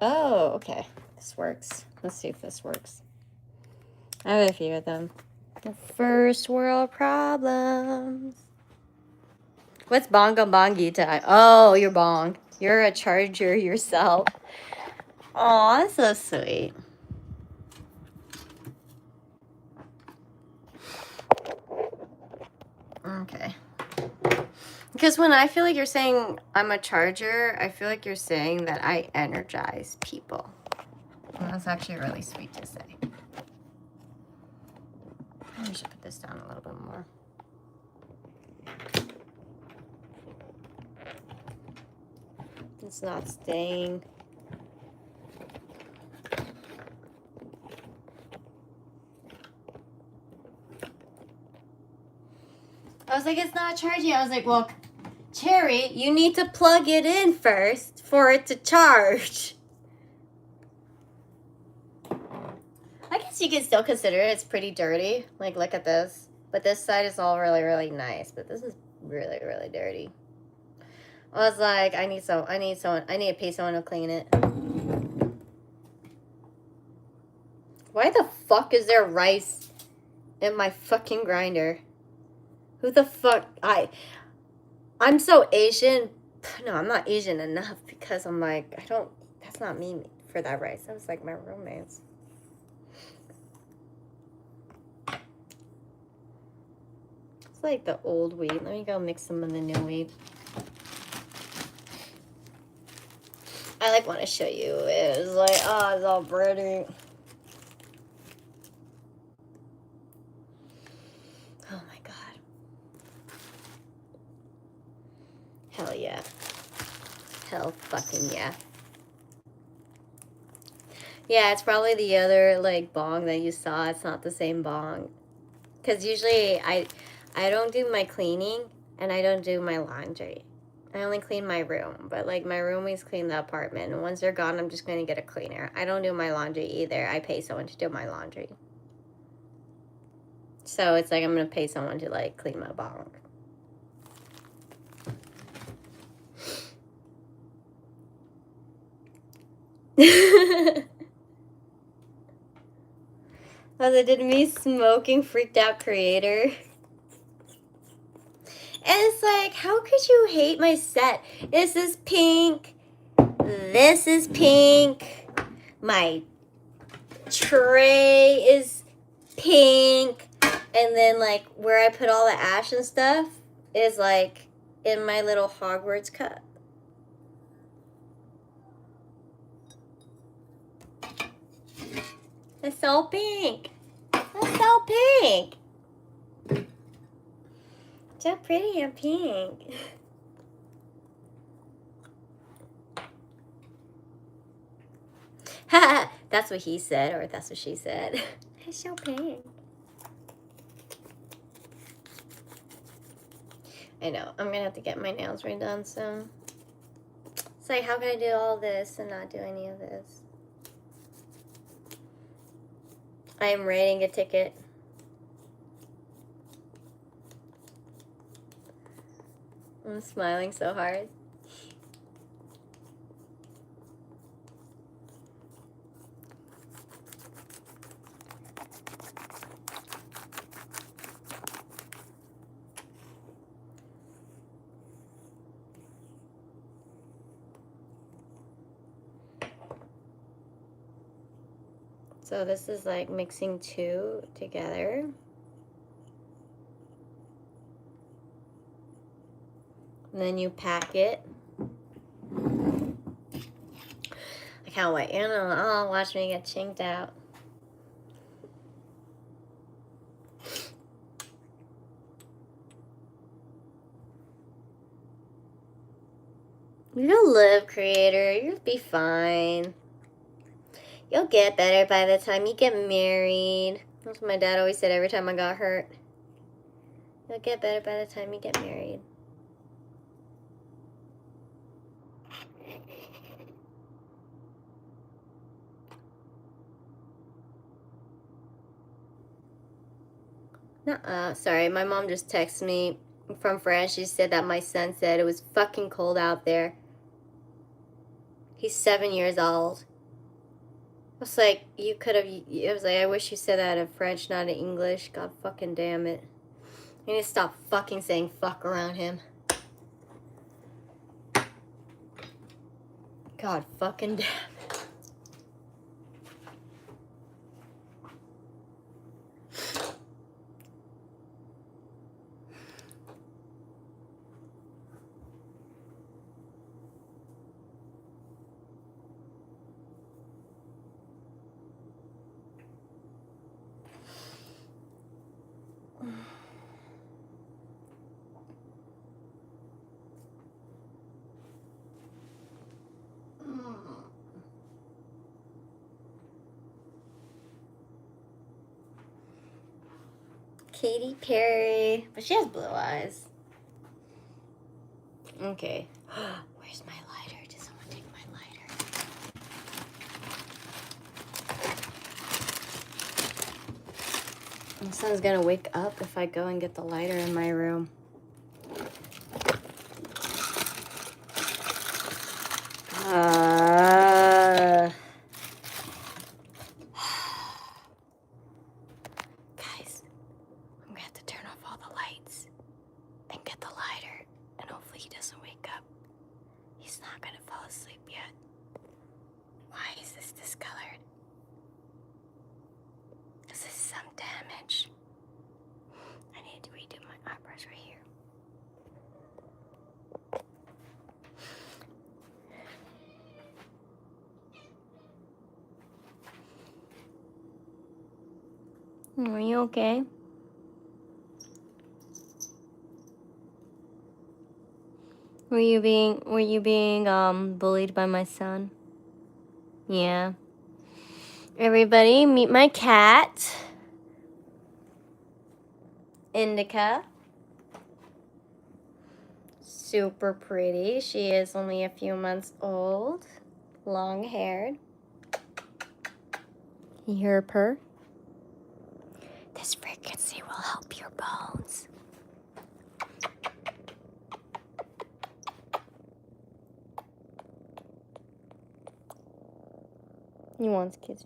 Oh, okay. This works. Let's see if this works. I have a few of them. The first world problems. What's bongo bongi time? Oh, you're bong. You're a charger yourself. Oh, that's so sweet. Okay. Because when I feel like you're saying I'm a charger, I feel like you're saying that I energize people. And that's actually really sweet to say. I should put this down a little bit more. It's not staying. I was like, it's not charging. I was like, well, Cherry, you need to plug it in first for it to charge. I guess you can still consider it. It's pretty dirty. Like, look at this. But this side is all really, really nice. But this is really, really dirty. I was like, I need to pay someone to clean it. Why the fuck is there rice in my fucking grinder? Who the fuck? I'm so Asian. No, I'm not Asian enough because I'm like, that's not me for that rice. That was like my roommates. It's like the old wheat. Let me go mix some of the new wheat. I like want to show you. It was like, oh, it's all pretty. Oh my god. Hell yeah. Hell fucking yeah. Yeah, it's probably the other like bong that you saw. It's not the same bong. Because usually I don't do my cleaning and I don't do my laundry. I only clean my room, but like my roomies clean the apartment. And once they're gone, I'm just going to get a cleaner. I don't do my laundry either. I pay someone to do my laundry. So it's like I'm going to pay someone to like clean my bong. As I did me smoking freaked out creator. And it's like, how could you hate my set? This is pink. This is pink. My tray is pink. And then, like, where I put all the ash and stuff is, like, in my little Hogwarts cup. It's so pink. It's so pink. So pretty and pink. That's what he said, or that's what she said. It's so pink. I know. I'm gonna have to get my nails redone soon. It's like, how can I do all this and not do any of this? I am writing a ticket. I'm smiling so hard. So this is like mixing two together. And then you pack it. I can't wait. You know, oh, watch me get chinked out. You'll live, creator. You'll be fine. You'll get better by the time you get married. That's what my dad always said every time I got hurt. You'll get better by the time you get married. Nuh-uh. Sorry, my mom just texted me from France. She said that my son said it was fucking cold out there. He's 7 years old. I was like, you could have, I was like, I wish you said that in French, not in English. God fucking damn it. You need to stop fucking saying fuck around him. God fucking damn it. Katy Perry. But she has blue eyes. Okay. Where's my lighter? Did someone take my lighter? My son's gonna wake up if I go and get the lighter in my room. Guys, I'm gonna have to turn off all the lights and get the lighter, and hopefully he doesn't wake up. He's not gonna fall asleep yet. Why is this discolored? This is some damage. I need to redo my eyebrows right here. Are you okay? Were you being bullied by my son? Yeah. Everybody, meet my cat. Indica. Super pretty. She is only a few months old. Long haired. You hear her purr? This frequency will help your bones. He wants kisses.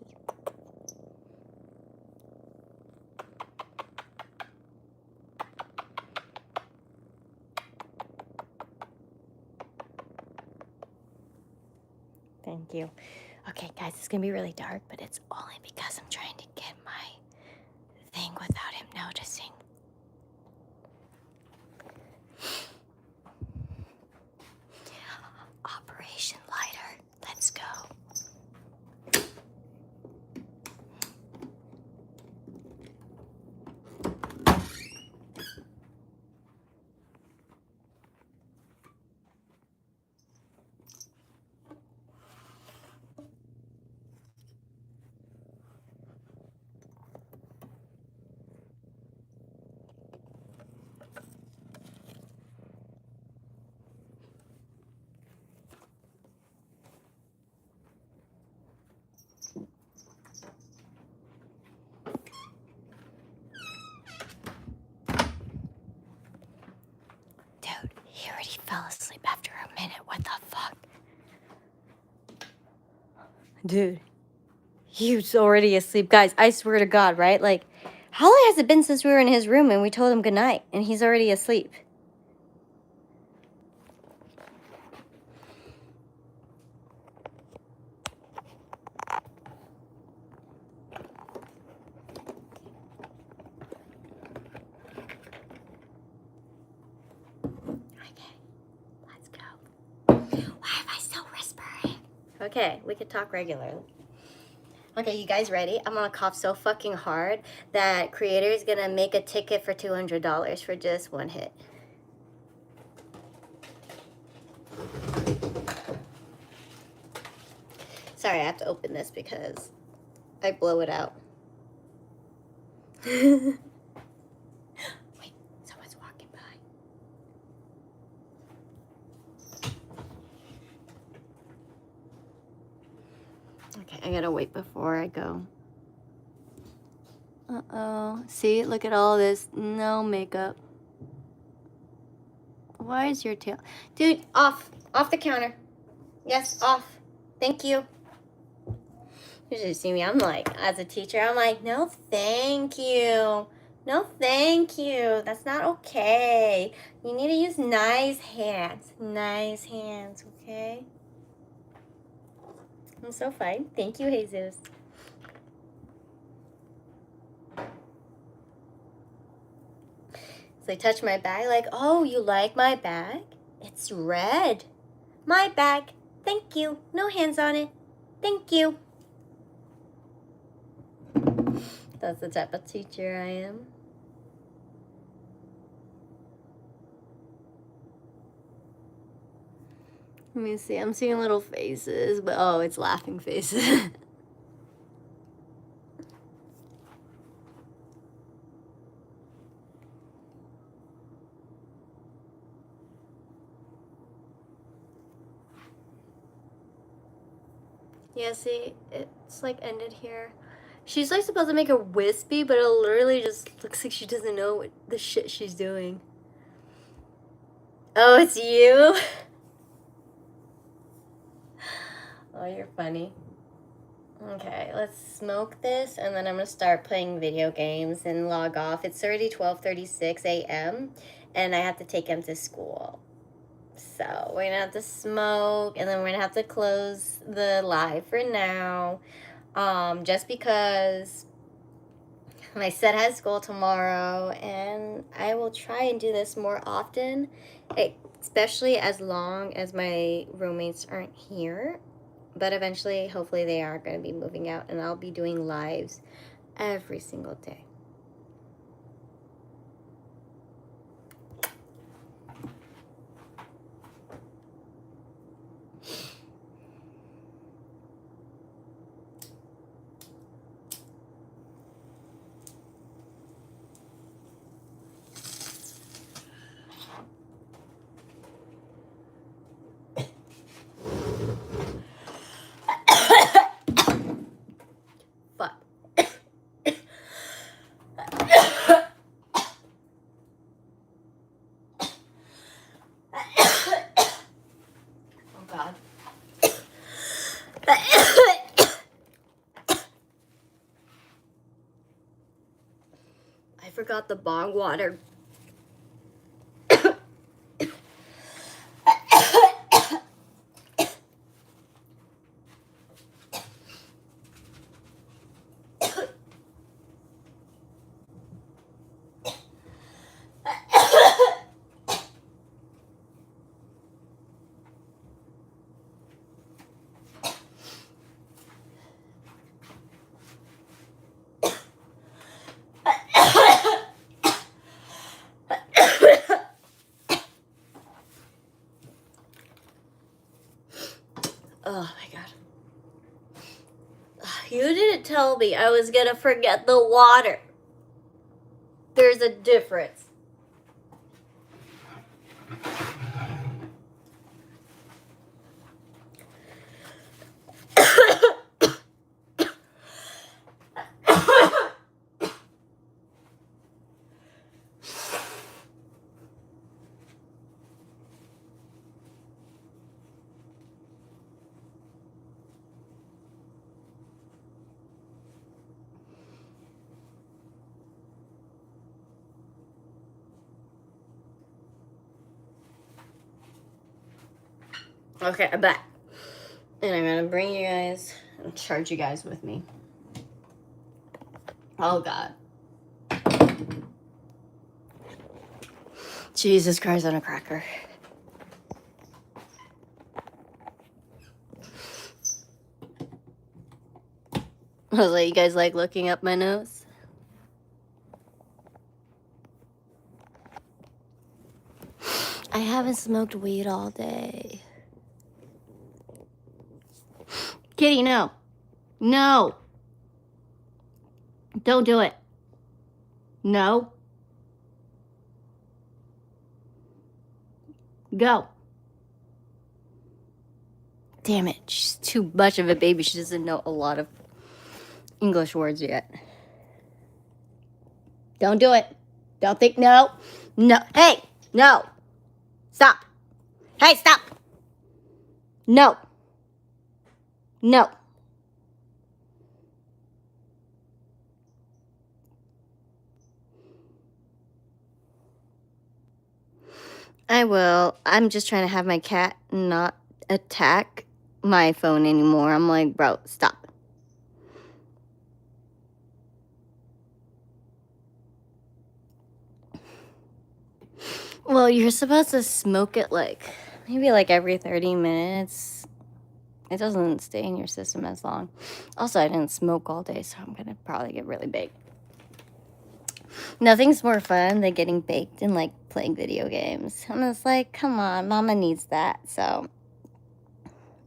Thank you. Okay, guys, it's gonna be really dark, but it's only because I'm trying to get my thing without him noticing. Operation Lighter. Let's go. Dude, he already fell asleep after a minute. What the fuck? Dude, he was already asleep. Guys, I swear to God, right? Like, how long has it been since we were in his room and we told him goodnight and he's already asleep? Okay, let's go. Why am I so whispering? Okay, we could talk regularly. Okay, you guys ready? I'm gonna cough so fucking hard that Creator's gonna make a ticket for $200 for just one hit. Sorry, I have to open this because I blow it out. Wait, someone's walking by. Okay, I gotta wait before I go. Uh-oh. See, look at all this. No makeup. Why is your tail? Dude, off. Off the counter. Yes, off. Thank you. You should see me. I'm like, as a teacher, I'm like, no, thank you. No, thank you. That's not okay. You need to use nice hands. Nice hands, okay? I'm so fine. Thank you, Jesus. So they touch my bag like, oh, you like my bag? It's red. My bag. Thank you. No hands on it. Thank you. That's the type of teacher I am. Let me see. I'm seeing little faces, but oh, it's laughing faces. Yeah, see, it's like ended here. She's like supposed to make her wispy, but it literally just looks like she doesn't know what the shit she's doing. Oh, it's you? Oh, you're funny. Okay, let's smoke this, and then I'm gonna start playing video games and log off. It's already 12:36 a.m., and I have to take him to school. So we're gonna have to smoke, and then we're gonna have to close the live for now. Just because my son has school tomorrow, and I will try and do this more often, especially as long as my roommates aren't here. But eventually, hopefully, they are going to be moving out, and I'll be doing lives every single day. Fuck. Oh, God. I forgot the bong water. Oh my God. You didn't tell me I was gonna forget the water. There's a difference. Okay, I'm back. And I'm gonna bring you guys and charge you guys with me. Oh, God. Jesus Christ on a cracker. I was like, you guys like looking up my nose? I haven't smoked weed all day. Kitty, no. No. Don't do it. No. Go. Damn it. She's too much of a baby. She doesn't know a lot of English words yet. Don't do it. Don't think. No. No. Hey. No. Stop. Hey, stop. No. No. I will. I'm just trying to have my cat not attack my phone anymore. I'm like, bro, stop. Well, you're supposed to smoke it maybe every 30 minutes. It doesn't stay in your system as long. Also, I didn't smoke all day, so I'm gonna probably get really baked. Nothing's more fun than getting baked and playing video games. I'm just like, come on, mama needs that. So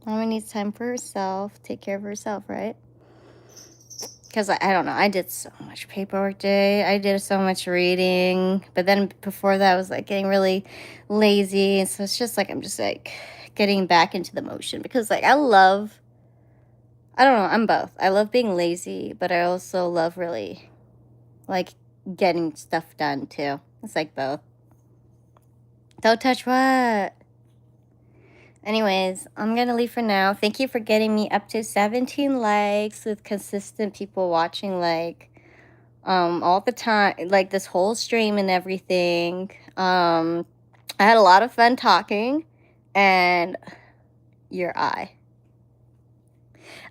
mama needs time for herself, take care of herself, right? Because I don't know, I did so much paperwork today. I did so much reading. But then before that, I was getting really lazy. And so it's just I'm just getting back into the motion. Because I love I don't know. I'm both. I love being lazy, but I also love really like getting stuff done too. It's like both. Don't touch what? Anyways, I'm gonna leave for now. Thank you for getting me up to 17 likes with consistent people watching like all the time, like this whole stream and everything. I had a lot of fun talking, and your eye.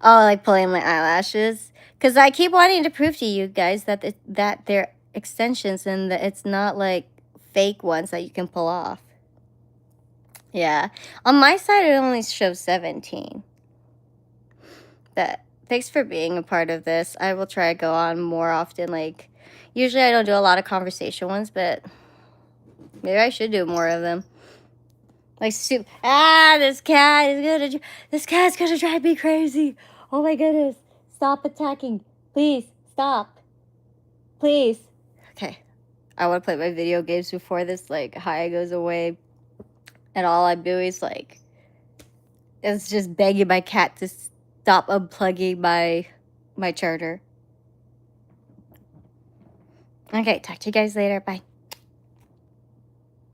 Oh, like pulling my eyelashes, because I keep wanting to prove to you guys that that they're extensions and that it's not like fake ones that you can pull off. Yeah, on my side it only shows 17. But thanks for being a part of this. I will try to go on more often. Like, usually I don't do a lot of conversation ones, but maybe I should do more of them. Like, this cat's gonna drive me crazy. Oh my goodness. Stop attacking. Please, stop. Please. Okay. I want to play my video games before this, like, high goes away. And all I'm doing is, like, it's just begging my cat to stop unplugging my charger. Okay, talk to you guys later. Bye.